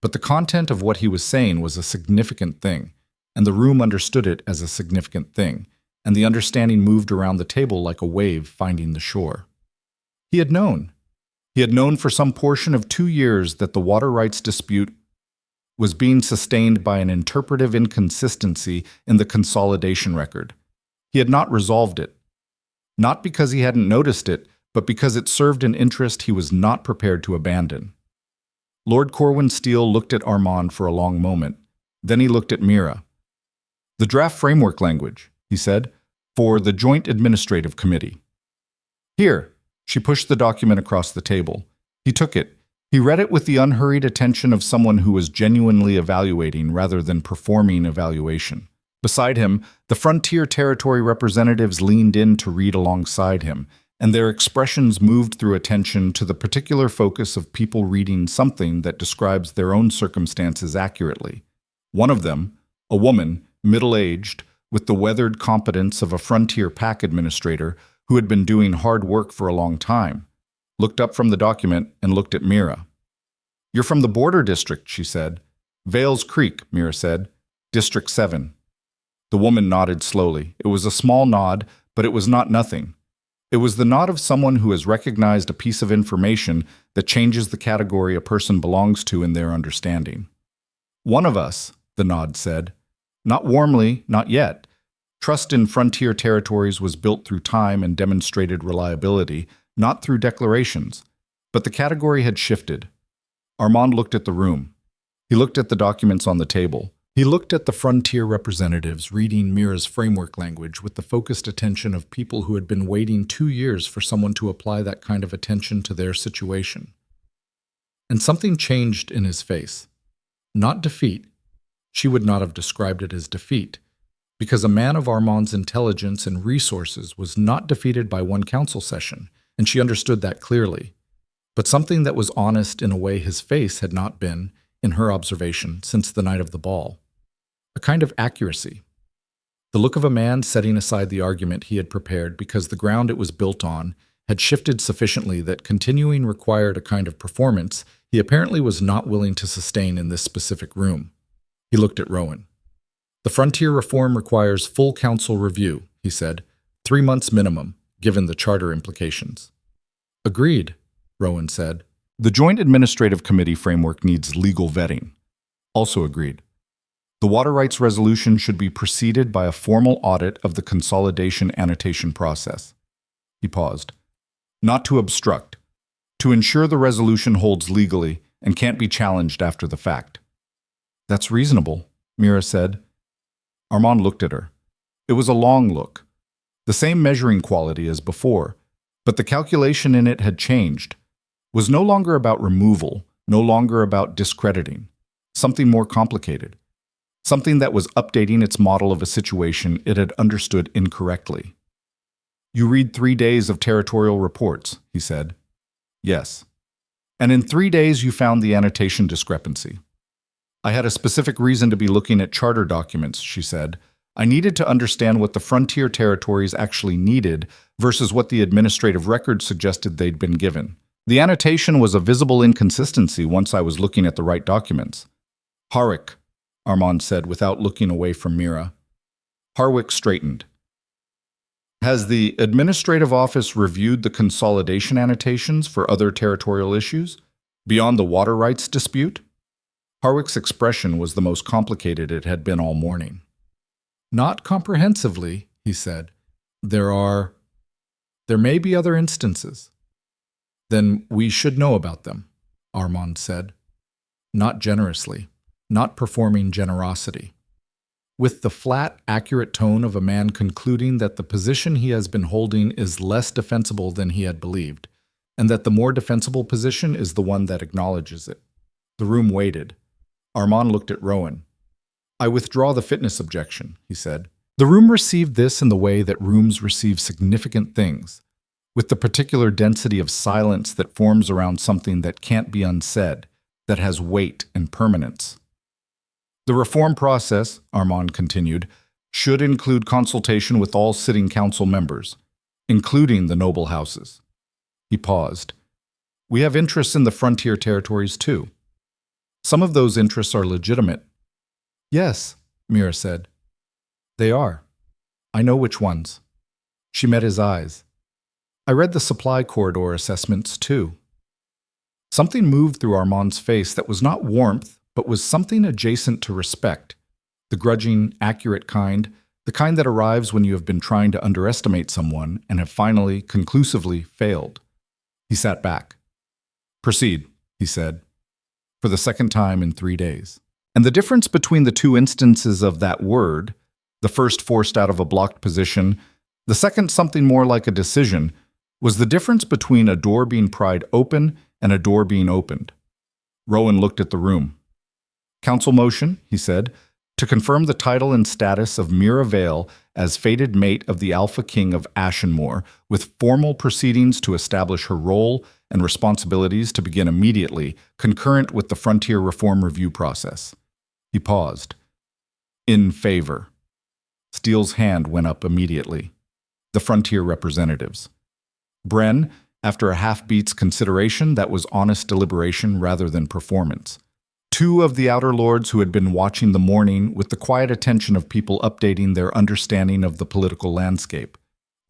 But the content of what he was saying was a significant thing, and the room understood it as a significant thing, and the understanding moved around the table like a wave finding the shore. He had known. He had known for some portion of 2 years that the water rights dispute was being sustained by an interpretive inconsistency in the consolidation record. He had not resolved it. Not because he hadn't noticed it, but because it served an interest he was not prepared to abandon. Lord Corwin Steele looked at Armand for a long moment. Then he looked at Mira. "The draft framework language," he said, "for the Joint Administrative Committee." "Here." She pushed the document across the table. He took it. He read it with the unhurried attention of someone who was genuinely evaluating rather than performing evaluation. Beside him, the frontier territory representatives leaned in to read alongside him, and their expressions moved through attention to the particular focus of people reading something that describes their own circumstances accurately. One of them, a woman, middle-aged, with the weathered competence of a frontier pack administrator who had been doing hard work for a long time, looked up from the document and looked at Mira. "You're from the border district," she said. Vales Creek, Mira said. District 7. The woman nodded slowly. It was a small nod, but it was not nothing. It was the nod of someone who has recognized a piece of information that changes the category a person belongs to in their understanding. One of us, the nod said. Not warmly, not yet. Trust in frontier territories was built through time and demonstrated reliability, not through declarations. But the category had shifted. Armand looked at the room. He looked at the documents on the table. He looked at the frontier representatives reading Mira's framework language with the focused attention of people who had been waiting 2 years for someone to apply that kind of attention to their situation. And something changed in his face. Not defeat. She would not have described it as defeat, because a man of Armand's intelligence and resources was not defeated by one council session, and she understood that clearly. But something that was honest in a way his face had not been, in her observation, since the night of the ball. A kind of accuracy. The look of a man setting aside the argument he had prepared because the ground it was built on had shifted sufficiently that continuing required a kind of performance he apparently was not willing to sustain in this specific room. He looked at Rowan. The frontier reform requires full council review, he said, 3 months minimum, given the charter implications. Agreed, Rowan said. The Joint Administrative Committee framework needs legal vetting. Also agreed. The water rights resolution should be preceded by a formal audit of the consolidation annotation process. He paused. Not to obstruct. To ensure the resolution holds legally and can't be challenged after the fact. That's reasonable, Mira said. Armand looked at her. It was a long look. The same measuring quality as before, but the calculation in it had changed. Was no longer about removal, no longer about discrediting. Something more complicated. Something that was updating its model of a situation it had understood incorrectly. You read 3 days of territorial reports, he said. Yes. And in 3 days you found the annotation discrepancy. I had a specific reason to be looking at charter documents, she said. I needed to understand what the frontier territories actually needed versus what the administrative record suggested they'd been given. The annotation was a visible inconsistency once I was looking at the right documents. Harwick, Armand said without looking away from Mira. Harwick straightened. Has the administrative office reviewed the consolidation annotations for other territorial issues, beyond the water rights dispute? Harwick's expression was the most complicated it had been all morning. Not comprehensively, he said. There may be other instances. Then we should know about them, Armand said. Not generously, not performing generosity. With the flat, accurate tone of a man concluding that the position he has been holding is less defensible than he had believed, and that the more defensible position is the one that acknowledges it. The room waited. Armand looked at Rowan. I withdraw the fitness objection, he said. The room received this in the way that rooms receive significant things, with the particular density of silence that forms around something that can't be unsaid, that has weight and permanence. The reform process, Armand continued, should include consultation with all sitting council members, including the noble houses. He paused. We have interests in the frontier territories too. Some of those interests are legitimate. Yes, Mira said. They are. I know which ones. She met his eyes. I read the supply corridor assessments too. Something moved through Armand's face that was not warmth, but was something adjacent to respect, the grudging, accurate kind, the kind that arrives when you have been trying to underestimate someone and have finally, conclusively failed. He sat back. Proceed, he said, for the second time in 3 days. And the difference between the two instances of that word, the first forced out of a blocked position, the second something more like a decision, was the difference between a door being pried open and a door being opened. Rowan looked at the room. Council motion, he said, to confirm the title and status of Mira Vale as fated mate of the Alpha King of Ashenmore, with formal proceedings to establish her role and responsibilities to begin immediately, concurrent with the Frontier Reform Review process. He paused. In favor. Steele's hand went up immediately. The Frontier representatives. Bren, after a half-beat's consideration that was honest deliberation rather than performance. Two of the outer lords who had been watching the morning with the quiet attention of people updating their understanding of the political landscape.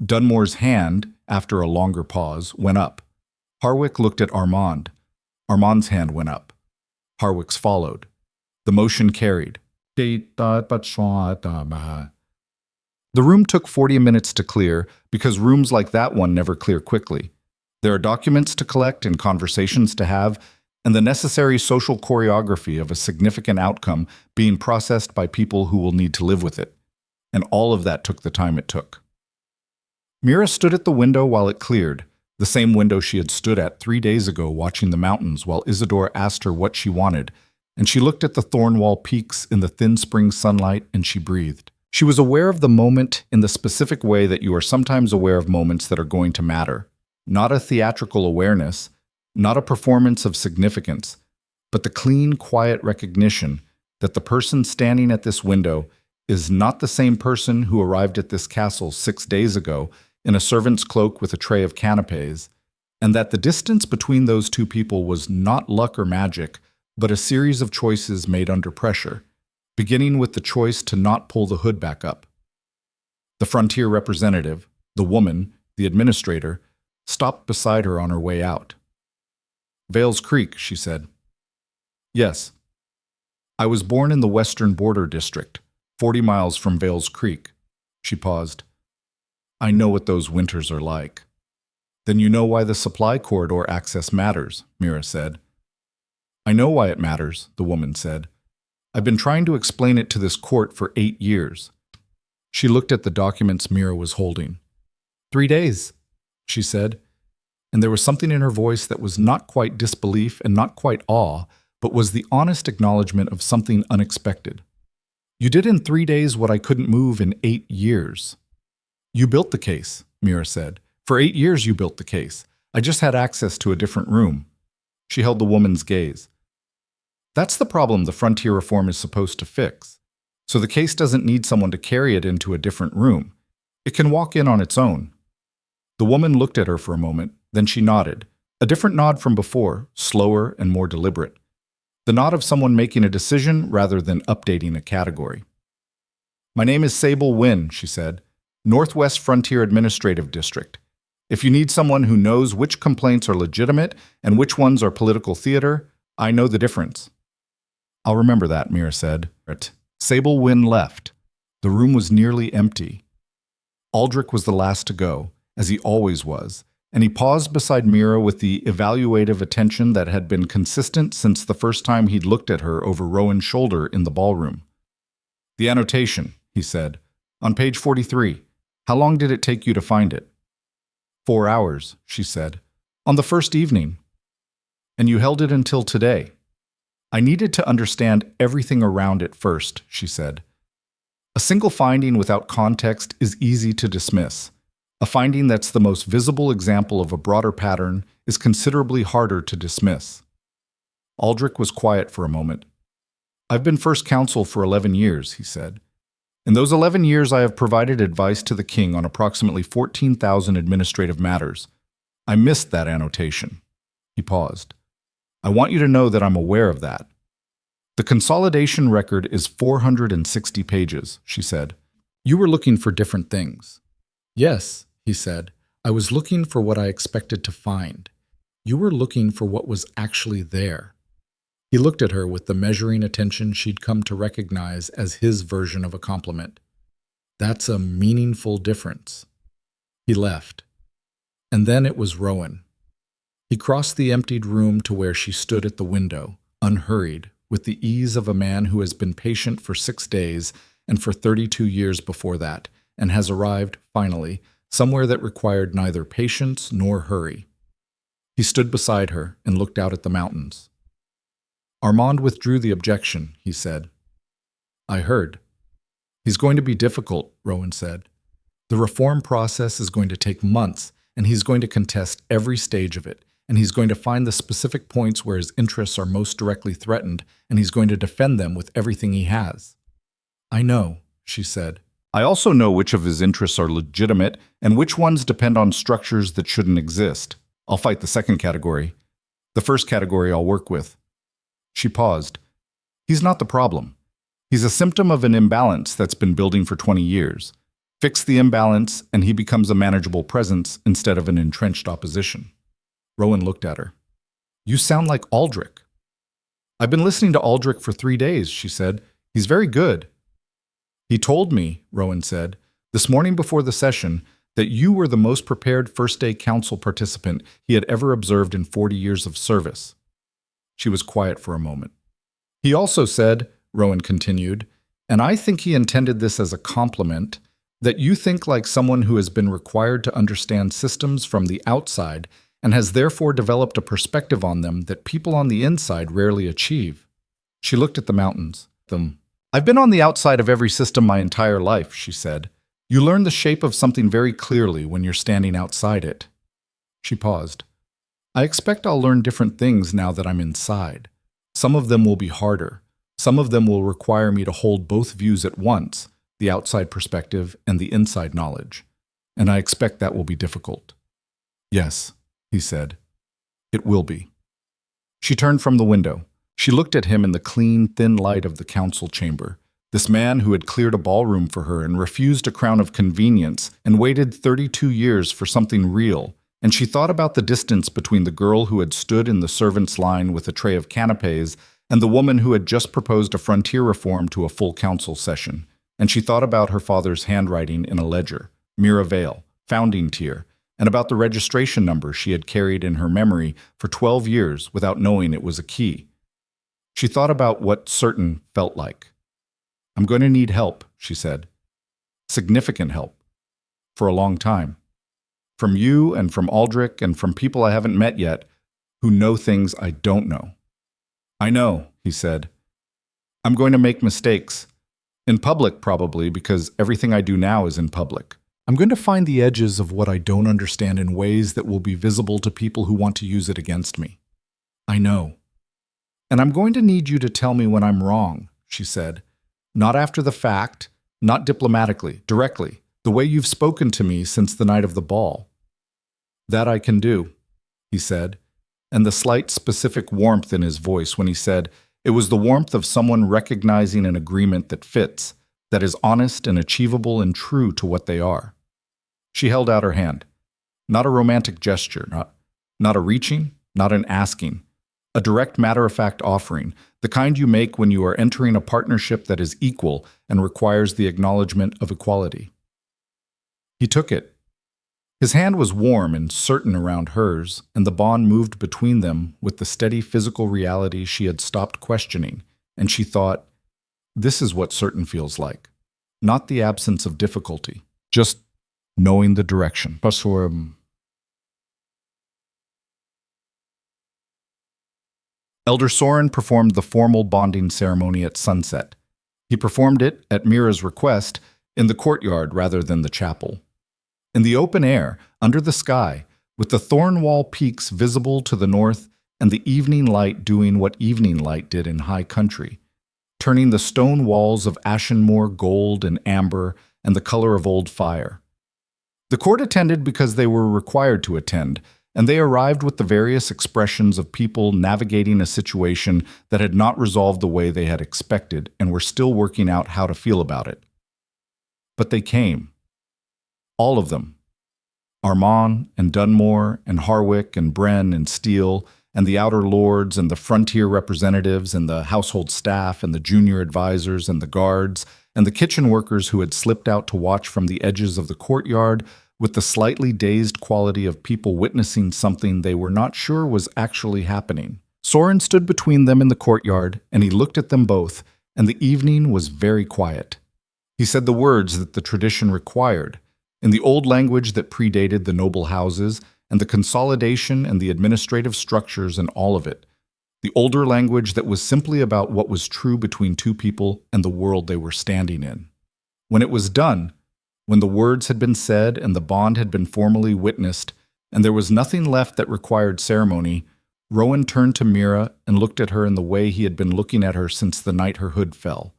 Dunmore's hand, after a longer pause, went up. Harwick looked at Armand. Armand's hand went up. Harwick's followed. The motion carried. The room took 40 minutes to clear because rooms like that one never clear quickly. There are documents to collect and conversations to have, and the necessary social choreography of a significant outcome being processed by people who will need to live with it. And all of that took the time it took. Mira stood at the window while it cleared, the same window she had stood at 3 days ago watching the mountains while Isidore asked her what she wanted, and she looked at the Thornwall peaks in the thin spring sunlight and she breathed. She was aware of the moment in the specific way that you are sometimes aware of moments that are going to matter. Not a theatrical awareness, not a performance of significance, but the clean, quiet recognition that the person standing at this window is not the same person who arrived at this castle 6 days ago in a servant's cloak with a tray of canapes, and that the distance between those two people was not luck or magic, but a series of choices made under pressure, beginning with the choice to not pull the hood back up. The frontier representative, the woman, the administrator, stopped beside her on her way out. "Vales Creek," she said. "Yes. I was born in the Western Border District, 40 miles from Vales Creek." She paused. "I know what those winters are like." "Then you know why the supply corridor access matters," Mira said. "I know why it matters," the woman said. "I've been trying to explain it to this court for 8 years." She looked at the documents Mira was holding. 3 days, she said, and there was something in her voice that was not quite disbelief and not quite awe, but was the honest acknowledgement of something unexpected. "You did in 3 days what I couldn't move in 8 years. You built the case," Mira said. "For 8 years you built the case. I just had access to a different room." She held the woman's gaze. "That's the problem the frontier reform is supposed to fix. So the case doesn't need someone to carry it into a different room. It can walk in on its own." The woman looked at her for a moment, then she nodded. A different nod from before, slower and more deliberate. The nod of someone making a decision rather than updating a category. "My name is Sable Wynn," she said. "Northwest Frontier Administrative District. If you need someone who knows which complaints are legitimate and which ones are political theater, I know the difference." "I'll remember that," Mira said. Sable Wynn left. The room was nearly empty. Aldrich was the last to go, as he always was, and he paused beside Mira with the evaluative attention that had been consistent since the first time he'd looked at her over Rowan's shoulder in the ballroom. "The annotation," he said, "on page 43. How long did it take you to find it?" 4 hours, she said. "On the first evening." "And you held it until today." "I needed to understand everything around it first," she said. A single finding without context is easy to dismiss. A finding that's the most visible example of a broader pattern is considerably harder to dismiss. Aldrich was quiet for a moment. "I've been first counsel for 11 years, he said. "In those 11 years I have provided advice to the king on approximately 14,000 administrative matters. I missed that annotation." He paused. "I want you to know that I'm aware of that." "The consolidation record is 460 pages, she said. "You were looking for different things." "Yes," he said. "I was looking for what I expected to find. You were looking for what was actually there." He looked at her with the measuring attention she'd come to recognize as his version of a compliment. "That's a meaningful difference." He left. And then it was Rowan. He crossed the emptied room to where she stood at the window, unhurried, with the ease of a man who has been patient for 6 days and for 32 years before that, and has arrived, finally, somewhere that required neither patience nor hurry. He stood beside her and looked out at the mountains. "Armand withdrew the objection," he said. "I heard." "He's going to be difficult," Rowan said. "The reform process is going to take months, and he's going to contest every stage of it, and he's going to find the specific points where his interests are most directly threatened, and he's going to defend them with everything he has." "I know," she said. "I also know which of his interests are legitimate and which ones depend on structures that shouldn't exist. I'll fight the second category. The first category I'll work with." She paused. He's not the problem. He's a symptom of an imbalance that's been building for 20 years. Fix the imbalance, and he becomes a manageable presence instead of an entrenched opposition. Rowan looked at her. You sound like Aldrich. I've been listening to Aldrich for 3 days, she said. He's very good. He told me, Rowan said, this morning before the session, that you were the most prepared first-day council participant he had ever observed in 40 years of service. She was quiet for a moment. He also said, Rowan continued, and I think he intended this as a compliment, that you think like someone who has been required to understand systems from the outside and has therefore developed a perspective on them that people on the inside rarely achieve. She looked at the mountains. I've been on the outside of every system my entire life, she said. You learn the shape of something very clearly when you're standing outside it. She paused. I expect I'll learn different things now that I'm inside. Some of them will be harder. Some of them will require me to hold both views at once, the outside perspective and the inside knowledge. And I expect that will be difficult. Yes, he said. It will be. She turned from the window. She looked at him in the clean, thin light of the council chamber. This man who had cleared a ballroom for her and refused a crown of convenience and waited 32 years for something real. And she thought about the distance between the girl who had stood in the servants' line with a tray of canapes and the woman who had just proposed a frontier reform to a full council session. And she thought about her father's handwriting in a ledger, Mira Vale, founding tier, and about the registration number she had carried in her memory for 12 years without knowing it was a key. She thought about what certain felt like. I'm going to need help, she said. Significant help. For a long time. From you and from Aldrich and from people I haven't met yet who know things I don't know. I know, he said. I'm going to make mistakes. In public, probably, because everything I do now is in public. I'm going to find the edges of what I don't understand in ways that will be visible to people who want to use it against me. I know. And I'm going to need you to tell me when I'm wrong, she said. Not after the fact, not diplomatically, directly, the way you've spoken to me since the night of the ball. That I can do, he said, and the slight specific warmth in his voice when he said, it was the warmth of someone recognizing an agreement that fits, that is honest and achievable and true to what they are. She held out her hand. Not a romantic gesture, not a reaching, not an asking. A direct matter-of-fact offering, the kind you make when you are entering a partnership that is equal and requires the acknowledgement of equality. He took it. His hand was warm and certain around hers, and the bond moved between them with the steady physical reality she had stopped questioning, and she thought, this is what certain feels like. Not the absence of difficulty, just knowing the direction. Elder Soren performed the formal bonding ceremony at sunset. He performed it, at Mira's request, in the courtyard rather than the chapel. In the open air, under the sky, with the Thornwall peaks visible to the north and the evening light doing what evening light did in high country, turning the stone walls of Ashenmoor gold and amber and the color of old fire. The court attended because they were required to attend, and they arrived with the various expressions of people navigating a situation that had not resolved the way they had expected and were still working out how to feel about it. But they came. All of them. Armand and Dunmore and Harwick and Bren and Steele and the outer lords and the frontier representatives and the household staff and the junior advisors and the guards and the kitchen workers who had slipped out to watch from the edges of the courtyard with the slightly dazed quality of people witnessing something they were not sure was actually happening. Soren stood between them in the courtyard, and he looked at them both, and the evening was very quiet. He said the words that the tradition required, in the old language that predated the noble houses and the consolidation and the administrative structures and all of it, the older language that was simply about what was true between two people and the world they were standing in. When it was done, when the words had been said and the bond had been formally witnessed, and there was nothing left that required ceremony, Rowan turned to Mira and looked at her in the way he had been looking at her since the night her hood fell,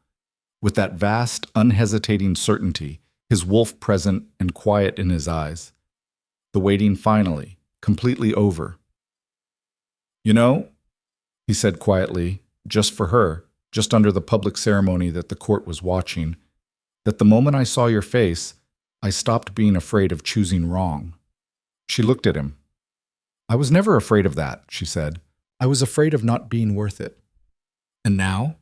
with that vast, unhesitating certainty, his wolf present and quiet in his eyes. The waiting finally, completely over. You know, he said quietly, just for her, just under the public ceremony that the court was watching, that the moment I saw your face, I stopped being afraid of choosing wrong. She looked at him. I was never afraid of that, she said. I was afraid of not being worth it. And now?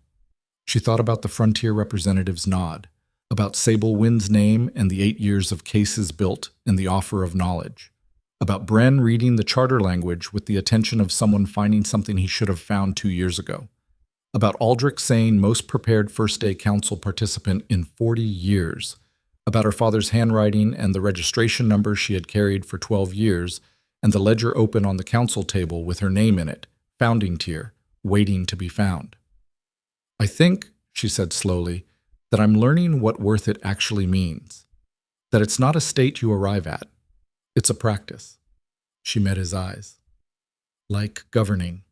She thought about the frontier representative's nod, about Sable Wynn's name and the 8 years of cases built and the offer of knowledge, about Bren reading the charter language with the attention of someone finding something he should have found 2 years ago, about Aldrich saying most prepared first-day council participant in 40 years, about her father's handwriting and the registration number she had carried for 12 years, and the ledger open on the council table with her name in it, founding tier, waiting to be found. I think, she said slowly, that I'm learning what worth it actually means. That it's not a state you arrive at. It's a practice. She met his eyes. Like governing.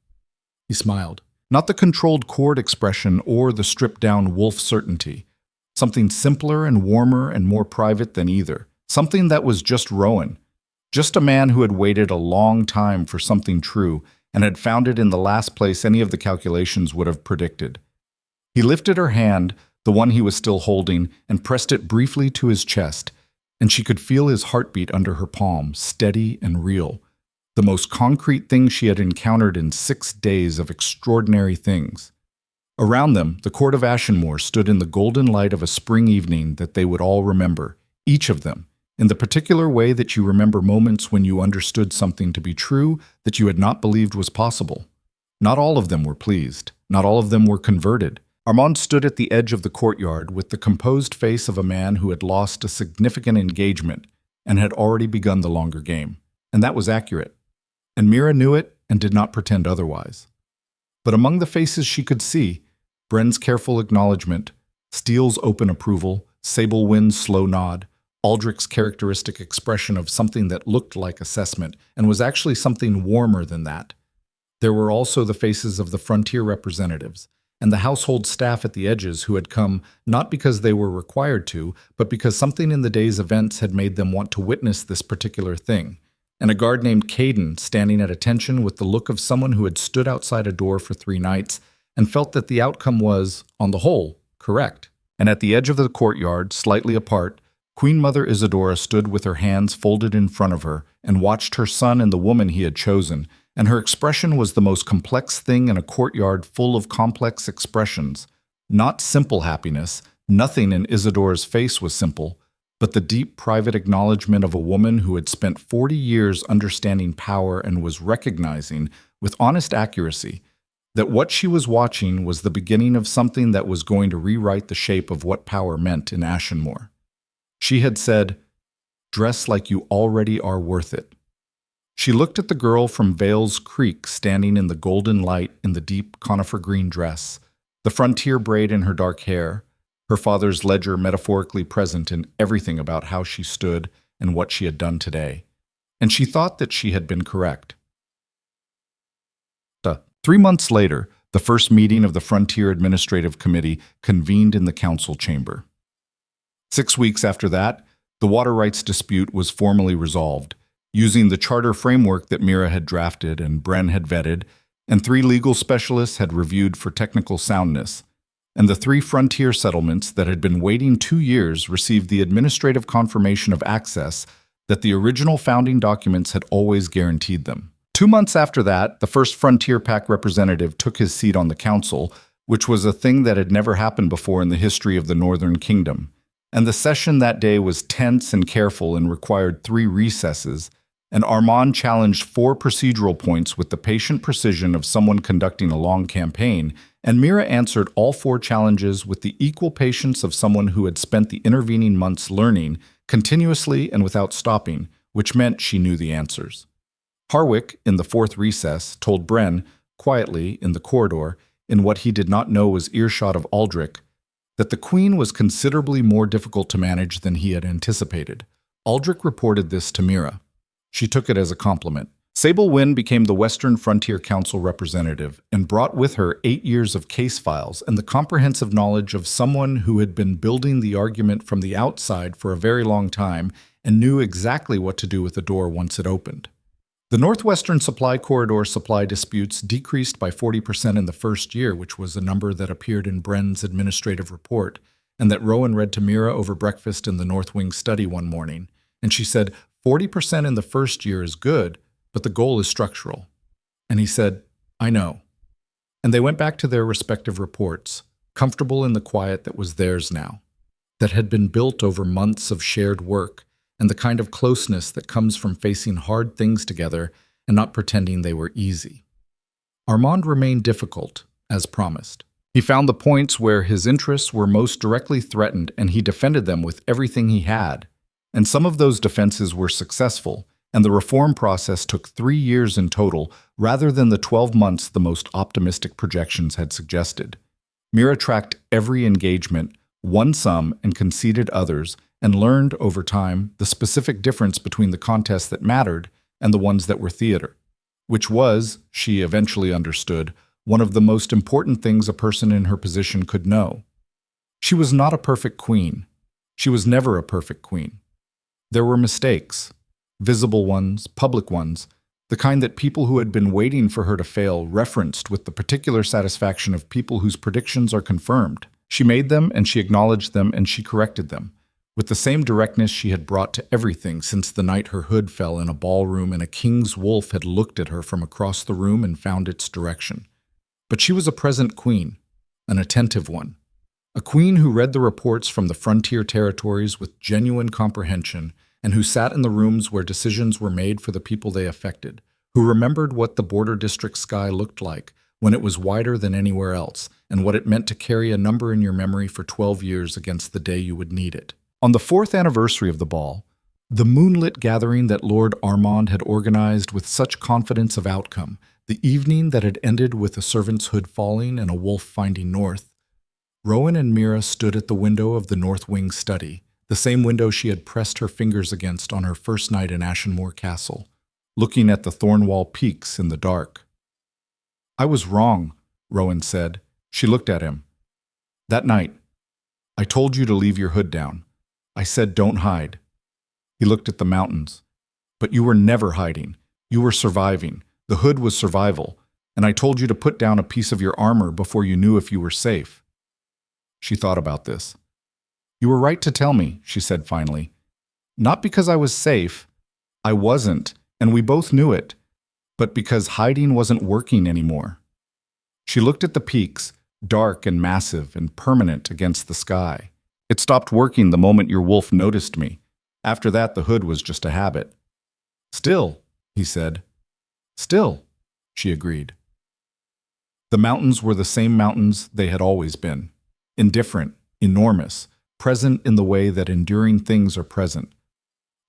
He smiled. Not the controlled chord expression or the stripped-down wolf certainty. Something simpler and warmer and more private than either. Something that was just Rowan. Just a man who had waited a long time for something true and had found it in the last place any of the calculations would have predicted. He lifted her hand, the one he was still holding, and pressed it briefly to his chest, and she could feel his heartbeat under her palm, steady and real. The most concrete thing she had encountered in 6 days of extraordinary things. Around them, the court of Ashenmore stood in the golden light of a spring evening that they would all remember, each of them, in the particular way that you remember moments when you understood something to be true that you had not believed was possible. Not all of them were pleased. Not all of them were converted. Armand stood at the edge of the courtyard with the composed face of a man who had lost a significant engagement and had already begun the longer game. And that was accurate. And Mira knew it and did not pretend otherwise. But among the faces she could see, Bren's careful acknowledgement, Steele's open approval, Sable Wynn's slow nod, Aldrich's characteristic expression of something that looked like assessment and was actually something warmer than that. There were also the faces of the frontier representatives, and the household staff at the edges who had come not because they were required to, but because something in the day's events had made them want to witness this particular thing, and a guard named Caden standing at attention with the look of someone who had stood outside a door for 3 nights and felt that the outcome was, on the whole, correct. And at the edge of the courtyard, slightly apart, Queen Mother Isadora stood with her hands folded in front of her and watched her son and the woman he had chosen, and her expression was the most complex thing in a courtyard full of complex expressions. Not simple happiness, nothing in Isadora's face was simple, but the deep private acknowledgement of a woman who had spent 40 years understanding power and was recognizing, with honest accuracy, that what she was watching was the beginning of something that was going to rewrite the shape of what power meant in Ashenmore. She had said, "Dress like you already are worth it." She looked at the girl from Vale's Creek standing in the golden light in the deep conifer green dress, the frontier braid in her dark hair, her father's ledger metaphorically present in everything about how she stood and what she had done today. And she thought that she had been correct. 3 months later, the first meeting of the Frontier Administrative Committee convened in the council chamber. 6 weeks after that, the water rights dispute was formally resolved, using the charter framework that Mira had drafted and Bren had vetted, and 3 legal specialists had reviewed for technical soundness. And the 3 frontier settlements that had been waiting 2 years received the administrative confirmation of access that the original founding documents had always guaranteed them. 2 months after that, the first Frontier Pack representative took his seat on the council, which was a thing that had never happened before in the history of the Northern Kingdom. And the session that day was tense and careful and required 3 recesses, and Armand challenged 4 procedural points with the patient precision of someone conducting a long campaign, and Mira answered all 4 challenges with the equal patience of someone who had spent the intervening months learning, continuously and without stopping, which meant she knew the answers. Harwick, in the 4th recess, told Bren, quietly, in the corridor, in what he did not know was earshot of Aldrich, that the Queen was considerably more difficult to manage than he had anticipated. Aldrich reported this to Mira. She took it as a compliment. Sable Wynn became the Western Frontier Council representative and brought with her 8 years of case files and the comprehensive knowledge of someone who had been building the argument from the outside for a very long time and knew exactly what to do with the door once it opened. The Northwestern Supply Corridor supply disputes decreased by 40% in the first year, which was a number that appeared in Bren's administrative report, and that Rowan read to Mira over breakfast in the North Wing study one morning. And she said, 40% in the first year is good, but the goal is structural. And he said, I know. And they went back to their respective reports, comfortable in the quiet that was theirs now, that had been built over months of shared work, and the kind of closeness that comes from facing hard things together and not pretending they were easy. Armand remained difficult, as promised. He found the points where his interests were most directly threatened, and he defended them with everything he had. And some of those defenses were successful, and the reform process took 3 years in total, rather than the 12 months the most optimistic projections had suggested. Mira tracked every engagement, won some and conceded others, and learned over time the specific difference between the contests that mattered and the ones that were theater, which was, she eventually understood, one of the most important things a person in her position could know. She was not a perfect queen. She was never a perfect queen. There were mistakes, visible ones, public ones, the kind that people who had been waiting for her to fail referenced with the particular satisfaction of people whose predictions are confirmed. She made them, and she acknowledged them, and she corrected them, with the same directness she had brought to everything since the night her hood fell in a ballroom and a king's wolf had looked at her from across the room and found its direction. But she was a present queen, an attentive one, a queen who read the reports from the frontier territories with genuine comprehension and who sat in the rooms where decisions were made for the people they affected, who remembered what the border district sky looked like when it was wider than anywhere else, and what it meant to carry a number in your memory for 12 years against the day you would need it. On the 4th anniversary of the ball, the moonlit gathering that Lord Armand had organized with such confidence of outcome, the evening that had ended with a servant's hood falling and a wolf finding north, Rowan and Mira stood at the window of the North Wing study, the same window she had pressed her fingers against on her first night in Ashenmore Castle, looking at the Thornwall peaks in the dark. I was wrong, Rowan said. She looked at him. That night, I told you to leave your hood down. I said don't hide. He looked at the mountains. But you were never hiding. You were surviving. The hood was survival. And I told you to put down a piece of your armor before you knew if you were safe. She thought about this. You were right to tell me, she said finally. Not because I was safe. I wasn't, and we both knew it. But because hiding wasn't working anymore. She looked at the peaks, dark and massive and permanent against the sky. It stopped working the moment your wolf noticed me. After that, the hood was just a habit. Still, he said. Still, she agreed. The mountains were the same mountains they had always been. Indifferent, enormous, present in the way that enduring things are present.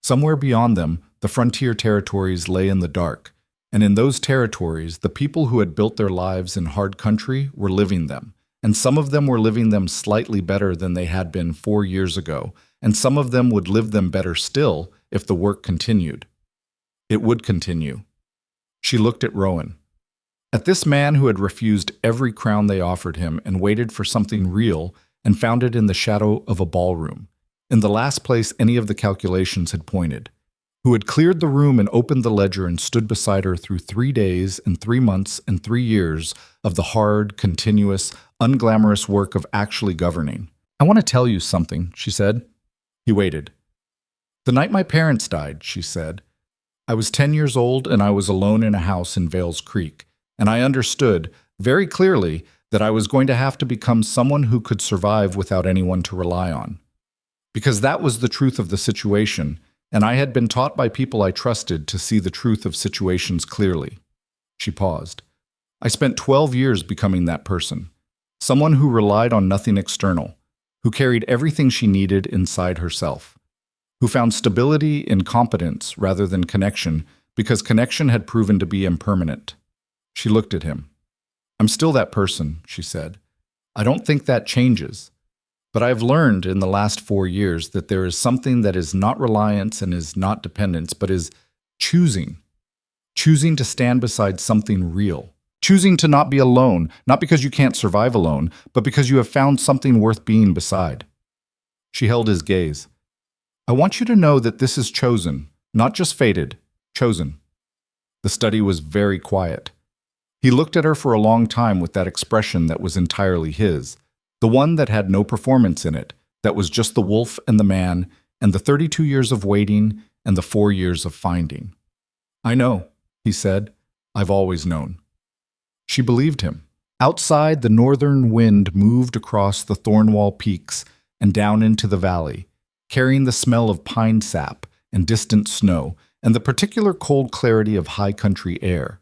Somewhere beyond them, the frontier territories lay in the dark, and in those territories, the people who had built their lives in hard country were living them. And some of them were living them slightly better than they had been 4 years ago, and some of them would live them better still if the work continued. It would continue. She looked at Rowan. At this man who had refused every crown they offered him and waited for something real and found it in the shadow of a ballroom, in the last place any of the calculations had pointed, who had cleared the room and opened the ledger and stood beside her through 3 days and 3 months and 3 years of the hard, continuous, unglamorous work of actually governing. I want to tell you something, she said. He waited. The night my parents died, she said, I was 10 years old and I was alone in a house in Vales Creek, and I understood very clearly that I was going to have to become someone who could survive without anyone to rely on. Because that was the truth of the situation, and I had been taught by people I trusted to see the truth of situations clearly. She paused. I spent 12 years becoming that person, someone who relied on nothing external, who carried everything she needed inside herself, who found stability in competence rather than connection because connection had proven to be impermanent. She looked at him. I'm still that person, she said. I don't think that changes. But I've learned in the last 4 years that there is something that is not reliance and is not dependence, but is choosing. Choosing to stand beside something real. Choosing to not be alone, not because you can't survive alone, but because you have found something worth being beside. She held his gaze. I want you to know that this is chosen, not just fated, chosen. The study was very quiet. He looked at her for a long time with that expression that was entirely his, the one that had no performance in it, that was just the wolf and the man, and the 32 years of waiting and the 4 years of finding. "I know," he said. "I've always known." She believed him. Outside, the northern wind moved across the Thornwall peaks and down into the valley, carrying the smell of pine sap and distant snow and the particular cold clarity of high country air.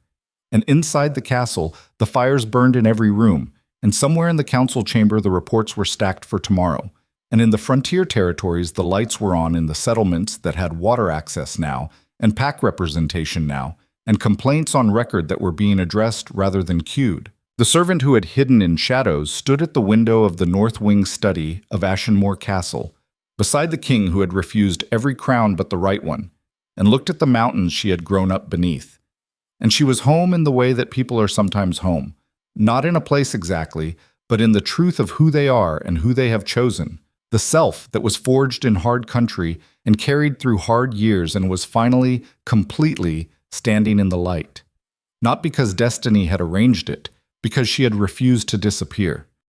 And inside the castle, the fires burned in every room, and somewhere in the council chamber the reports were stacked for tomorrow. And in the frontier territories, the lights were on in the settlements that had water access now, and pack representation now, and complaints on record that were being addressed rather than queued. The servant who had hidden in shadows stood at the window of the north wing study of Ashenmore Castle, beside the king who had refused every crown but the right one, and looked at the mountains she had grown up beneath. And she was home in the way that people are sometimes home, not in a place exactly, but in the truth of who they are and who they have chosen, the self that was forged in hard country and carried through hard years and was finally, completely, standing in the light. Not because destiny had arranged it, because she had refused to disappear.